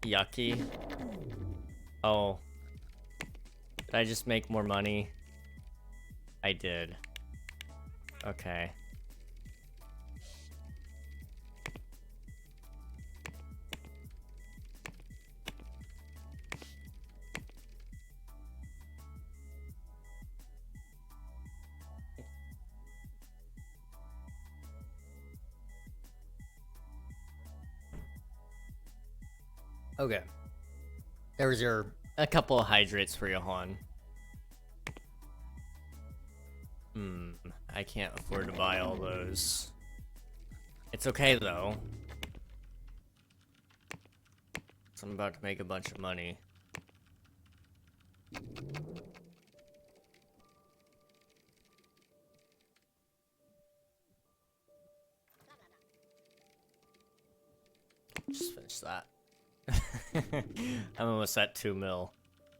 Yucky. Oh. Did I just make more money? I did. Okay. Okay. There's a couple of hydrates for you, Han. I can't afford to buy all those. It's okay though. So I'm about to make a bunch of money. Just finish that. I'm almost at 2 mil.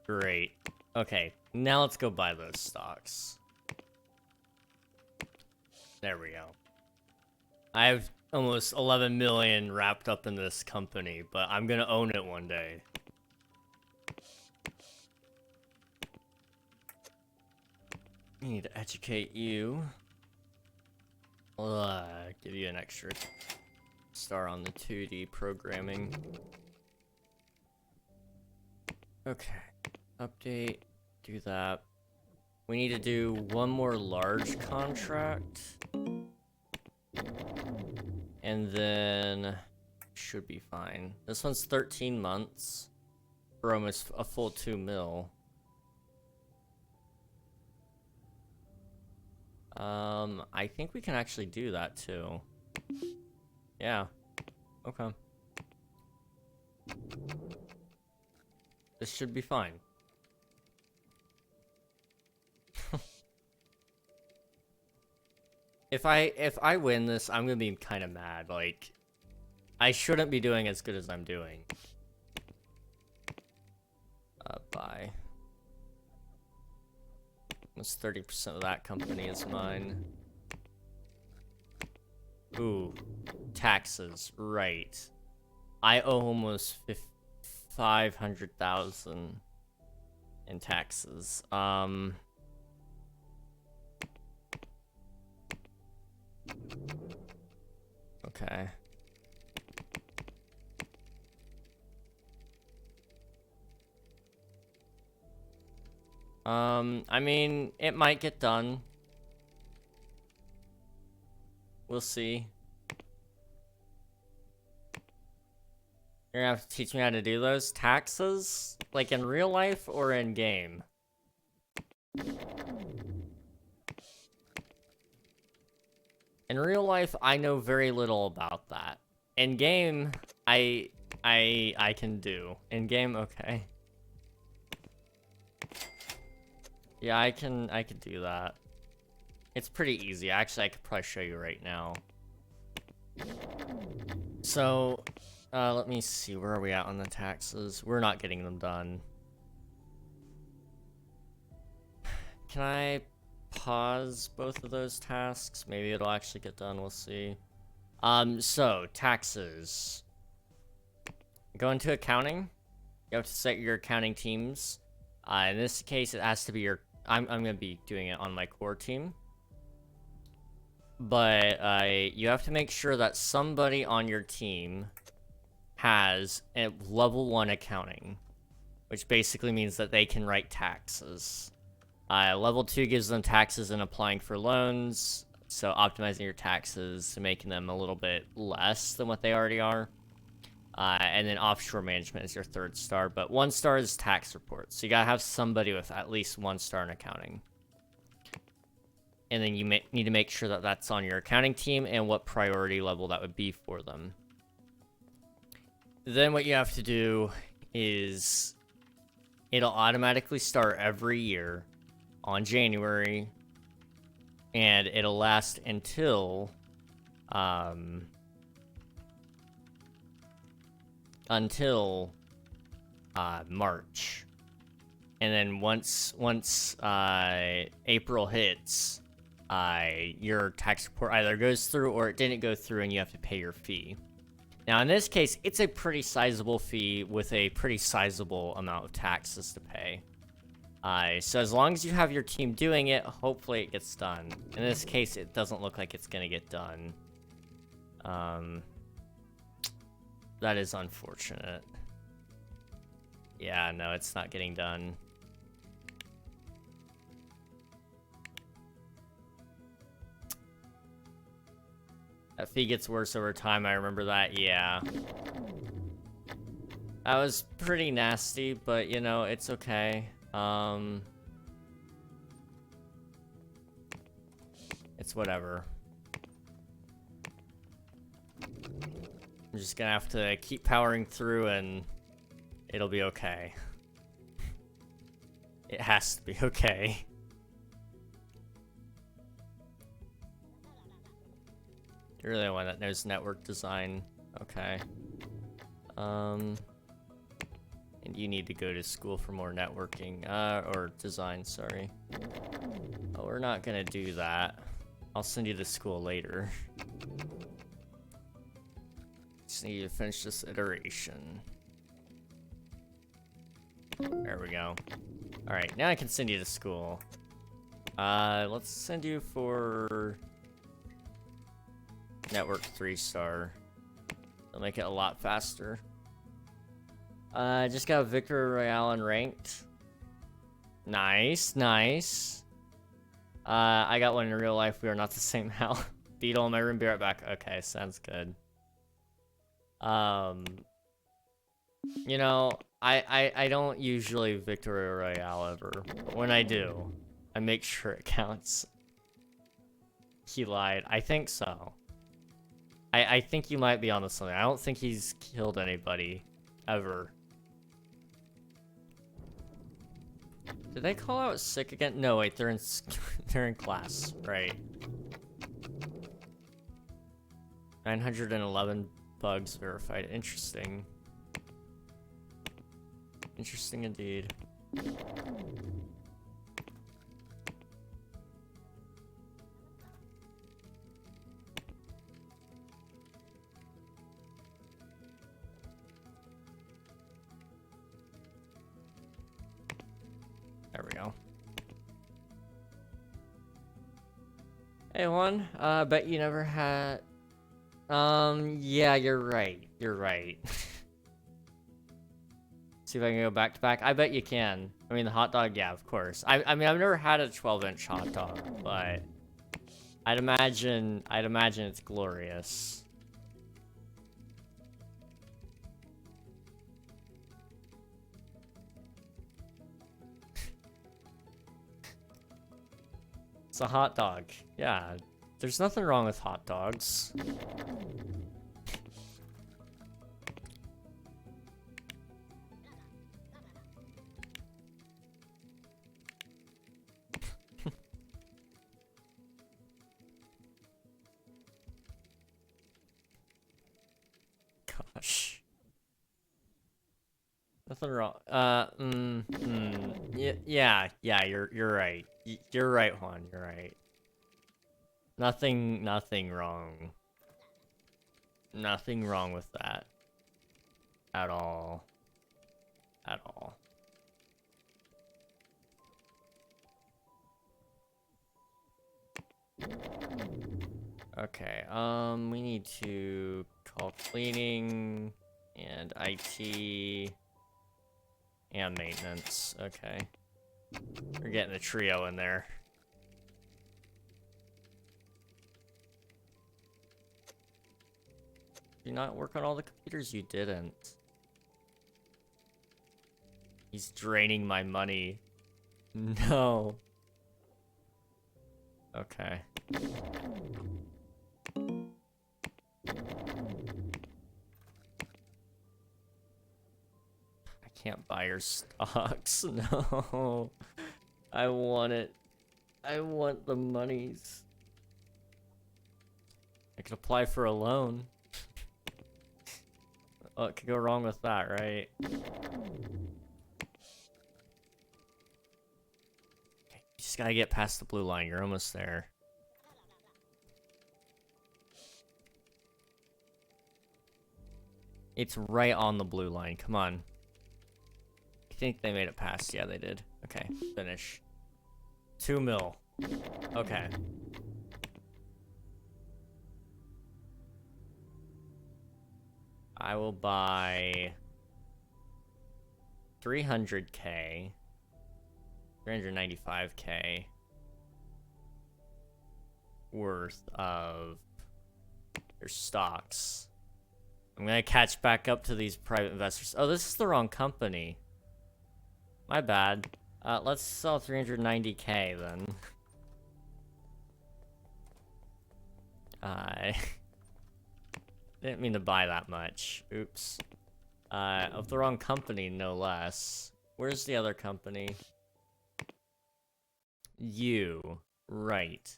Great. Okay, now let's go buy those stocks. There we go. I have almost 11 million wrapped up in this company, but I'm gonna own it one day. I need to educate you. I'll give you an extra star on the 2D programming. Okay, update, do that. We need to do one more large contract. And then should be fine. This one's 13 months for almost a full 2 mil. I think we can actually do that too. Yeah. Okay. This should be fine. If I win this, I'm gonna be kind of mad. Like, I shouldn't be doing as good as I'm doing. Bye. Almost 30% of that company is mine. Ooh, taxes, right. I owe almost 500,000 in taxes. Okay. I mean, it might get done. We'll see. You're gonna have to teach me how to do those taxes? Like in real life or in game? In real life, I know very little about that. In game, I can do. In game, okay. Yeah, I can do that. It's pretty easy. Actually, I could probably show you right now. So, let me see. Where are we at on the taxes? We're not getting them done. Can I pause both of those tasks? Maybe it'll actually get done. We'll see. So, taxes. Go into accounting. You have to set your accounting teams. In this case, it has to be your... I'm gonna be doing it on my core team. But, you have to make sure that somebody on your team has a level 1 accounting, which basically means that they can write taxes. Level 2 gives them taxes and applying for loans, so optimizing your taxes to making them a little bit less than what they already are. And then offshore management is your 3rd star, but 1 star is tax reports, so you gotta have somebody with at least 1 star in accounting. And then you need to make sure that that's on your accounting team and what priority level that would be for them. Then what you have to do is it'll automatically start every year on January, and it'll last until March. And then once April hits, your tax report either goes through or it didn't go through and you have to pay your fee. Now in this case, it's a pretty sizable fee with a pretty sizable amount of taxes to pay. So as long as you have your team doing it, hopefully it gets done. In this case, it doesn't look like it's gonna get done. That is unfortunate. Yeah, no, it's not getting done. That fee gets worse over time, I remember that, yeah. That was pretty nasty, but, you know, it's okay. It's whatever. I'm just gonna have to keep powering through and it'll be okay. It has to be okay. You're really the one that knows network design. Okay. And you need to go to school for more networking, or design, sorry. Oh, we're not gonna do that. I'll send you to school later. Just need to finish this iteration. There we go. Alright, now I can send you to school. Let's send you for network 3-star. It'll make it a lot faster. Just got Victory Royale unranked. Nice, nice. I got one in real life. We are not the same Hal. Beetle in my room, be right back. Okay, sounds good. You know, I don't usually Victory Royale ever, but when I do, I make sure it counts. He lied. I think so. I think you might be onto something. I don't think he's killed anybody ever. Did they call out sick again? No, wait, they're in they're in class, right? 911 bugs verified. Interesting. Interesting indeed. There we go. Hey, one. Bet you never had... yeah, you're right. You're right. See if I can go back to back. I bet you can. I mean, the hot dog, yeah, of course. I mean, I've never had a 12-inch hot dog, but... I'd imagine it's glorious. It's a hot dog. Yeah, there's nothing wrong with hot dogs. Gosh. Nothing wrong. Yeah, you're right. You're right, Juan. You're right. Nothing wrong. Nothing wrong with that. At all. At all. Okay, we need to call cleaning and IT and maintenance. Okay. We're getting a trio in there. Did you not work on all the computers? You didn't. He's draining my money. No. Okay. I can't buy your stocks. No. I want it. I want the monies. I could apply for a loan. What could go wrong with that, right? You just gotta get past the blue line. You're almost there. It's right on the blue line. Come on. I think they made it past. Yeah, they did. Okay, finish. 2 mil. Okay. I will buy 300K. 395K worth of your stocks. I'm gonna catch back up to these private investors. Oh, this is the wrong company. My bad. Let's sell 390K then. I didn't mean to buy that much. Oops. Of the wrong company, no less. Where's the other company? You. Right.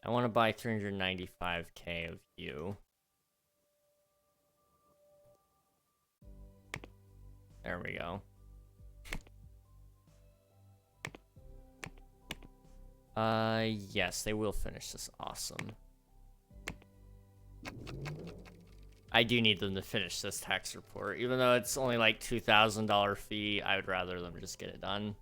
I want to buy 395K of you. There we go. Yes, they will finish this. Awesome. I do need them to finish this tax report. Even though it's only like $2,000 fee, I would rather them just get it done.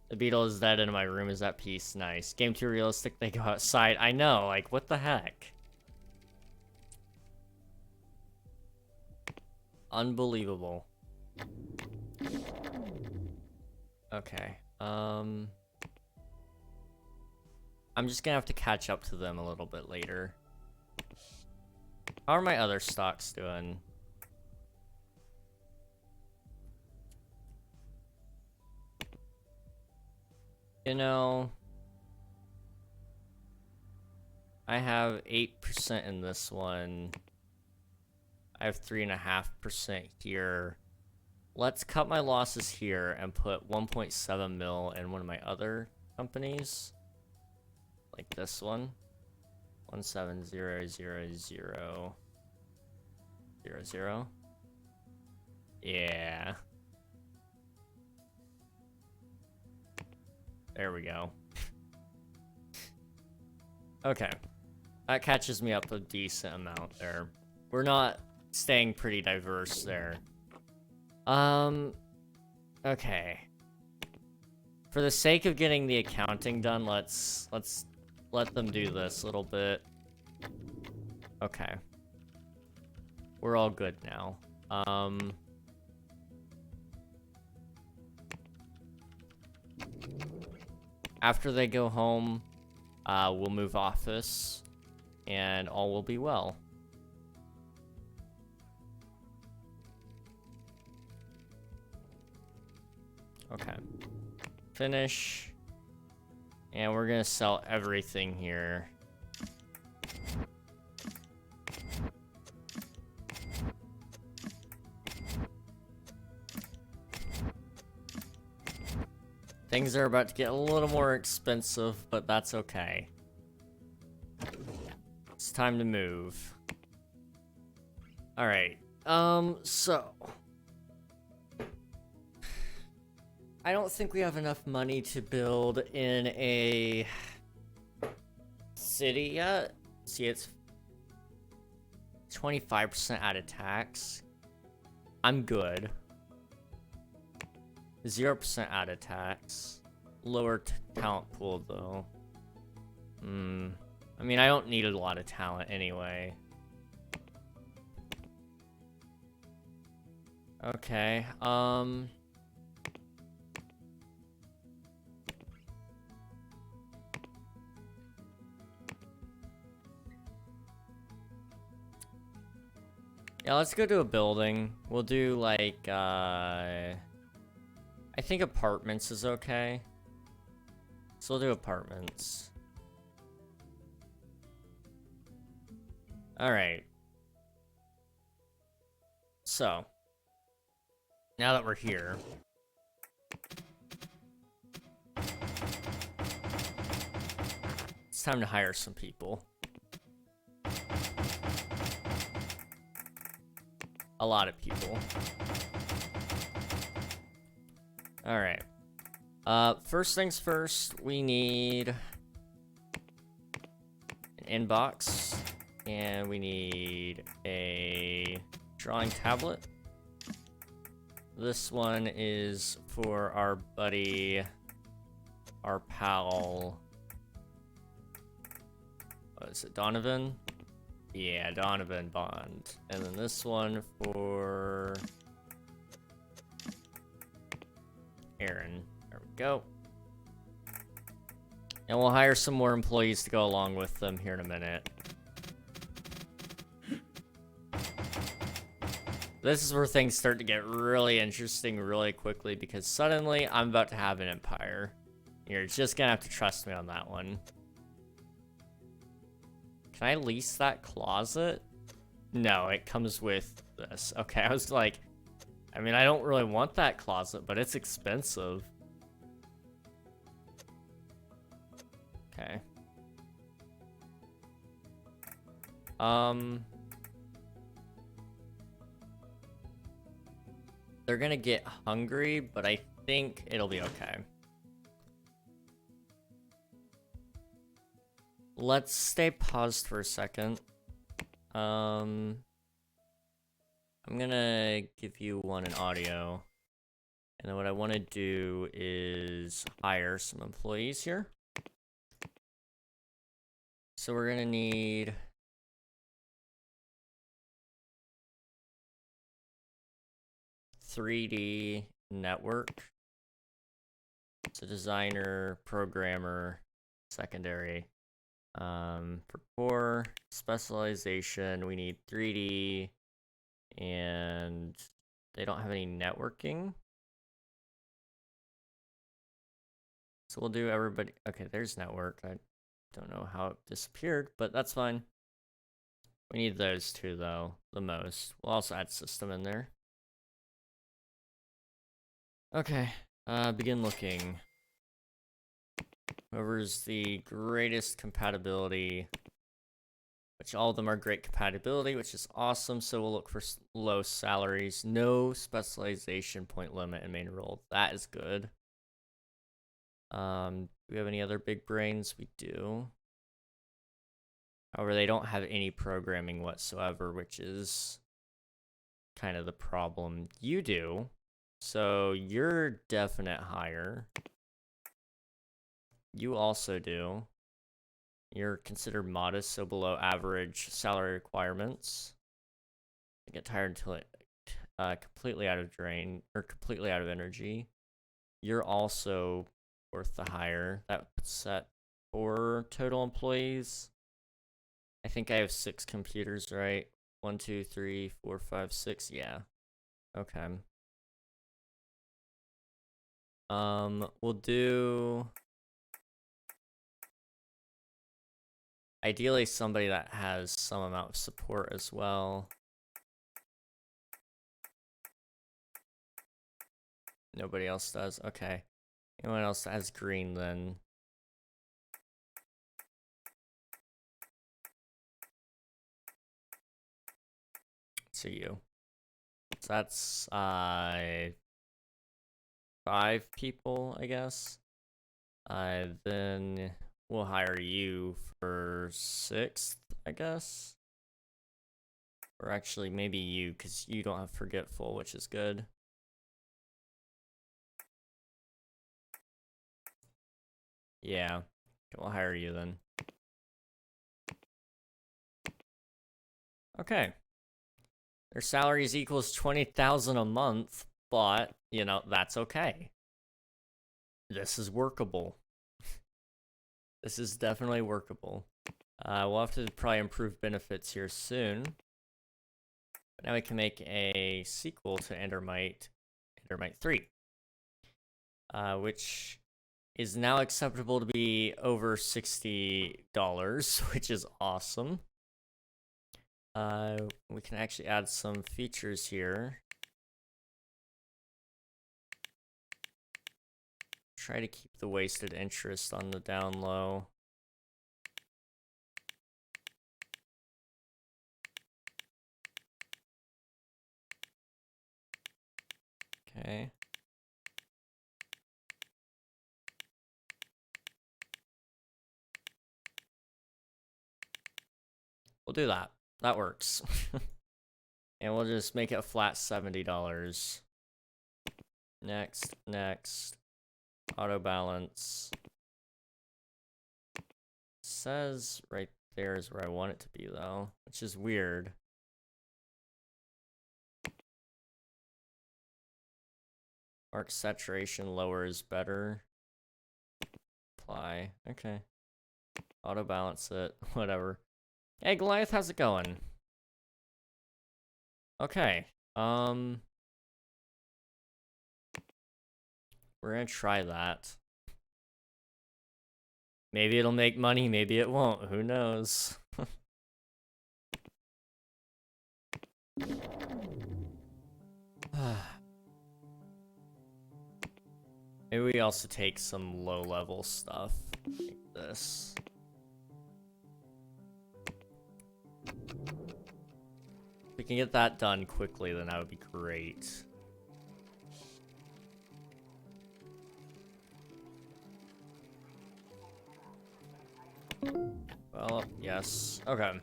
The beetle is dead and my room is at peace. Nice. Game too realistic, they go outside. I know, like, what the heck? Unbelievable. Okay, I'm just gonna have to catch up to them a little bit later. How are my other stocks doing? You know, I have 8% in this one. I have 3.5% here. Let's cut my losses here and put 1.7 mil in one of my other companies. Like this one. 170000. Yeah. There we go. Okay. That catches me up a decent amount there. We're not staying pretty diverse there. Okay. For the sake of getting the accounting done, let's let them do this a little bit. Okay. We're all good now. After they go home, we'll move office, and all will be well. Okay. Finish. And we're gonna sell everything here. Things are about to get a little more expensive, but that's okay. It's time to move. Alright, so... I don't think we have enough money to build in a city yet. See, it's 25% out of tax. I'm good. 0% out of tax. Lower talent pool, though. I mean, I don't need a lot of talent anyway. Okay, yeah, let's go to a building. We'll do, like, I think apartments is okay. So we'll do apartments. Alright. So. Now that we're here. It's time to hire some people. A lot of people. Alright. First things first, we need an inbox, and we need a drawing tablet. This one is for our buddy, our pal, what is it, Donovan? Yeah, Donovan Bond. And then this one for Aaron. There we go. And we'll hire some more employees to go along with them here in a minute. This is where things start to get really interesting really quickly, because suddenly I'm about to have an empire. You're just gonna have to trust me on that one. Can I lease that closet? No, it comes with this. Okay, I was like, I mean, I don't really want that closet, but it's expensive. Okay. They're gonna get hungry, but I think it'll be okay. Let's stay paused for a second. I'm gonna give you one in audio. And then what I want to do is hire some employees here. So we're gonna need... ...3D network. So designer, programmer, secondary. For core specialization, we need 3D, and they don't have any networking. So we'll do everybody. Okay, there's network. I don't know how it disappeared, but that's fine. We need those two, though, the most. We'll also add system in there. Okay, begin looking. Whoever's the greatest compatibility, which all of them are great compatibility, which is awesome. So we'll look for low salaries, no specialization point limit in main role. That is good. Do we have any other big brains? We do. However, they don't have any programming whatsoever, which is kind of the problem. You do. So you're definite hire. You also do. You're considered modest, so below average salary requirements. I get tired until it completely out of drain, or completely out of energy. You're also worth the hire. That puts that 4 total employees. I think I have 6 computers, right? 1, 2, 3, 4, 5, 6. Yeah. Okay. We'll do ideally somebody that has some amount of support as well. Nobody else does. Okay. Anyone else that has green then? So you. So that's 5 people, I guess. Then we'll hire you for 6th, I guess. Or actually, maybe you, because you don't have forgetful, which is good. Yeah, okay, we'll hire you then. Okay. Their salaries equals 20,000 a month, but, you know, that's okay. This is workable. This is definitely workable. We'll have to probably improve benefits here soon. But now we can make a sequel to Endermite 3. Which is now acceptable to be over $60, which is awesome. We can actually add some features here. Try to keep the wasted interest on the down low. Okay. We'll do that. That works. And we'll just make it a flat $70. Next. Auto balance. Says right there is where I want it to be though, which is weird. Mark saturation lower is better. Apply. Okay. Auto balance it. Whatever. Hey Goliath, how's it going? Okay. We're gonna try that. Maybe it'll make money, maybe it won't. Who knows? Maybe we also take some low-level stuff like this. If we can get that done quickly, then that would be great. Well, yes. Okay.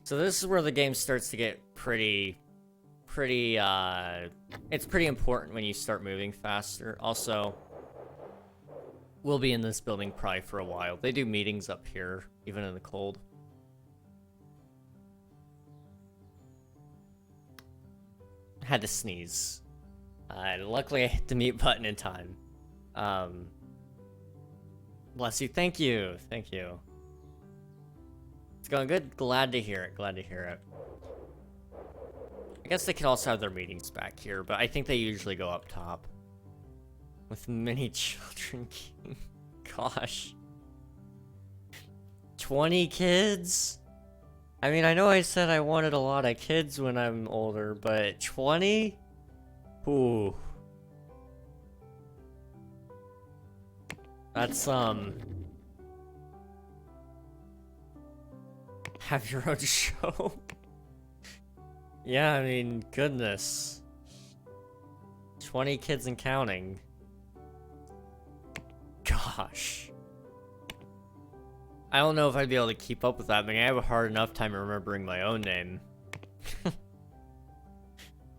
So this is where the game starts to get pretty, it's pretty important when you start moving faster. Also, we'll be in this building probably for a while. They do meetings up here, even in the cold. Had to sneeze. Luckily I hit the mute button in time. Bless you. Thank you. Thank you. It's going good. Glad to hear it. Glad to hear it. I guess they could also have their meetings back here, but I think they usually go up top. With many children. Gosh. 20 kids? I mean, I know I said I wanted a lot of kids when I'm older, but 20? Ooh. That's, have your own show? Yeah, I mean, goodness. 20 kids and counting. Gosh. I don't know if I'd be able to keep up with that. I mean, I have a hard enough time remembering my own name.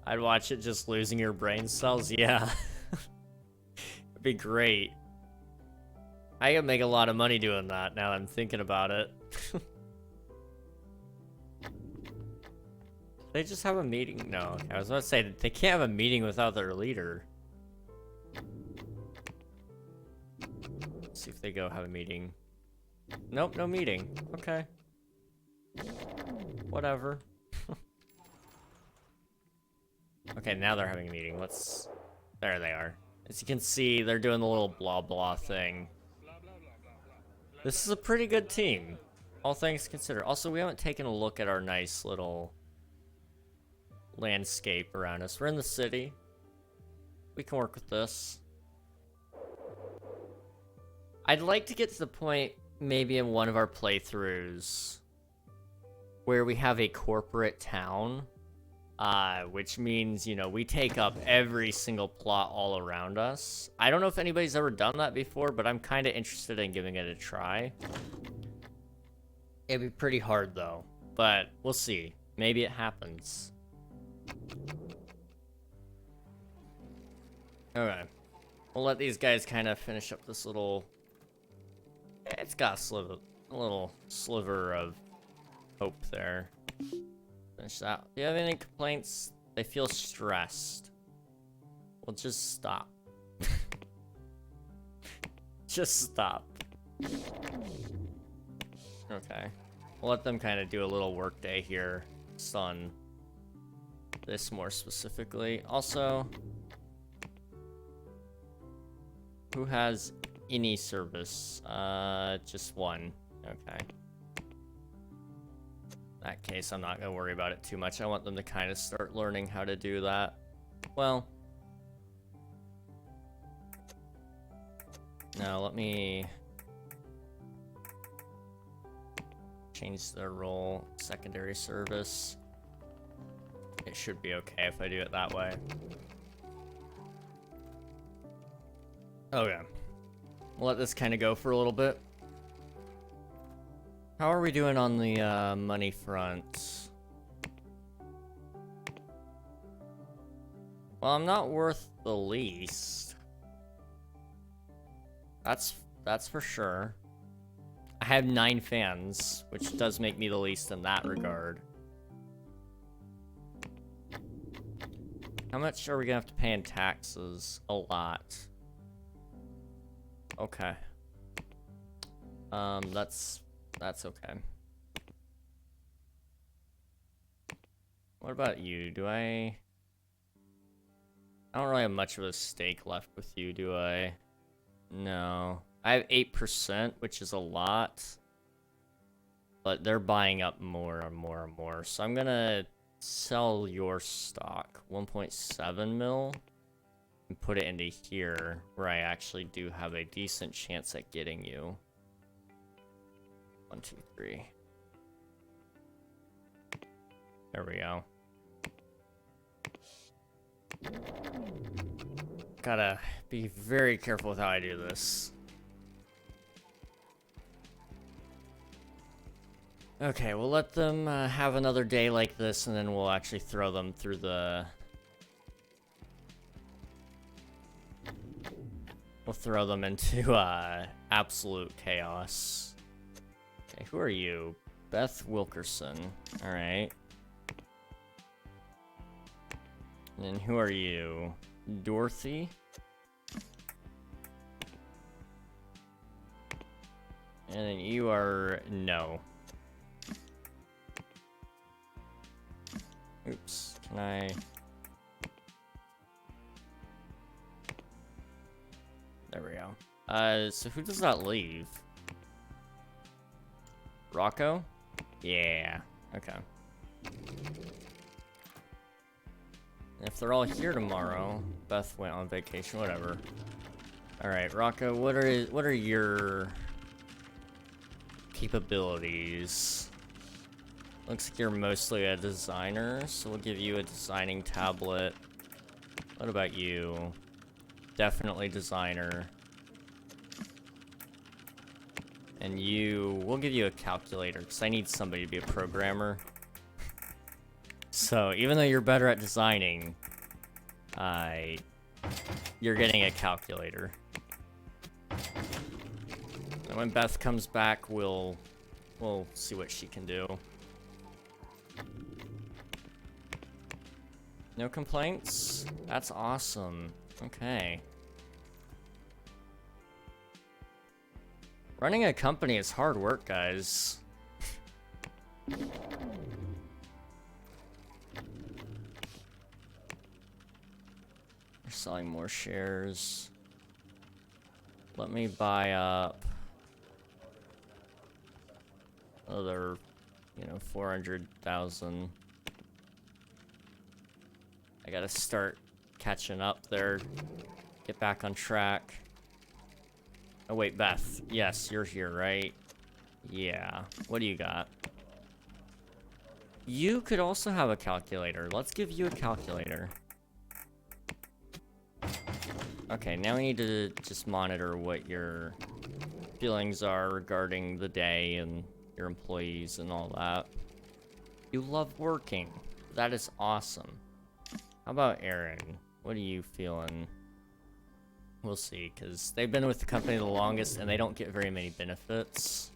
I'd watch it just losing your brain cells. Yeah. It'd be great. I could make a lot of money doing that now that I'm thinking about it. They just have a meeting? No, I was about to say, they can't have a meeting without their leader. Let's see if they go have a meeting. Nope, no meeting. Okay. Whatever. Okay, now they're having a meeting. Let's... There they are. As you can see, they're doing the little blah blah thing. This is a pretty good team, all things considered. Also, we haven't taken a look at our nice little landscape around us. We're in the city. We can work with this. I'd like to get to the point, maybe in one of our playthroughs, where we have a corporate town, which means, you know, we take up every single plot all around us. I don't know if anybody's ever done that before, but I'm kind of interested in giving it a try. It'd be pretty hard, though, but we'll see. Maybe it happens. Okay. We'll let these guys kind of finish up this little... It's got a little sliver of hope there. Finish that. Do you have any complaints? They feel stressed. Well, just stop. Just stop. Okay. We'll let them kind of do a little work day here. Sun. This more specifically. Also, who has any service? Just one. Okay. In that case, I'm not gonna worry about it too much. I want them to kind of start learning how to do that. Well, now let me change their role. Secondary service. It should be okay if I do it that way. Okay. We'll let this kind of go for a little bit. How are we doing on the money front? Well, I'm not worth the least. That's for sure. I have 9 fans, which does make me the least in that regard. How much are we gonna have to pay in taxes? A lot. Okay. That's okay. What about you? I don't really have much of a stake left with you, do I? No. I have 8%, which is a lot. But they're buying up more and more and more. So I'm gonna sell your stock. 1.7 mil. And put it into here, where I actually do have a decent chance at getting you. 1, 2, 3. There we go. Gotta be very careful with how I do this. Okay, we'll let them have another day like this, and then we'll actually throw them through the... We'll throw them into absolute chaos. Okay, who are you? Beth Wilkerson. Alright. And then who are you? Dorothy? And then you are... no. Oops. Can I... There we go. So who does not leave? Rocco? Yeah. Okay. If they're all here tomorrow, Beth went on vacation, whatever. Alright, Rocco, what are your capabilities? Looks like you're mostly a designer, so we'll give you a designing tablet. What about you? Definitely designer. And we'll give you a calculator, because I need somebody to be a programmer. So, even though you're better at designing, you're getting a calculator. And when Beth comes back, we'll see what she can do. No complaints? That's awesome. Okay. Running a company is hard work, guys. We're selling more shares. Let me buy up another, 400,000. I gotta start catching up there. Get back on track. Oh wait, Beth. Yes, you're here, right? Yeah. What do you got? You could also have a calculator. Let's give you a calculator. Okay, now we need to just monitor what your feelings are regarding the day and your employees and all that. You love working. That is awesome. How about Aaron? What are you feeling? We'll see, because they've been with the company the longest and they don't get very many benefits.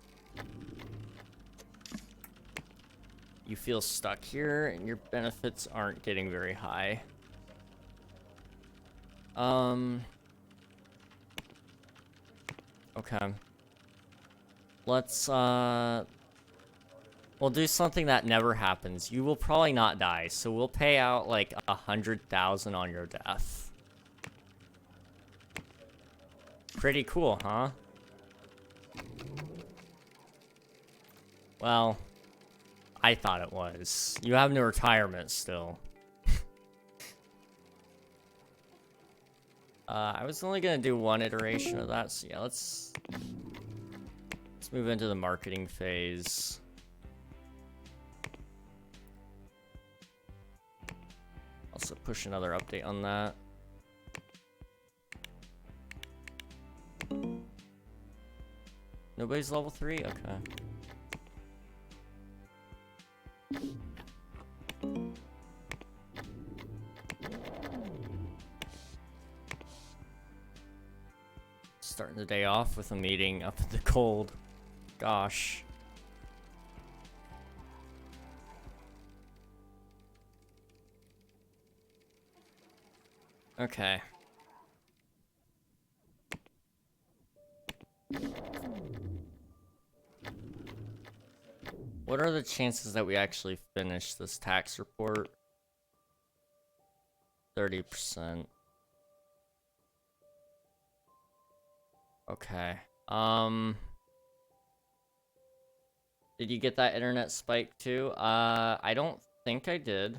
You feel stuck here and your benefits aren't getting very high. Okay. Let's, we'll do something that never happens. You will probably not die, so we'll pay out like 100,000 on your death. Pretty cool, huh? Well, I thought it was. You have no retirement still. I was only gonna do one iteration of that, so yeah, let's move into the marketing phase. Also push another update on that. Nobody's level 3? Okay. Starting the day off with a meeting up in the cold. Gosh. Okay. What are the chances that we actually finish this tax report? 30%. Okay. Did you get that internet spike too? I don't think I did.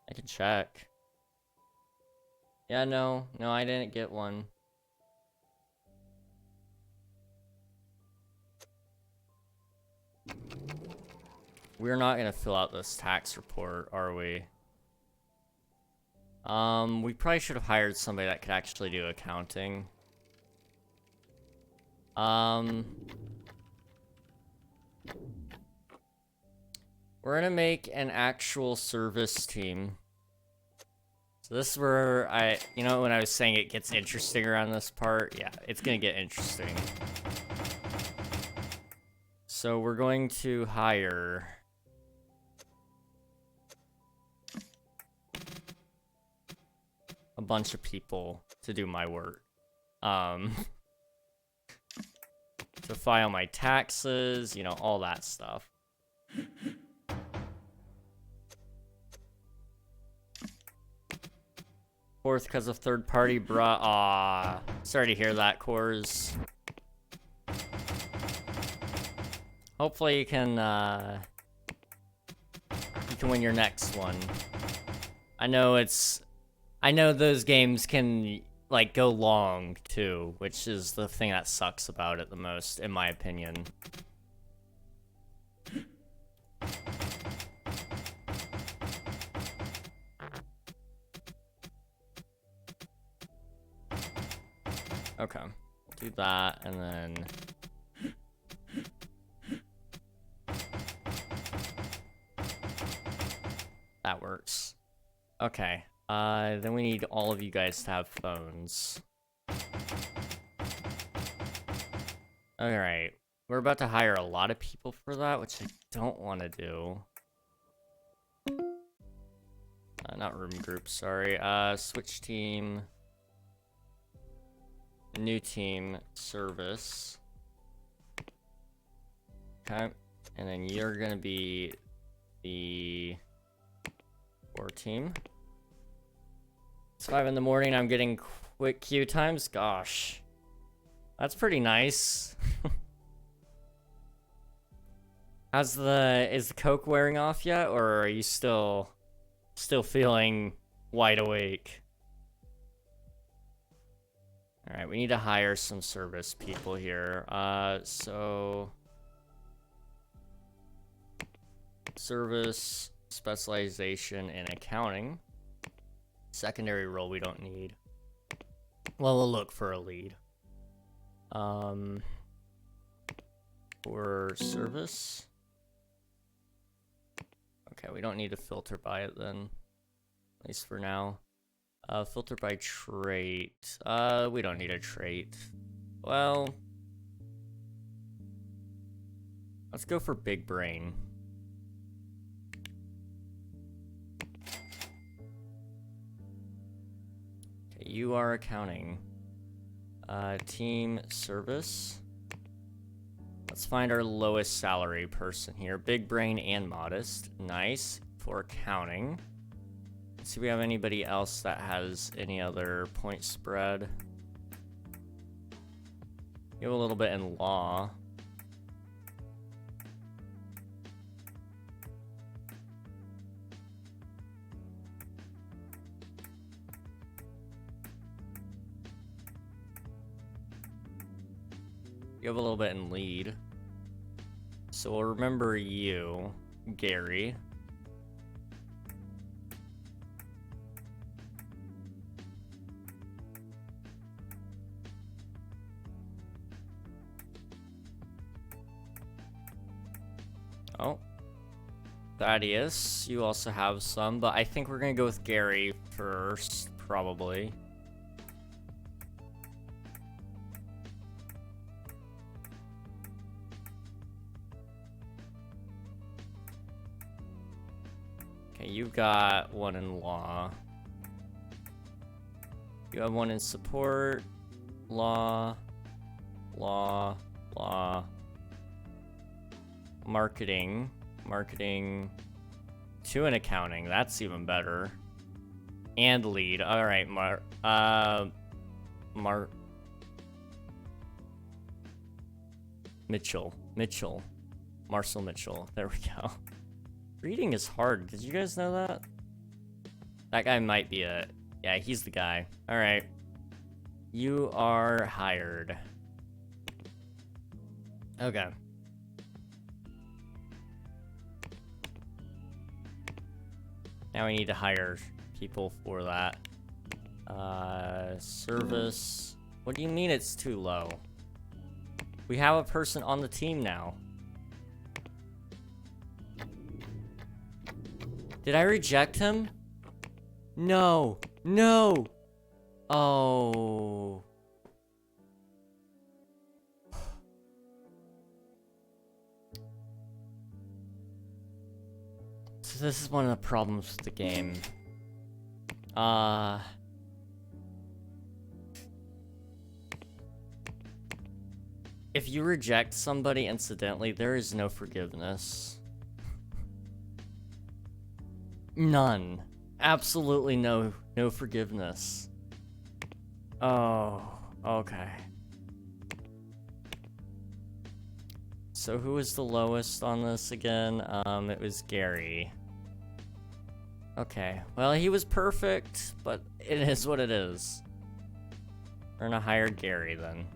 I can check. Yeah, no, I didn't get one. We're not gonna fill out this tax report, are we? We probably should have hired somebody that could actually do accounting. We're gonna make an actual service team. So this is where when I was saying it gets interesting around this part, yeah, it's gonna get interesting. So we're going to hire a bunch of people to do my work. To file my taxes, all that stuff. Fourth because of third party, bruh. Aw, sorry to hear that, Cores. Hopefully you can win your next one. I know those games can like go long too, which is the thing that sucks about it the most, in my opinion. Okay, do that, and then that works. Okay, then we need all of you guys to have phones. Alright, we're about to hire a lot of people for that, which I don't want to do. Not room group, sorry. Switch team. new team, service. Okay, and then you're gonna be the core team. It's 5 in the morning, I'm getting quick queue times. Gosh, that's pretty nice. Is the coke wearing off yet, or are you still feeling wide awake? All right, we need to hire some service people here. So service specialization in accounting. Secondary role we don't need. Well, we'll look for a lead. For service. Okay, we don't need to filter by it then. At least for now. Filter by trait. We don't need a trait. Well, let's go for big brain. Okay, you are accounting. Team service. Let's find our lowest salary person here. Big brain and modest. Nice. For accounting. Let's see if we have anybody else that has any other point spread. You have a little bit in law. You have a little bit in lead. So we'll remember you, Gary. Oh. Thaddeus, you also have some, but I think we're gonna go with Gary first, probably. Okay, you've got one in law. You have one in support, law, marketing, 2 in accounting. That's even better. And lead. All right, Marcel Mitchell. There we go. Reading is hard. Did you guys know that? That guy might be a... Yeah, he's the guy. All right. You are hired. Okay. Now we need to hire people for that. Service. What do you mean it's too low? We have a person on the team now. Did I reject him? No. No. Oh. So this is one of the problems with the game. If you reject somebody incidentally, there is no forgiveness. None. Absolutely no forgiveness. Oh, okay. So who was the lowest on this again? It was Gary. Okay, well, he was perfect, but it is what it is. We're gonna hire Gary then.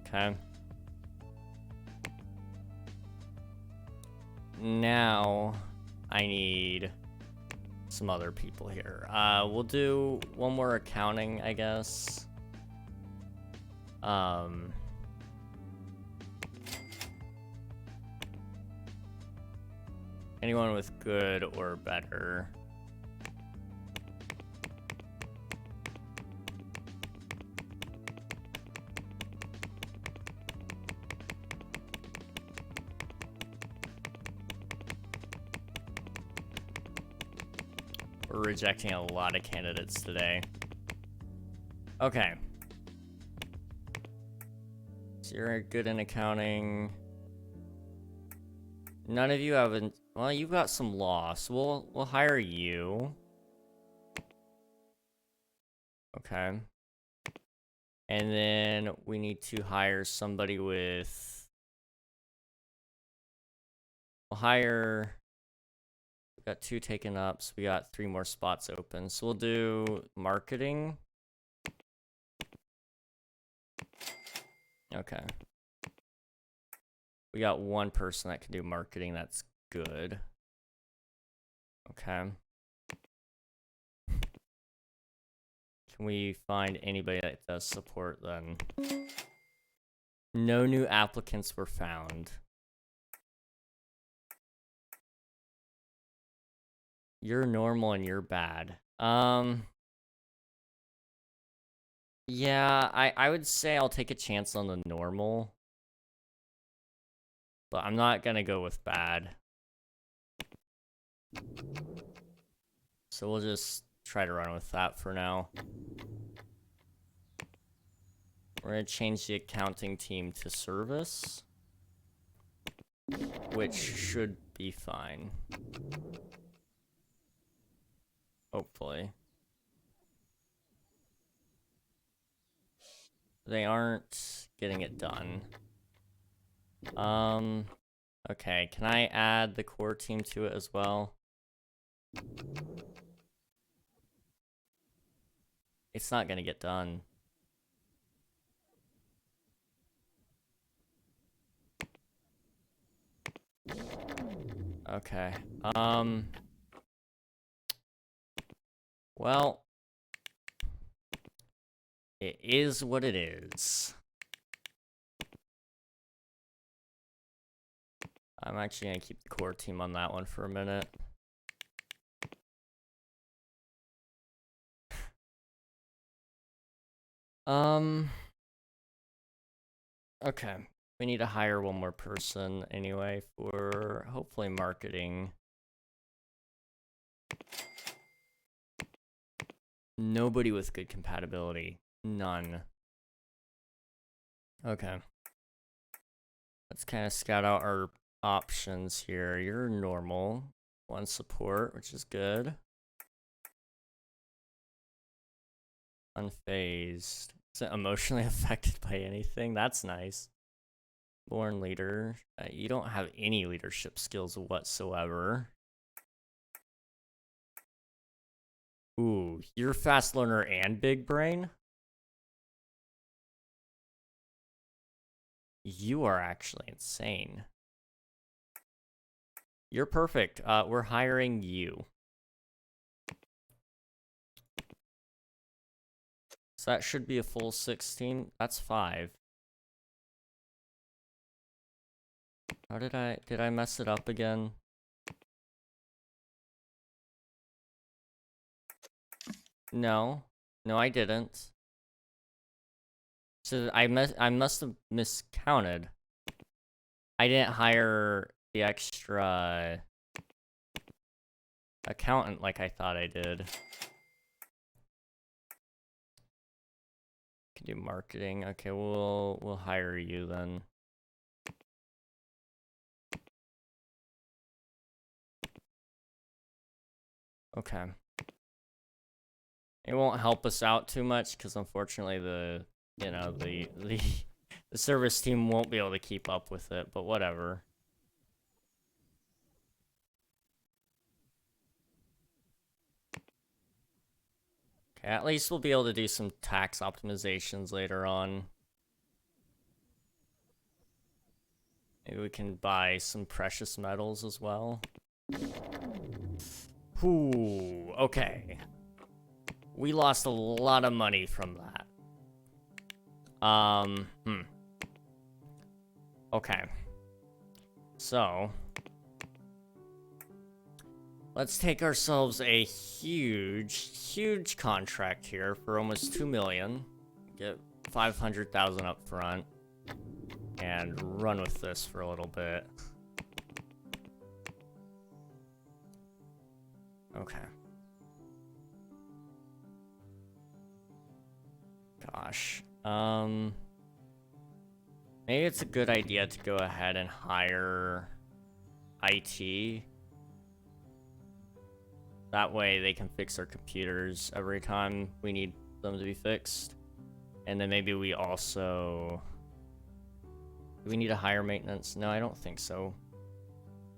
Okay. Now, I need some other people here. We'll do one more accounting, I guess. Anyone with good or better. We're rejecting a lot of candidates today. Okay. So you're good in accounting. None of you haven't. Well, you've got some loss. We'll hire you. Okay. And then we need to hire somebody with. We'll hire. We've got 2 taken up, so we got 3 more spots open. So we'll do marketing. Okay. We got 1 person that can do marketing. That's good. Okay. Can we find anybody that does support then? No new applicants were found. You're normal and you're bad. Yeah, I would say I'll take a chance on the normal. But I'm not gonna go with bad. So we'll just try to run with that for now. We're gonna change the accounting team to service, which should be fine. Hopefully. They aren't getting it done. Okay, can I add the core team to it as well? It's not gonna get done. Okay, well, it is what it is. I'm actually gonna keep the core team on that one for a minute. Okay. We need to hire 1 more person anyway for hopefully marketing. Nobody with good compatibility. None. Okay. Let's kind of scout out our options here. You're normal. 1 support, which is good. Unfazed. Isn't emotionally affected by anything? That's nice. Born leader. You don't have any leadership skills whatsoever. Ooh, you're fast learner and big brain? You are actually insane. You're perfect. We're hiring you. So that should be a full 16. That's 5. How did I mess it up again? No, I didn't. So I must have miscounted. I didn't hire the extra accountant like I thought I did. Can do marketing. Okay, we'll hire you then. Okay. It won't help us out too much because unfortunately the service team won't be able to keep up with it, but whatever. Okay, at least we'll be able to do some tax optimizations later on. Maybe we can buy some precious metals as well. Ooh, okay. We lost a lot of money from that. Okay. So, let's take ourselves a huge contract here for almost 2 million. Get 500,000 up front. And run with this for a little bit. Okay. Gosh. Maybe it's a good idea to go ahead and hire IT. That way they can fix our computers every time we need them to be fixed. And then maybe we also... Do we need to hire maintenance? No, I don't think so.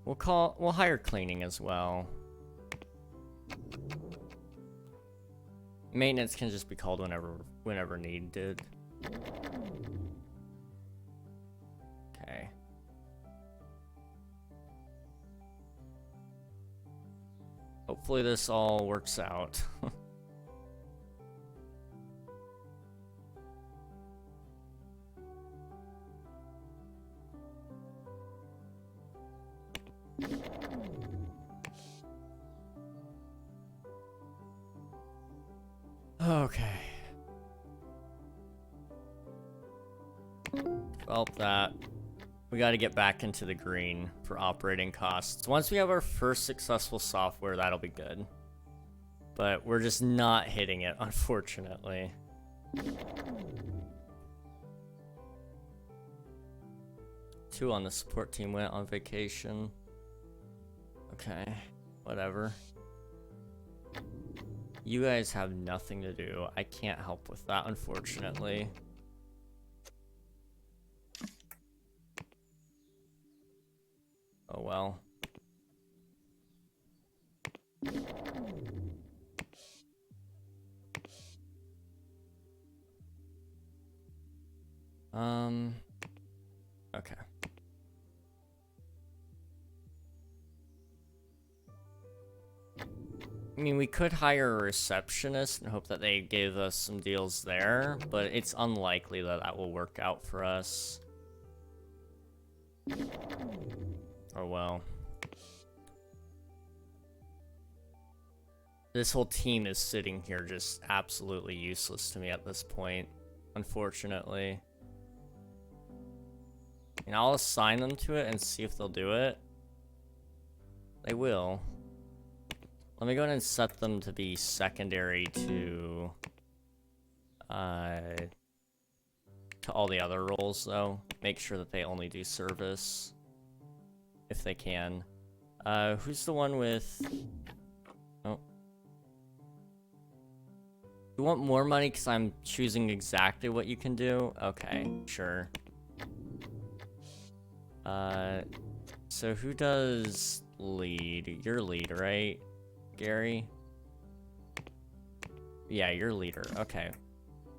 We'll hire cleaning as well. Maintenance can just be called whenever needed. Okay. Hopefully this all works out. Okay. Develop that. We got to get back into the green for operating costs. Once we have our first successful software, that'll be good. But we're just not hitting it, unfortunately. Two on the support team went on vacation. Okay, whatever. You guys have nothing to do. I can't help with that, unfortunately. Oh well. Okay. I mean, we could hire a receptionist and hope that they give us some deals there, but it's unlikely that that will work out for us. Oh well. This whole team is sitting here just absolutely useless to me at this point, unfortunately. And I'll assign them to it and see if they'll do it. They will. Let me go ahead and set them to be secondary to all the other roles, though. Make sure that they only do service, if they can. Who's the one with... Oh. You want more money because I'm choosing exactly what you can do? Okay, sure. So who does lead? You're lead, right? Gary? Yeah, you're leader. Okay.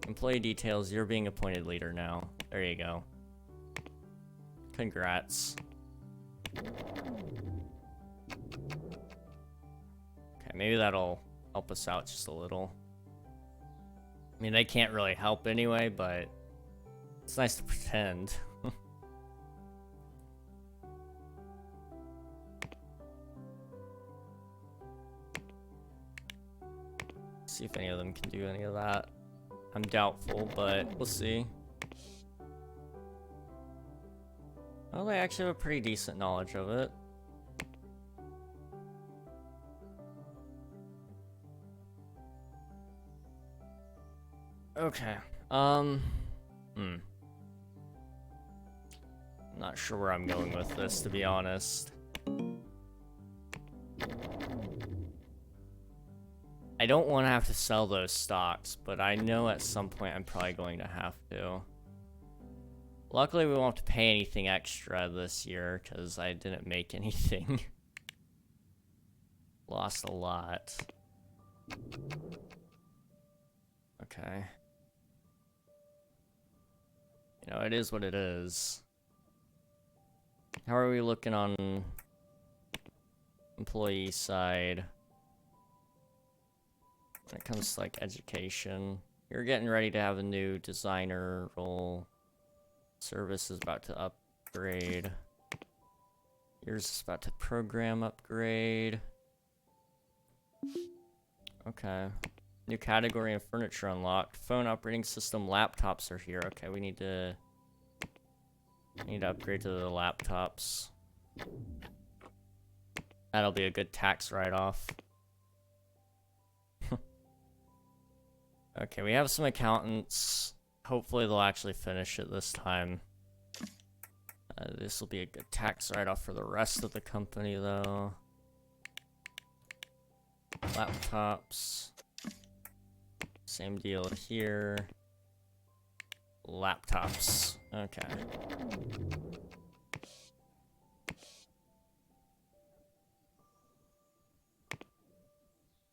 Employee details, you're being appointed leader now. There you go. Congrats. Okay, maybe that'll help us out just a little. I mean, they can't really help anyway, but it's nice to pretend. See if any of them can do any of that. I'm doubtful, but we'll see. Well, they actually have a pretty decent knowledge of it. Okay. I'm not sure where I'm going with this, to be honest. I don't want to have to sell those stocks, but I know at some point I'm probably going to have to. Luckily, we won't have to pay anything extra this year, because I didn't make anything. Lost a lot. Okay. You know, it is what it is. How are we looking on employee side? When it comes to, like, education. You're getting ready to have a new designer role. Service is about to upgrade. Yours is about to program upgrade. Okay. New category and furniture unlocked. Phone operating system laptops are here. Okay, we need to upgrade to the laptops. That'll be a good tax write-off. Okay, we have some accountants. Hopefully they'll actually finish it this time. This will be a good tax write-off for the rest of the company, though. Laptops. Same deal here. Laptops. Okay.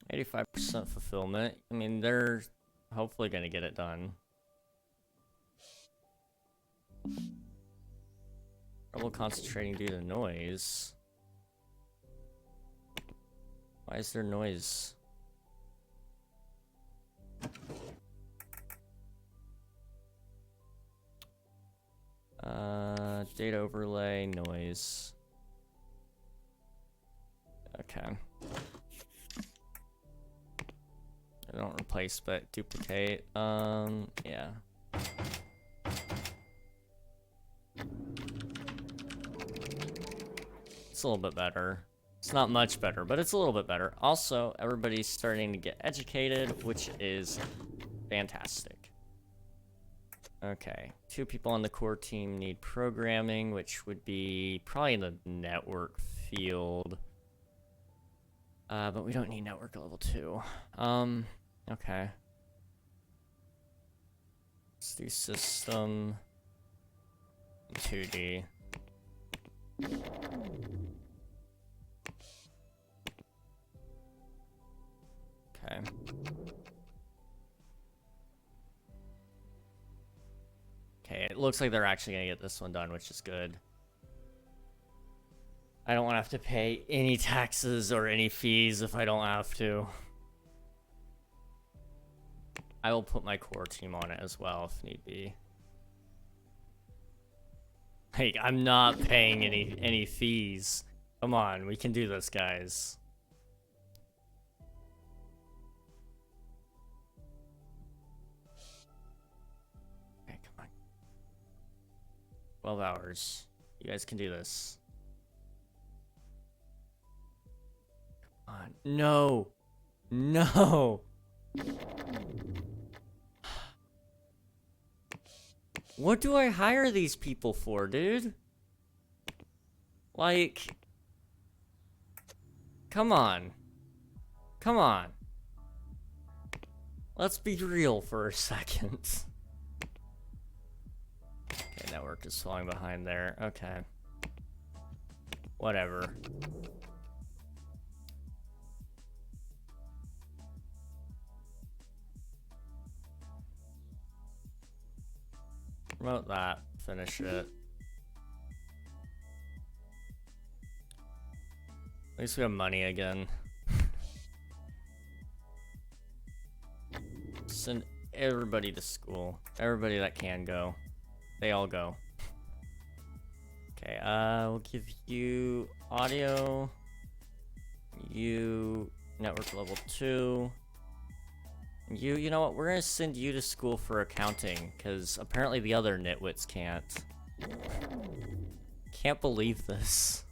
%, fulfillment. I mean, they're hopefully gonna get it done. Trouble concentrating due to noise. Why is there noise? Data overlay, noise. Okay. I don't replace, but duplicate. Yeah. It's a little bit better. It's not much better, but it's a little bit better. Also, everybody's starting to get educated, which is fantastic. Okay, 2 people on the core team need programming, which would be probably in the network field. But we don't need network level 2. Okay. Let's do system 2D. Okay. Okay, it looks like they're actually gonna get this one done, which is good. I don't want to have to pay any taxes or any fees if I don't have to. I will put my core team on it as well if need be. Like, I'm not paying any fees. Come on, we can do this, guys. Okay, come on. 12 hours. You guys can do this. Come on. No! No! What do I hire these people for, dude? Like... Come on. Come on. Let's be real for a second. Okay, network is falling behind there. Okay. Whatever. Promote that. Finish it. At least we have money again. Send everybody to school. Everybody that can go. They all go. Okay, we'll give you audio. You network level 2. You know what? We're gonna send you to school for accounting, because apparently the other nitwits can't. Can't believe this.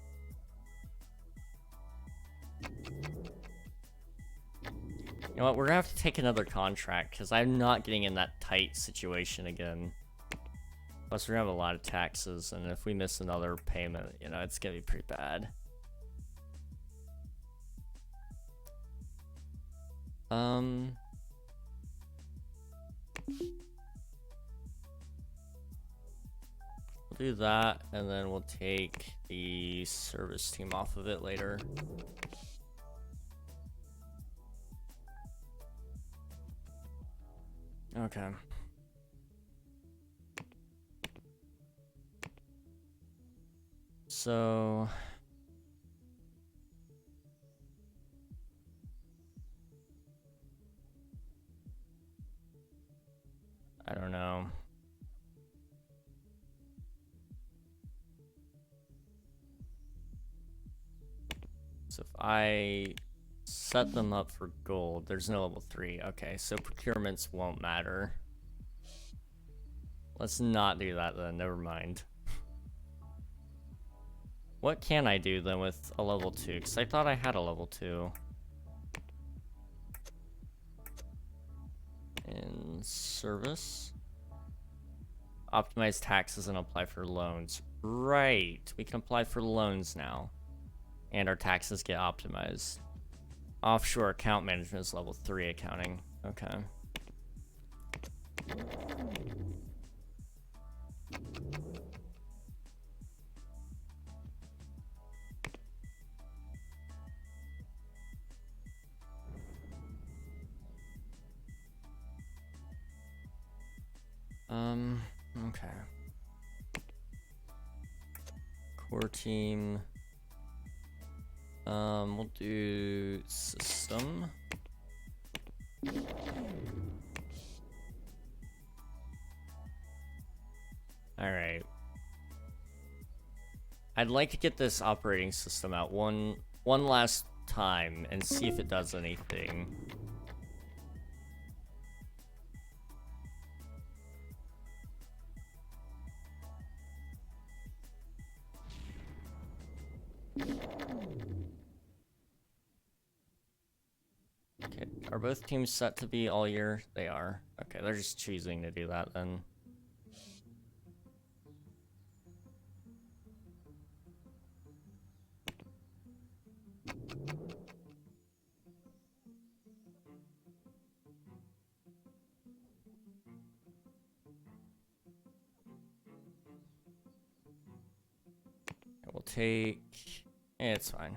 You know what? We're gonna have to take another contract, because I'm not getting in that tight situation again. Plus, we're gonna have a lot of taxes, and if we miss another payment, you know, it's gonna be pretty bad. We'll do that, and then we'll take the service team off of it later. Okay. So... I don't know. So if I set them up for gold, there's no level 3. Okay, so procurements won't matter. Let's not do that then, never mind. What can I do then with a level 2? Because I thought I had a level 2. In service. Optimize taxes and apply for loans. Right. We can apply for loans now. And our taxes get optimized. Offshore account management is level 3 accounting. Okay. Okay. Core team. We'll do system. Alright. I'd like to get this operating system out one last time and see if it does anything. Okay, are both teams set to be all year? They are. Okay, they're just choosing to do that then. We'll take... it's fine.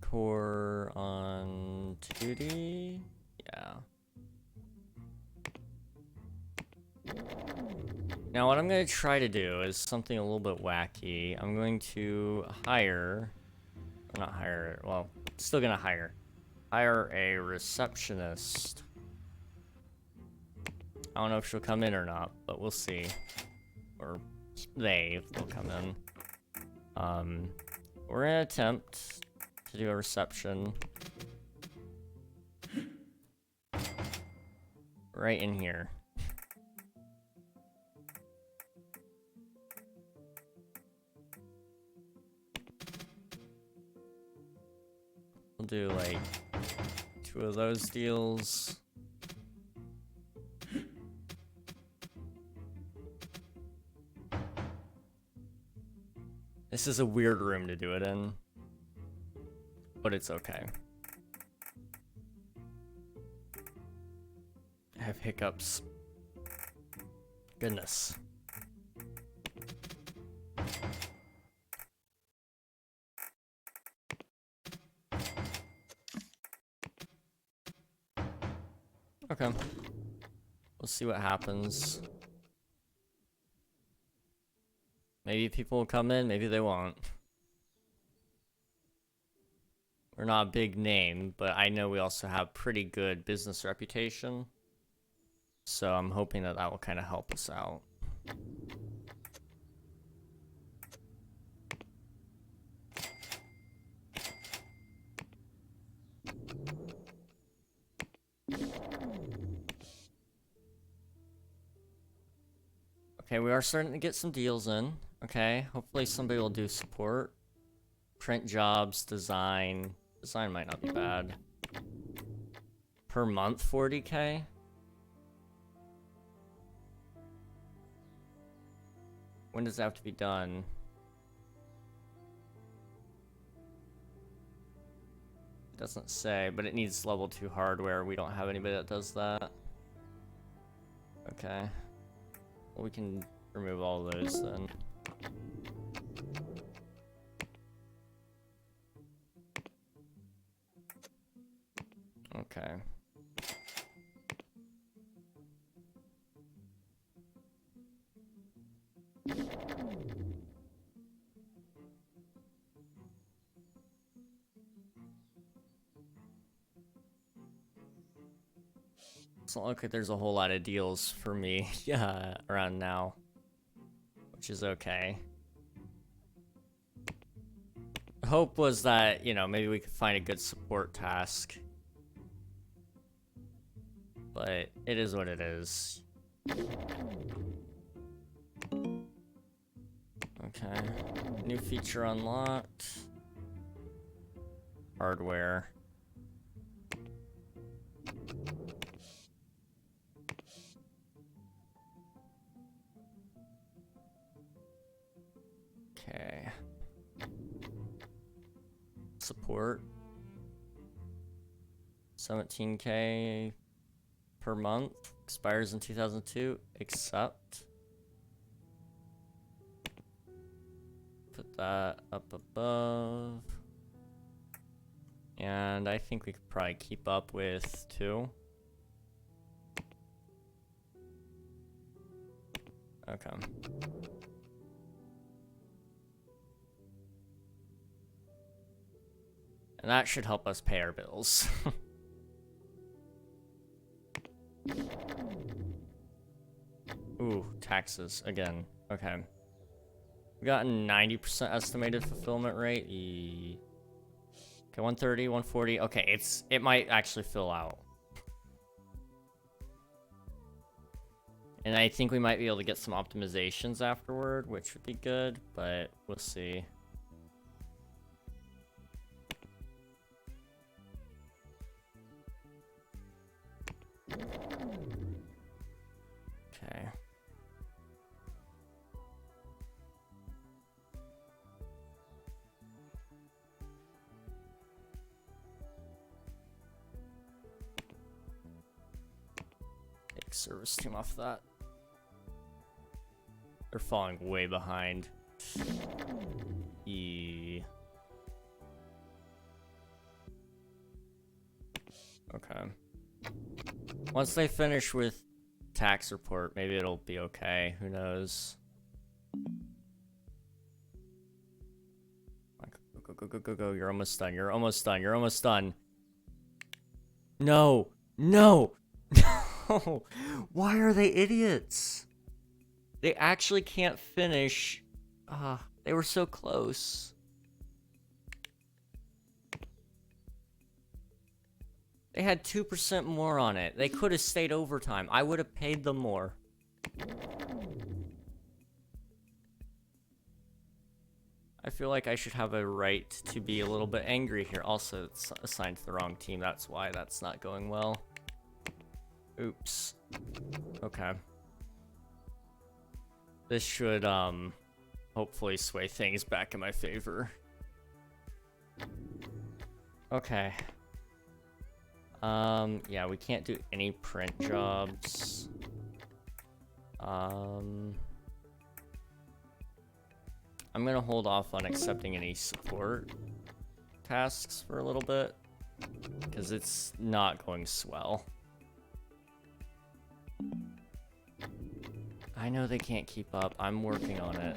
Core on duty? Yeah. Now what I'm going to try to do is something a little bit wacky. I'm going to hire... not hire, well, still going to hire. Hire a receptionist. I don't know if she'll come in or not, but we'll see. Or they, if they'll come in. We're gonna attempt to do a reception. Right in here. We'll do like 2 of those deals. This is a weird room to do it in, but it's okay. I have hiccups. Goodness. Okay. We'll see what happens. Maybe people will come in, maybe they won't. We're not a big name, but I know we also have pretty good business reputation. So I'm hoping that that will kind of help us out. Okay, we are starting to get some deals in. Okay, hopefully somebody will do support. Print jobs, design. Design might not be bad. Per month, 40K? When does that have to be done? It doesn't say, but it needs level 2 hardware. We don't have anybody that does that. Okay. Well, we can remove all those then. Okay. It's not like there's a whole lot of deals for me around now, which is okay. The hope was that, you know, maybe we could find a good support task. But it is what it is. Okay. New feature unlocked. Hardware. Okay. Support. 17K per month. Expires in 2002. Accept. Put that up above. And I think we could probably keep up with 2. Okay. And that should help us pay our bills. Ooh, taxes again. Okay. We got a 90% estimated fulfillment rate. Okay, 130, 140. Okay, it might actually fill out. And I think we might be able to get some optimizations afterward, which would be good, but we'll see. Okay. Take service team off that. They're falling way behind. Okay. Once they finish with tax report, maybe it'll be okay. Who knows? Go, go, go, go, go. You're almost done. You're almost done. You're almost done. No. No. No. Why are they idiots? They actually can't finish. They were so close. They had 2% more on it. They could have stayed overtime. I would have paid them more. I feel like I should have a right to be a little bit angry here. Also, it's assigned to the wrong team. That's why that's not going well. Oops. Okay. This should, hopefully sway things back in my favor. Okay. Yeah, we can't do any print jobs. I'm gonna hold off on accepting any support tasks for a little bit, because it's not going swell. I know they can't keep up. I'm working on it.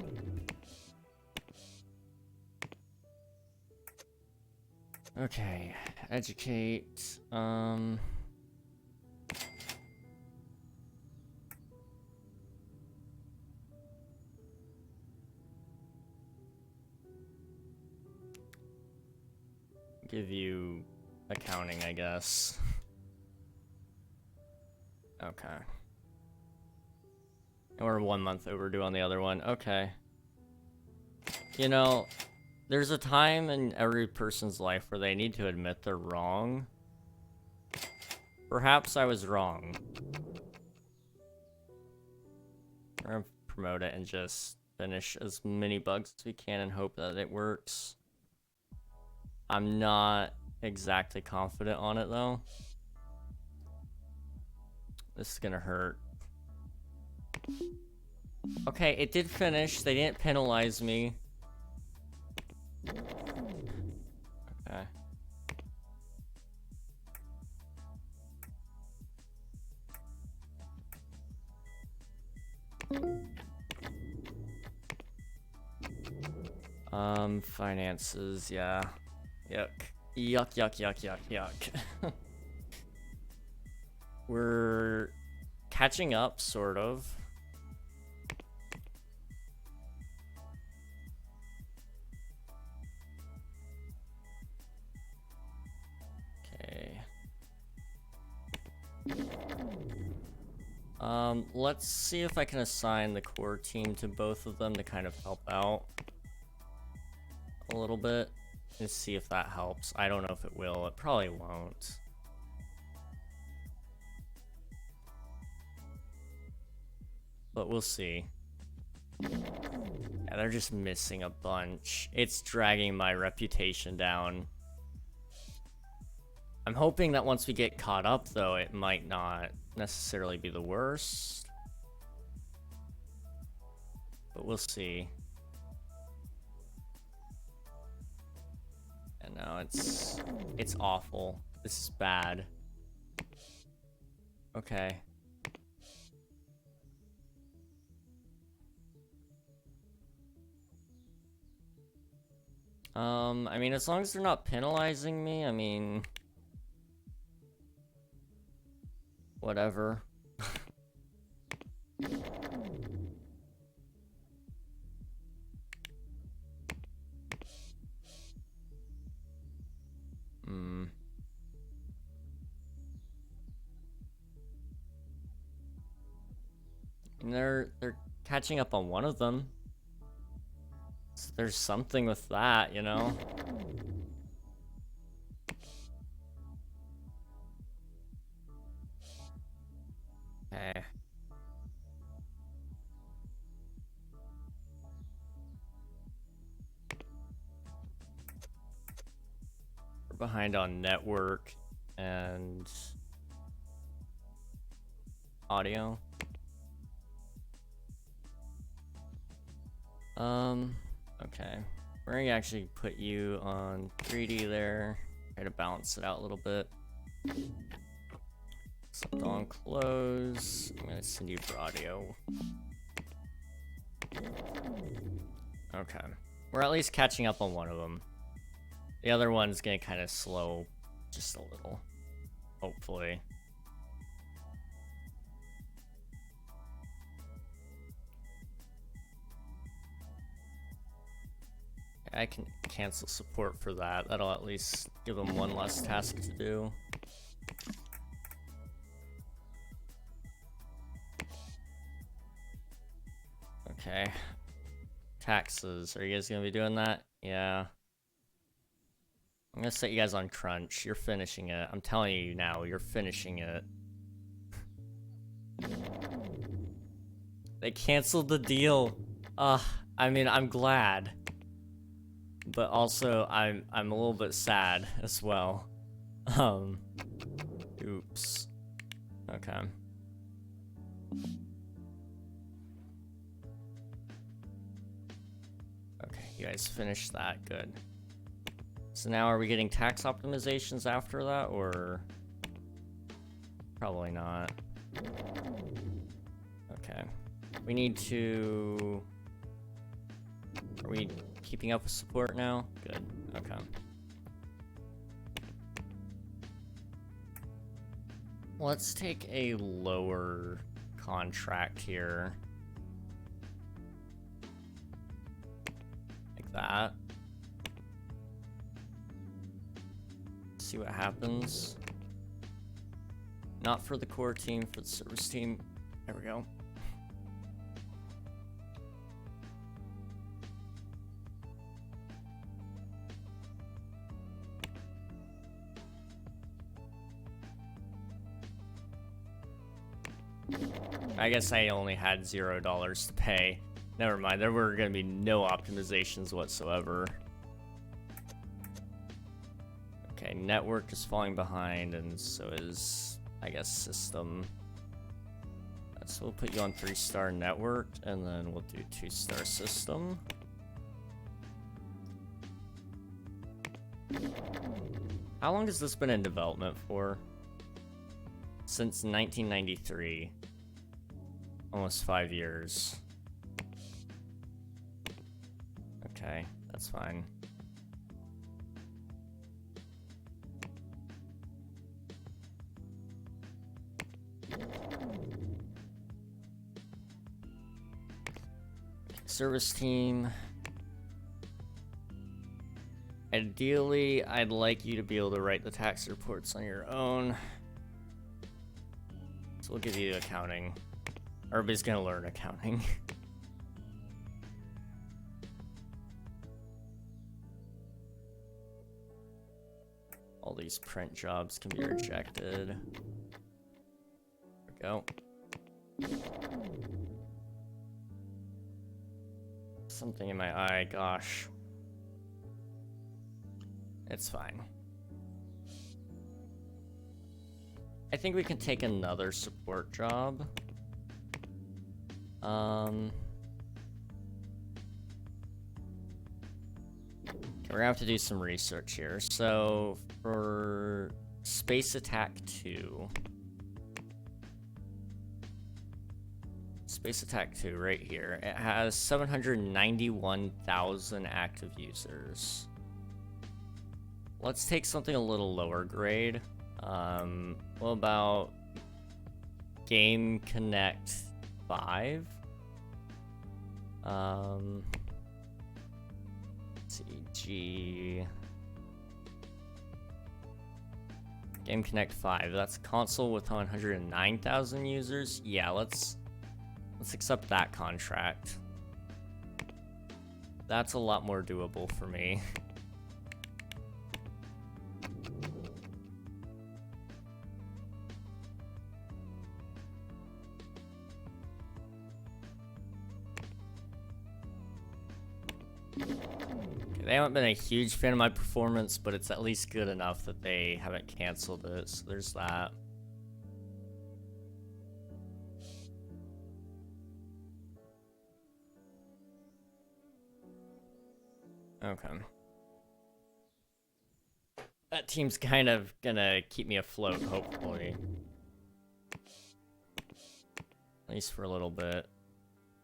Okay, educate, give you accounting, I guess. Okay. And we're 1 month overdue on the other one. Okay. You know, there's a time in every person's life where they need to admit they're wrong. Perhaps I was wrong. We're gonna promote it and just finish as many bugs as we can and hope that it works. I'm not exactly confident on it though. This is gonna hurt. Okay, it did finish. They didn't penalize me. Okay. Finances, yeah. Yuck. Yuck, yuck, yuck, yuck, yuck. We're catching up, sort of. Okay. Let's see if I can assign the core team to both of them to kind of help out a little bit and see if that helps. I don't know if it will. It probably won't. But we'll see. Yeah, Yeah, they're just missing a bunch. It's dragging my reputation down. I'm hoping that once we get caught up, though, it might not necessarily be the worst. But we'll see. And no, it's awful. This is bad. Okay. I mean, as long as they're not penalizing me, I mean, whatever. And they're catching up on one of them. So there's something with that, you know? Okay. We're behind on network and audio. Okay. We're gonna actually put you on 3D there. Try to balance it out a little bit. Select on close. I'm gonna send you for audio. Okay. We're at least catching up on one of them. The other one's gonna kind of slow just a little. Hopefully. I can cancel support for that. That'll at least give them one less task to do. Okay. Taxes. Are you guys gonna be doing that? Yeah. I'm gonna set you guys on crunch. You're finishing it. I'm telling you now, you're finishing it. They canceled the deal. I mean, I'm glad. But also, I'm a little bit sad as well. Oops. Okay. Okay, you guys finished that. Good. So now are we getting tax optimizations after that, or probably not? Okay. We need to... Are we keeping up with support now? Good. Okay. Let's take a lower contract here. Like that. See what happens. Not for the core team, for the service team. There we go. I guess I only had $0 to pay. Never mind, there were going to be no optimizations whatsoever. Okay, network is falling behind, and so is, I guess, system. So we'll put you on 3-star network, and then we'll do 2-star system. How long has this been in development for? Since 1993. Almost 5 years. Okay, that's fine. Service team. Ideally, I'd like you to be able to write the tax reports on your own. So we'll give you accounting. Everybody's gonna learn accounting. All these print jobs can be rejected. There we go. something in my eye, gosh. It's fine. I think we can take another support job. We're gonna have to do some research here. So for Space Attack 2. Space Attack 2 right here. It has 791,000 active users. Let's take something a little lower grade. What about Game Connect 5? Let's see, Game Connect 5. That's a console with 109,000 users. Yeah, let's accept that contract. That's a lot more doable for me. They haven't been a huge fan of my performance, but it's at least good enough that they haven't canceled it, so there's that. Okay. That team's kind of gonna keep me afloat, hopefully. At least for a little bit.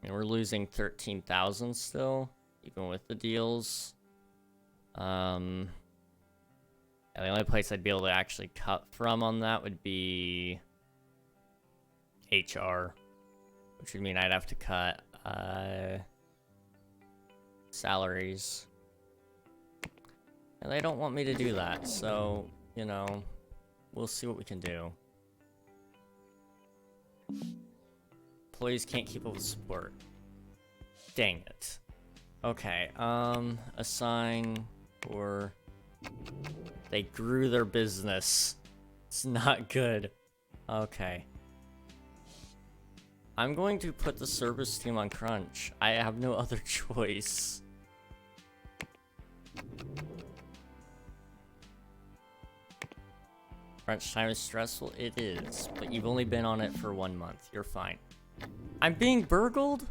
And we're losing 13,000 still, even with the deals. Yeah, the only place I'd be able to actually cut from on that would be HR, which would mean I'd have to cut salaries. And they don't want me to do that, so, you know, we'll see what we can do. Employees can't keep up with support. Dang it. Okay, assign for... They grew their business. It's not good. Okay. I'm going to put the service team on crunch. I have no other choice. Crunch time is stressful? It is, but you've only been on it for 1 month. You're fine. I'm being burgled?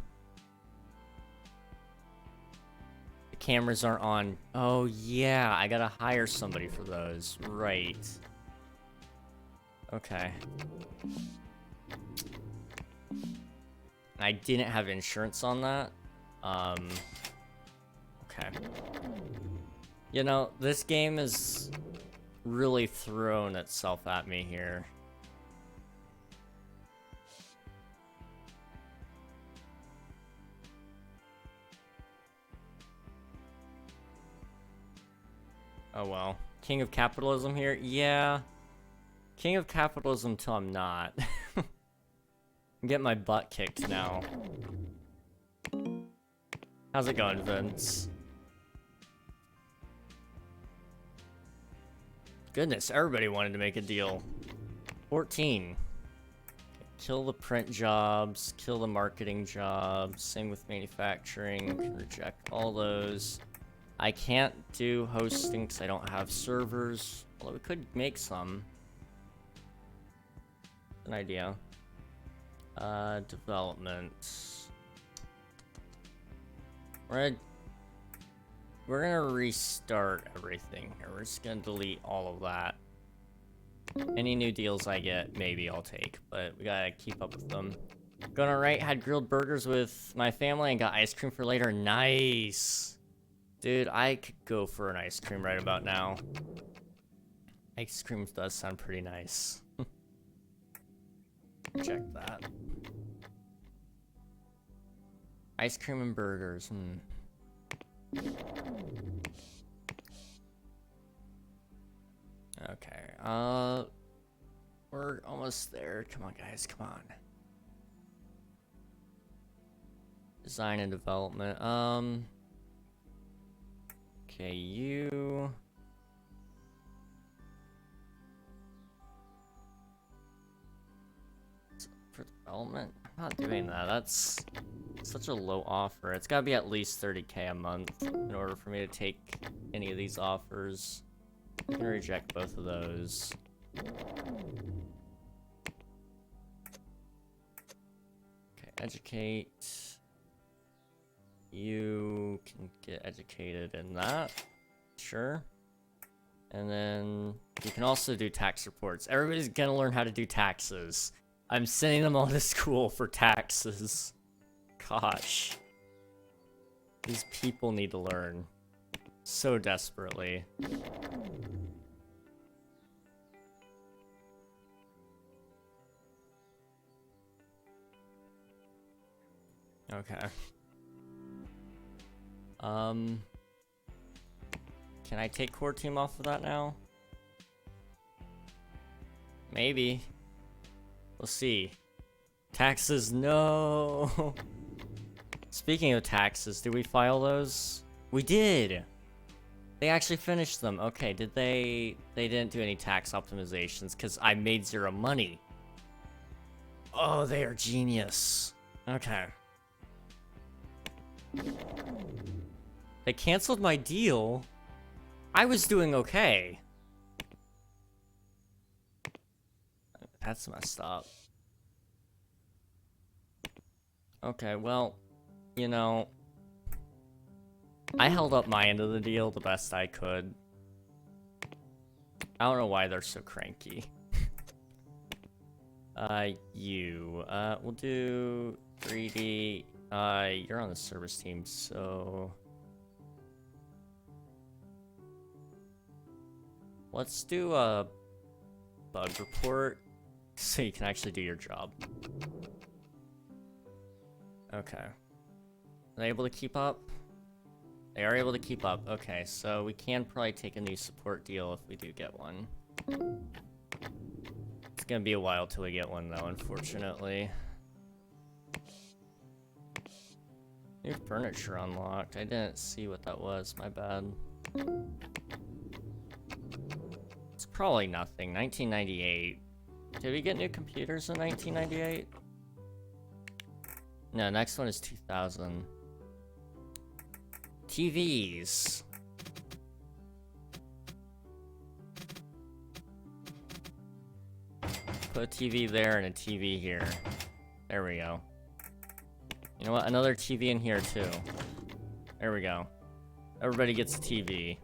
The cameras aren't on. Oh yeah, I gotta hire somebody for those. Right. Okay. I didn't have insurance on that. Okay. You know, this game is really thrown itself at me here. Oh well. King of capitalism here? Yeah. King of capitalism till I'm not. I'm getting my butt kicked now. How's it going, Vince? Goodness, everybody wanted to make a deal. 14. Kill the print jobs, kill the marketing jobs, same with manufacturing, can reject all those. I can't do hosting because I don't have servers, although we could make some. An idea. Development. We're gonna restart everything here. We're just gonna delete all of that. Any new deals I get, maybe I'll take, but we gotta keep up with them. Gonna right, had grilled burgers with my family and got ice cream for later. Nice! Dude, I could go for an ice cream right about now. Ice cream does sound pretty nice. Check that. Ice cream and burgers, Okay, we're almost there. Come on, guys, come on. Design and development, okay, you... For development? I'm not doing that. That's such a low offer. It's gotta be at least 30k a month in order for me to take any of these offers. I'm gonna reject both of those. Okay, educate. You can get educated in that. Sure. And then you can also do tax reports. Everybody's gonna learn how to do taxes. I'm sending them all to school for taxes. Gosh. These people need to learn. So desperately. Okay. Can I take core team off of that now? Maybe. We'll see. Taxes, no. Speaking of taxes, did we file those? We did. They actually finished them. Okay, did they didn't do any tax optimizations because I made 0 money. Oh, they are genius. Okay. They canceled my deal. I was doing okay. That's messed up. Okay, well, you know, I held up my end of the deal the best I could. I don't know why they're so cranky. We'll do 3D. You're on the service team, so let's do a bug report so you can actually do your job. Okay. Are they able to keep up? They are able to keep up. Okay, so we can probably take a new support deal if we do get one. It's gonna be a while till we get one though, unfortunately. New furniture unlocked. I didn't see what that was, my bad. It's probably nothing. 1998. Did we get new computers in 1998? No, next one is 2000. TVs. Put a TV there and a TV here. There we go. You know what? Another TV in here too. There we go. Everybody gets a TV.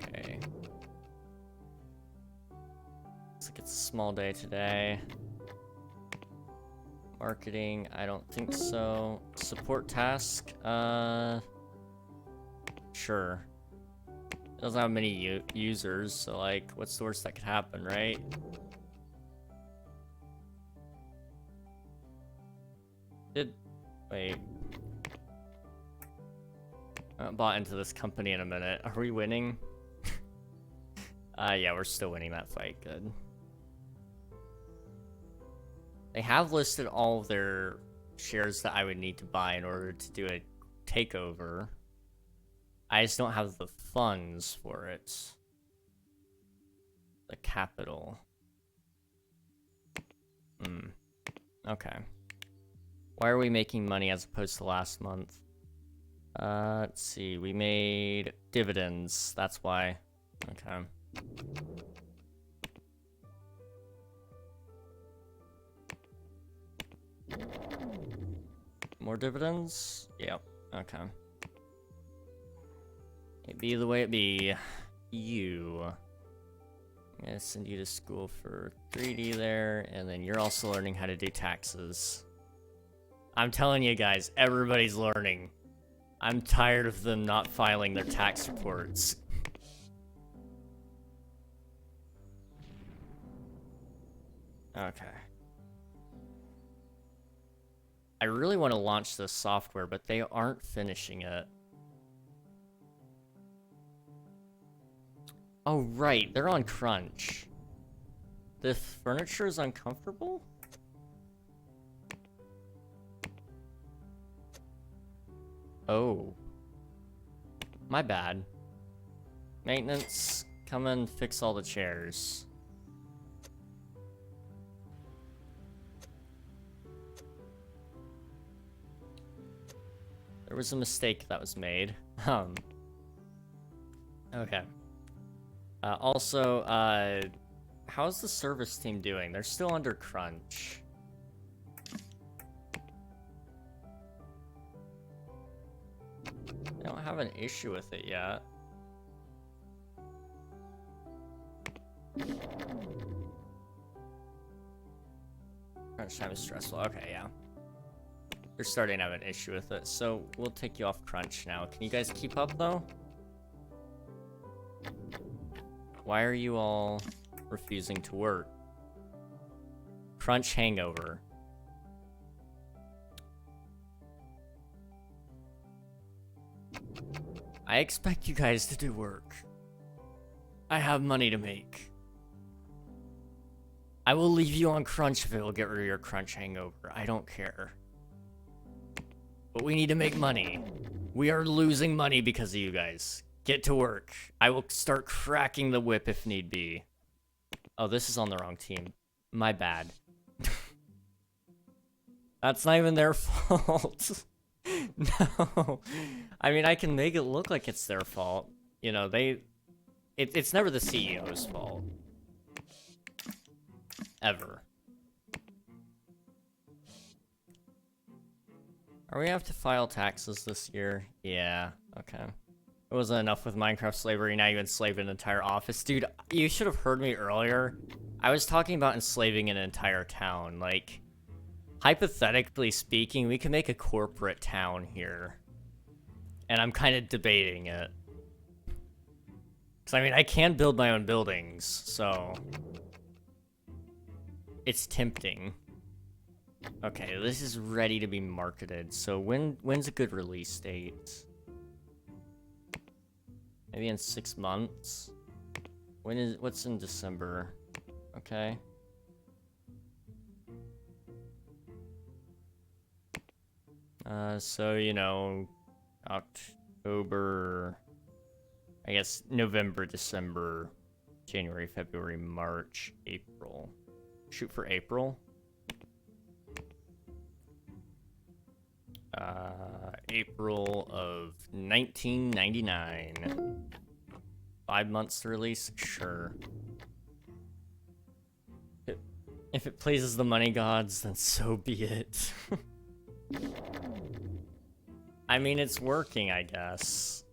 Okay. Looks like it's a small day today. Marketing, I don't think so. Support task, sure. It doesn't have many users, so like, what's the worst that could happen, right? Wait. I bought into this company in a minute. Are we winning? Yeah, we're still winning that fight, good. They have listed all of their shares that I would need to buy in order to do a takeover. I just don't have the funds for it. The capital. Okay. Why are we making money as opposed to last month? Let's see. We made dividends. That's why. Okay. More dividends? Yep. Okay. It be the way it be. You. I'm gonna send you to school for 3D there, and then you're also learning how to do taxes. I'm telling you guys, everybody's learning. I'm tired of them not filing their tax reports. Okay. I really want to launch this software, but they aren't finishing it. Oh, right. They're on crunch. The furniture is uncomfortable? Oh. My bad. Maintenance. come and fix all the chairs. There was a mistake that was made. Okay. Also, how's the service team doing? They're still under crunch. I don't have an issue with it yet. Crunch time is stressful. Okay, yeah. You're starting to have an issue with it, so we'll take you off crunch now. Can you guys keep up, though? Why are you all refusing to work? Crunch hangover. I expect you guys to do work. I have money to make. I will leave you on crunch if it will get rid of your crunch hangover. I don't care. But we need to make money. We are losing money because of you guys. Get to work. I will start cracking the whip if need be. Oh, this is on the wrong team. My bad. That's not even their fault. No. I mean, I can make it look like it's their fault. You know, it's never the CEO's fault. Ever. Are we have to file taxes this year? Yeah, okay. It wasn't enough with Minecraft slavery, now you enslaved an entire office. Dude, you should have heard me earlier. I was talking about enslaving an entire town. Like, hypothetically speaking, we can make a corporate town here. And I'm kind of debating it. Because, I mean, I can build my own buildings, so... It's tempting. Okay, this is ready to be marketed. So when's a good release date? Maybe in 6 months? What's in December? Okay. So, you know, October, I guess November, December, January, February, March, April. Shoot for April. April of 1999. 5 months to release? Sure. If it pleases the money gods, then so be it. I mean, it's working, I guess.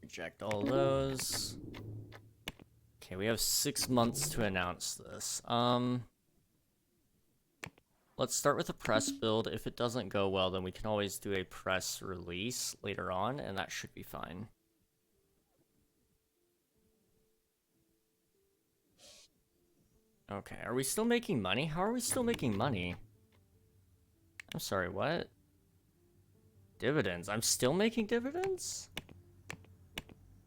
Reject all those. Okay, we have 6 months to announce this. Let's start with a press build. If it doesn't go well, then we can always do a press release later on, and that should be fine. Okay, are we still making money? How are we still making money? I'm sorry, what? Dividends. I'm still making dividends?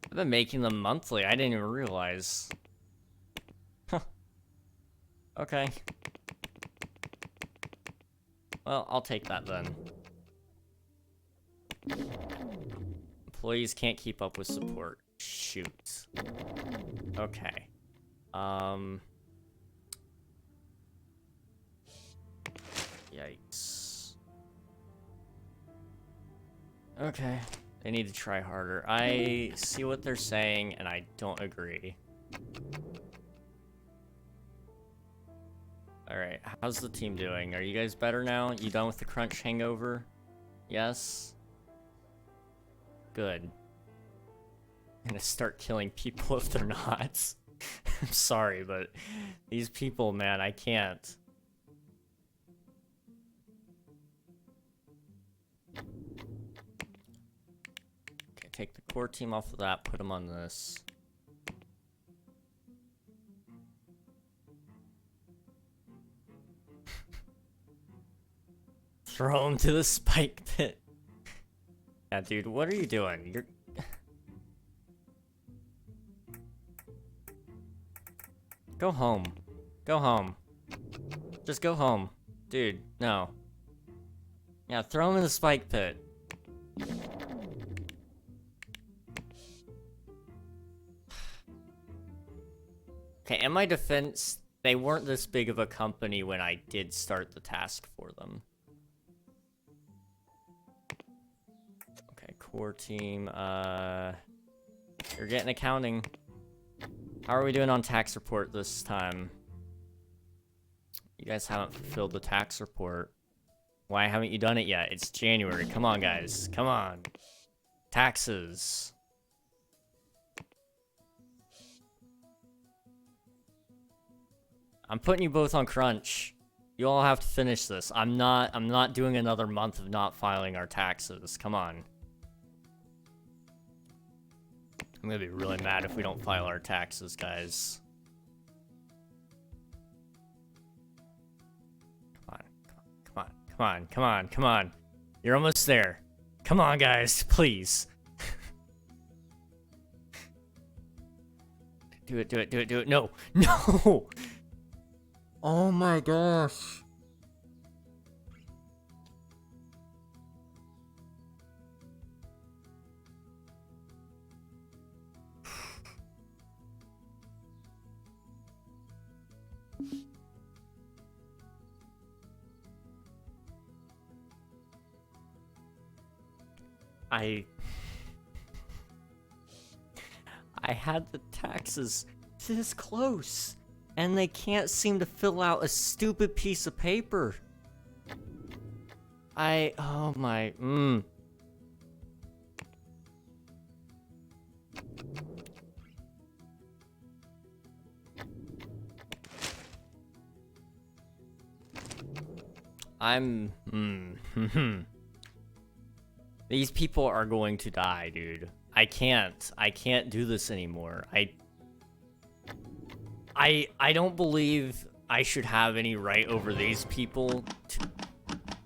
I've been making them monthly. I didn't even realize. Huh. Okay. Well, I'll take that then. Employees can't keep up with support. Shoot. Okay. Yikes. Okay. They need to try harder. I see what they're saying, and I don't agree. Alright, how's the team doing? Are you guys better now? You done with the crunch hangover? Yes? Good. I'm gonna start killing people if they're not. I'm sorry, but these people, man, I can't. Okay, take the core team off of that, put them on this. Throw him to the spike pit. Yeah, dude, what are you doing? You're... Go home. Go home. Just go home. Dude, no. Yeah, throw him in the spike pit. Okay, in my defense, they weren't this big of a company when I did start the task for them. Okay, core team, you're getting accounting. How are we doing on tax report this time? You guys haven't fulfilled the tax report. Why haven't you done it yet? It's January. Come on, guys. Come on. Taxes. I'm putting you both on crunch. You all have to finish this. I'm not doing another month of not filing our taxes. Come on. I'm gonna be really mad if we don't file our taxes, guys. Come on. You're almost there. Come on, guys, please. Do it. No. Oh my gosh. I had the taxes this close, and they can't seem to fill out a stupid piece of paper. Oh my, These people are going to die, dude. I can't do this anymore. I don't believe I should have any right over these people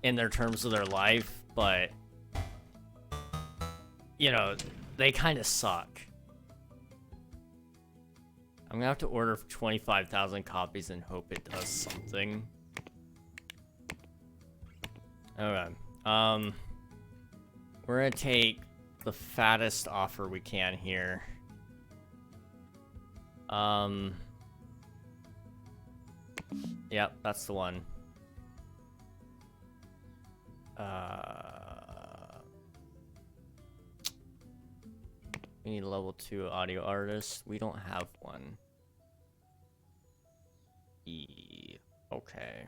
in their terms of their life, but you know, they kind of suck. I'm gonna have to order 25,000 copies and hope it does something. Okay. We're gonna take the fattest offer we can here. Yep, that's the one. We need a level 2 audio artist. We don't have one. Okay.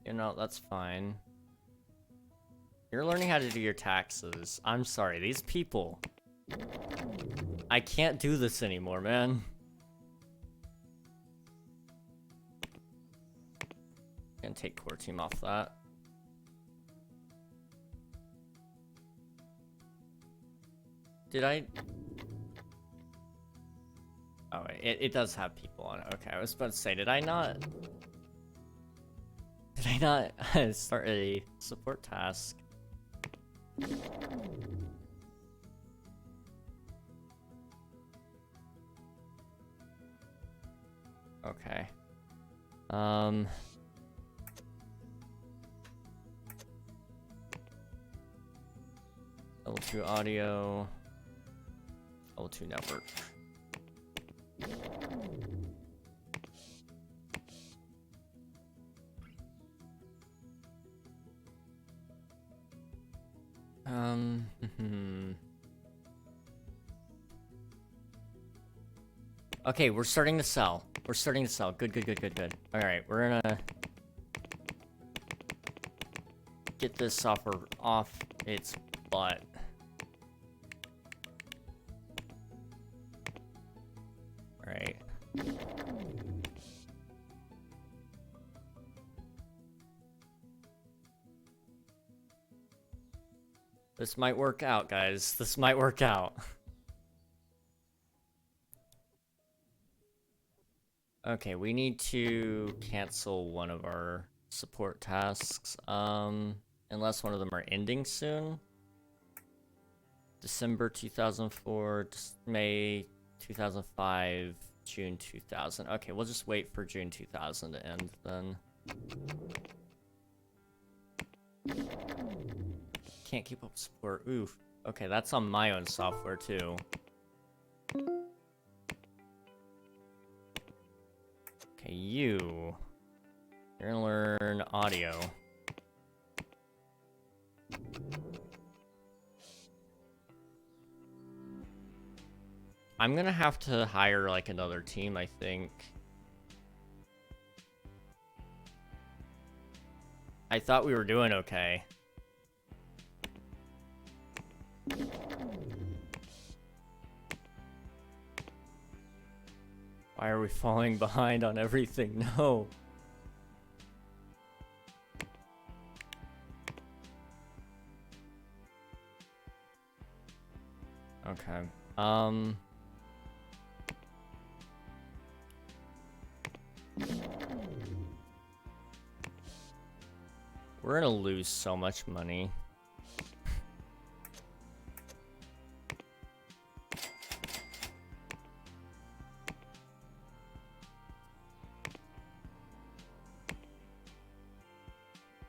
You know, that's fine. You're learning how to do your taxes. I'm sorry, these people. I can't do this anymore, man. Gonna take core team off that. Did I? Oh, wait, it does have people on it. Okay, I was about to say, did I not start a support task? Okay. Level 2 audio. Level 2 network. Okay, we're starting to sell. Good. Alright, we're gonna get this software off its butt. Alright. This might work out, guys. This might work out. Okay, we need to cancel one of our support tasks, unless one of them are ending soon. December 2004, May 2005, June 2000. Okay, we'll just wait for June 2000 to end then. Can't keep up with support. Oof. Okay, that's on my own software too. Okay, you're gonna learn audio. I'm gonna have to hire, like, another team, I think. I thought we were doing okay. Why are we falling behind on everything? No. Okay. We're gonna lose so much money.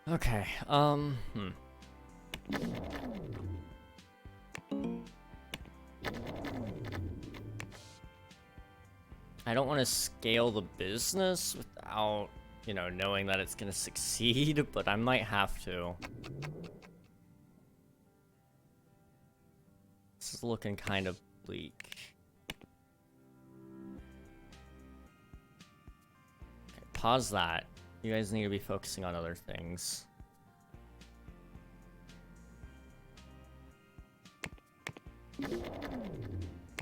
Okay, I don't want to scale the business without, you know, knowing that it's gonna succeed, but I might have to. This is looking kind of bleak. Okay, pause that. You guys need to be focusing on other things.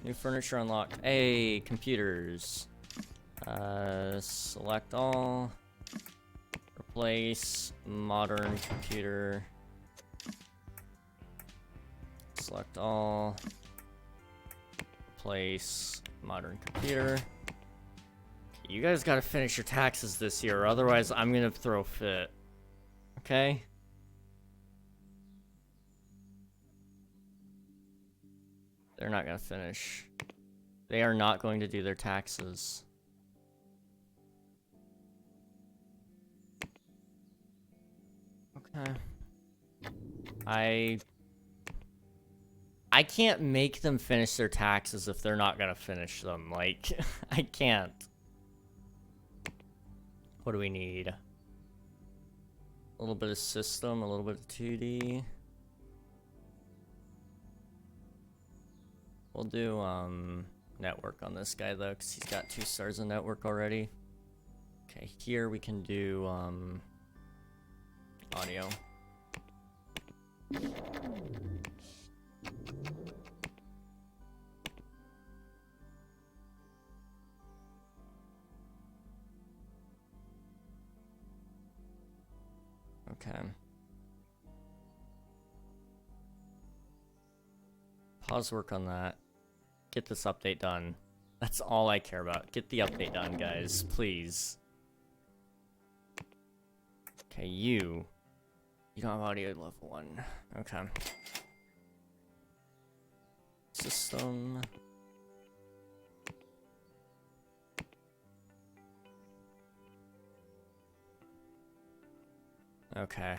New furniture unlocked. Hey, computers. Select all. Replace modern computer. Select all. Replace modern computer. You guys gotta finish your taxes this year, otherwise I'm gonna throw a fit. Okay? They're not gonna finish. They are not going to do their taxes. Okay. I can't make them finish their taxes if they're not gonna finish them. Like, I can't. What do we need? A little bit of system, a little bit of 2D. We'll do, network on this guy, though, because he's got 2 stars in network already. Okay, here we can do, audio. Okay. Pause work on that. Get this update done. That's all I care about. Get the update done, guys. Please. Okay, you don't have audio level 1. Okay. System. Okay.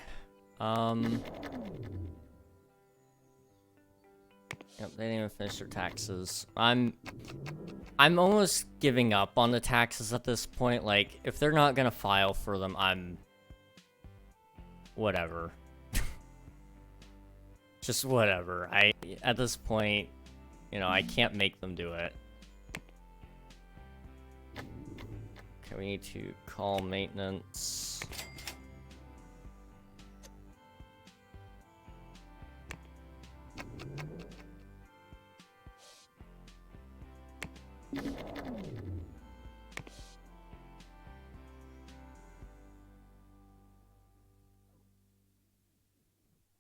Yep, they didn't even finish their taxes. I'm almost giving up on the taxes at this point. Like, if they're not gonna file for them, whatever. Just whatever. At this point, you know, I can't make them do it. Okay, we need to call maintenance.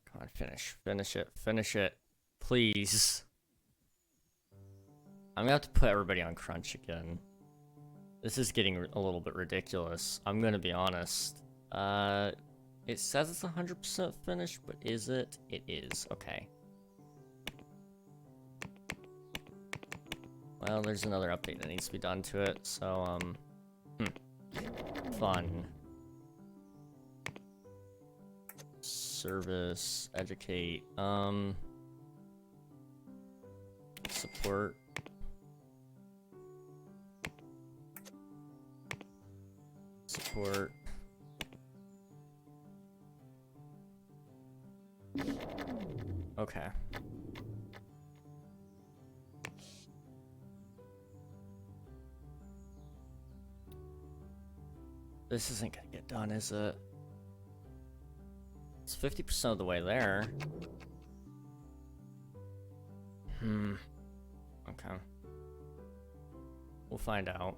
Come on, finish it, please. I'm gonna have to put everybody on crunch again. This is getting a little bit ridiculous. I'm gonna be honest. It says it's 100% finished, but is it? It is. Okay. Well, there's another update that needs to be done to it, so, fun. Service, educate, support. Support. Okay. This isn't gonna get done, is it? It's 50% of the way there. Okay. We'll find out.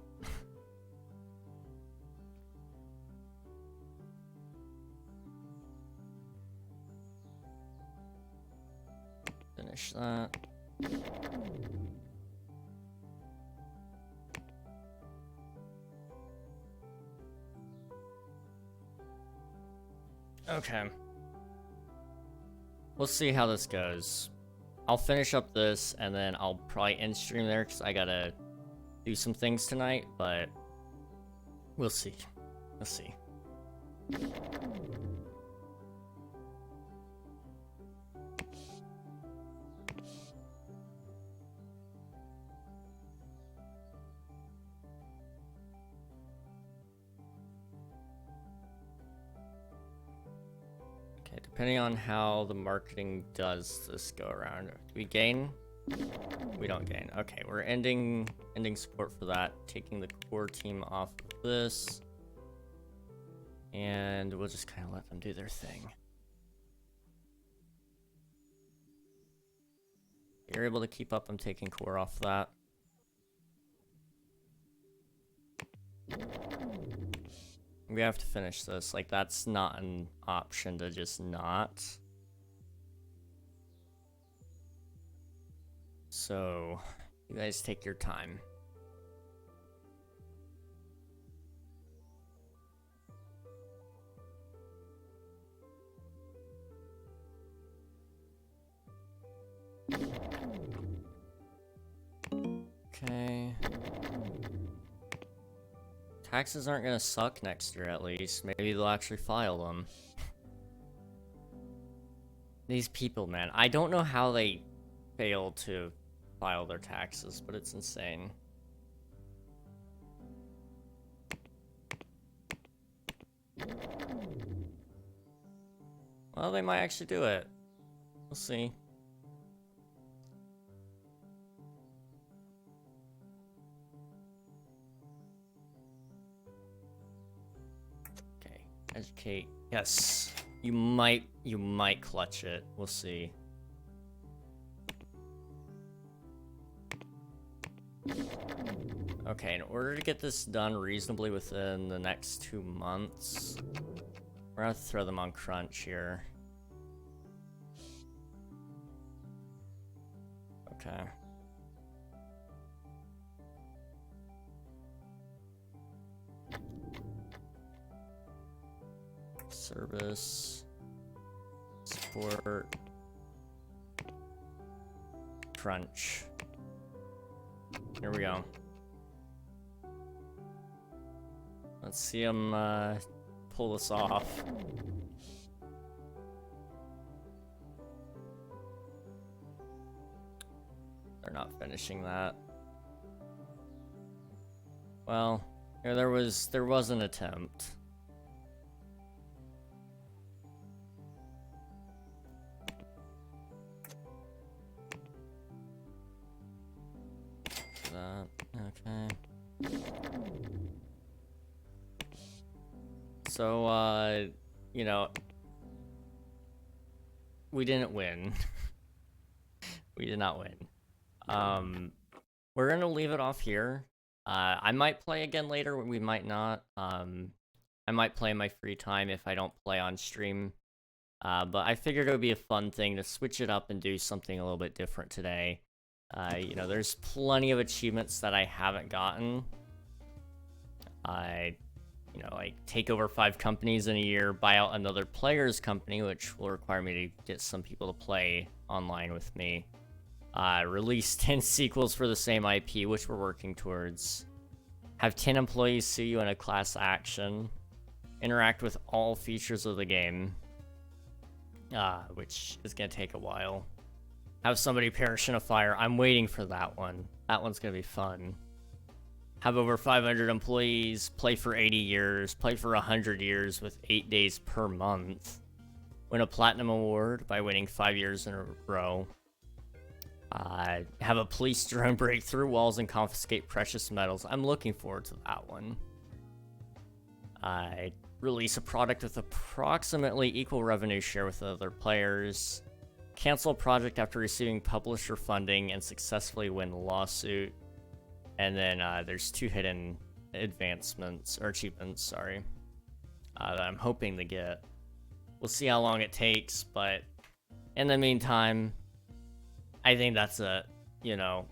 Finish that. Okay. We'll see how this goes. I'll finish up this, and then I'll probably end stream there, because I gotta do some things tonight, but we'll see. We'll see. Okay, depending on how the marketing does this go around. Do we gain? We don't gain. Okay, we're ending support for that, taking the core team off of this. And we'll just kind of let them do their thing. If you're able to keep up, I'm taking core off that. We have to finish this. Like, that's not an option to just not. So, you guys take your time. Okay. Taxes aren't gonna suck next year, at least. Maybe they'll actually file them. These people, man. I don't know how they fail to file their taxes, but it's insane. Well, they might actually do it. We'll see. Okay, educate. Yes. You might clutch it. We'll see. Okay, in order to get this done reasonably within the next 2 months, we're gonna have to throw them on crunch here. Okay. Service. Support. Crunch. Here we go. Let's see them pull this off. They're not finishing that. Well, there was an attempt. That, okay. So, you know, we didn't win. We did not win. We're gonna leave it off here. I might play again later, we might not. I might play in my free time if I don't play on stream. But I figured it would be a fun thing to switch it up and do something a little bit different today. You know, there's plenty of achievements that I haven't gotten. You know, like take over 5 companies in a year, buy out another player's company, which will require me to get some people to play online with me. Release 10 sequels for the same IP, which we're working towards. Have 10 employees sue you in a class action. Interact with all features of the game. Which is gonna take a while. Have somebody perish in a fire. I'm waiting for that one. That one's gonna be fun. have over 500 employees, play for 80 years, play for 100 years with 8 days per month, win a platinum award by winning 5 years in a row, have a police drone break through walls and confiscate precious metals. I'm looking forward to that one. Release a product with approximately equal revenue share with other players, cancel a project after receiving publisher funding and successfully win a lawsuit. And then there's 2 hidden advancements, or achievements, sorry, that I'm hoping to get. We'll see how long it takes, but in the meantime, I think that's it. You know,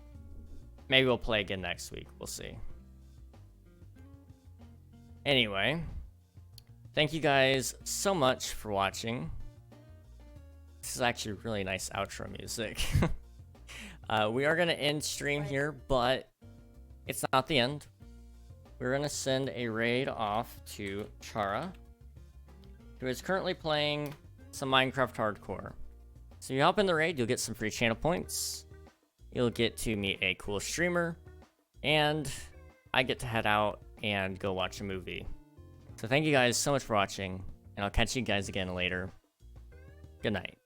maybe we'll play again next week. We'll see. Anyway, thank you guys so much for watching. This is actually really nice outro music. We are going to end stream here, but it's not the end. We're going to send a raid off to Chara, who is currently playing some Minecraft Hardcore. So you hop in the raid, you'll get some free channel points, you'll get to meet a cool streamer, and I get to head out and go watch a movie. So thank you guys so much for watching, and I'll catch you guys again later. Good night.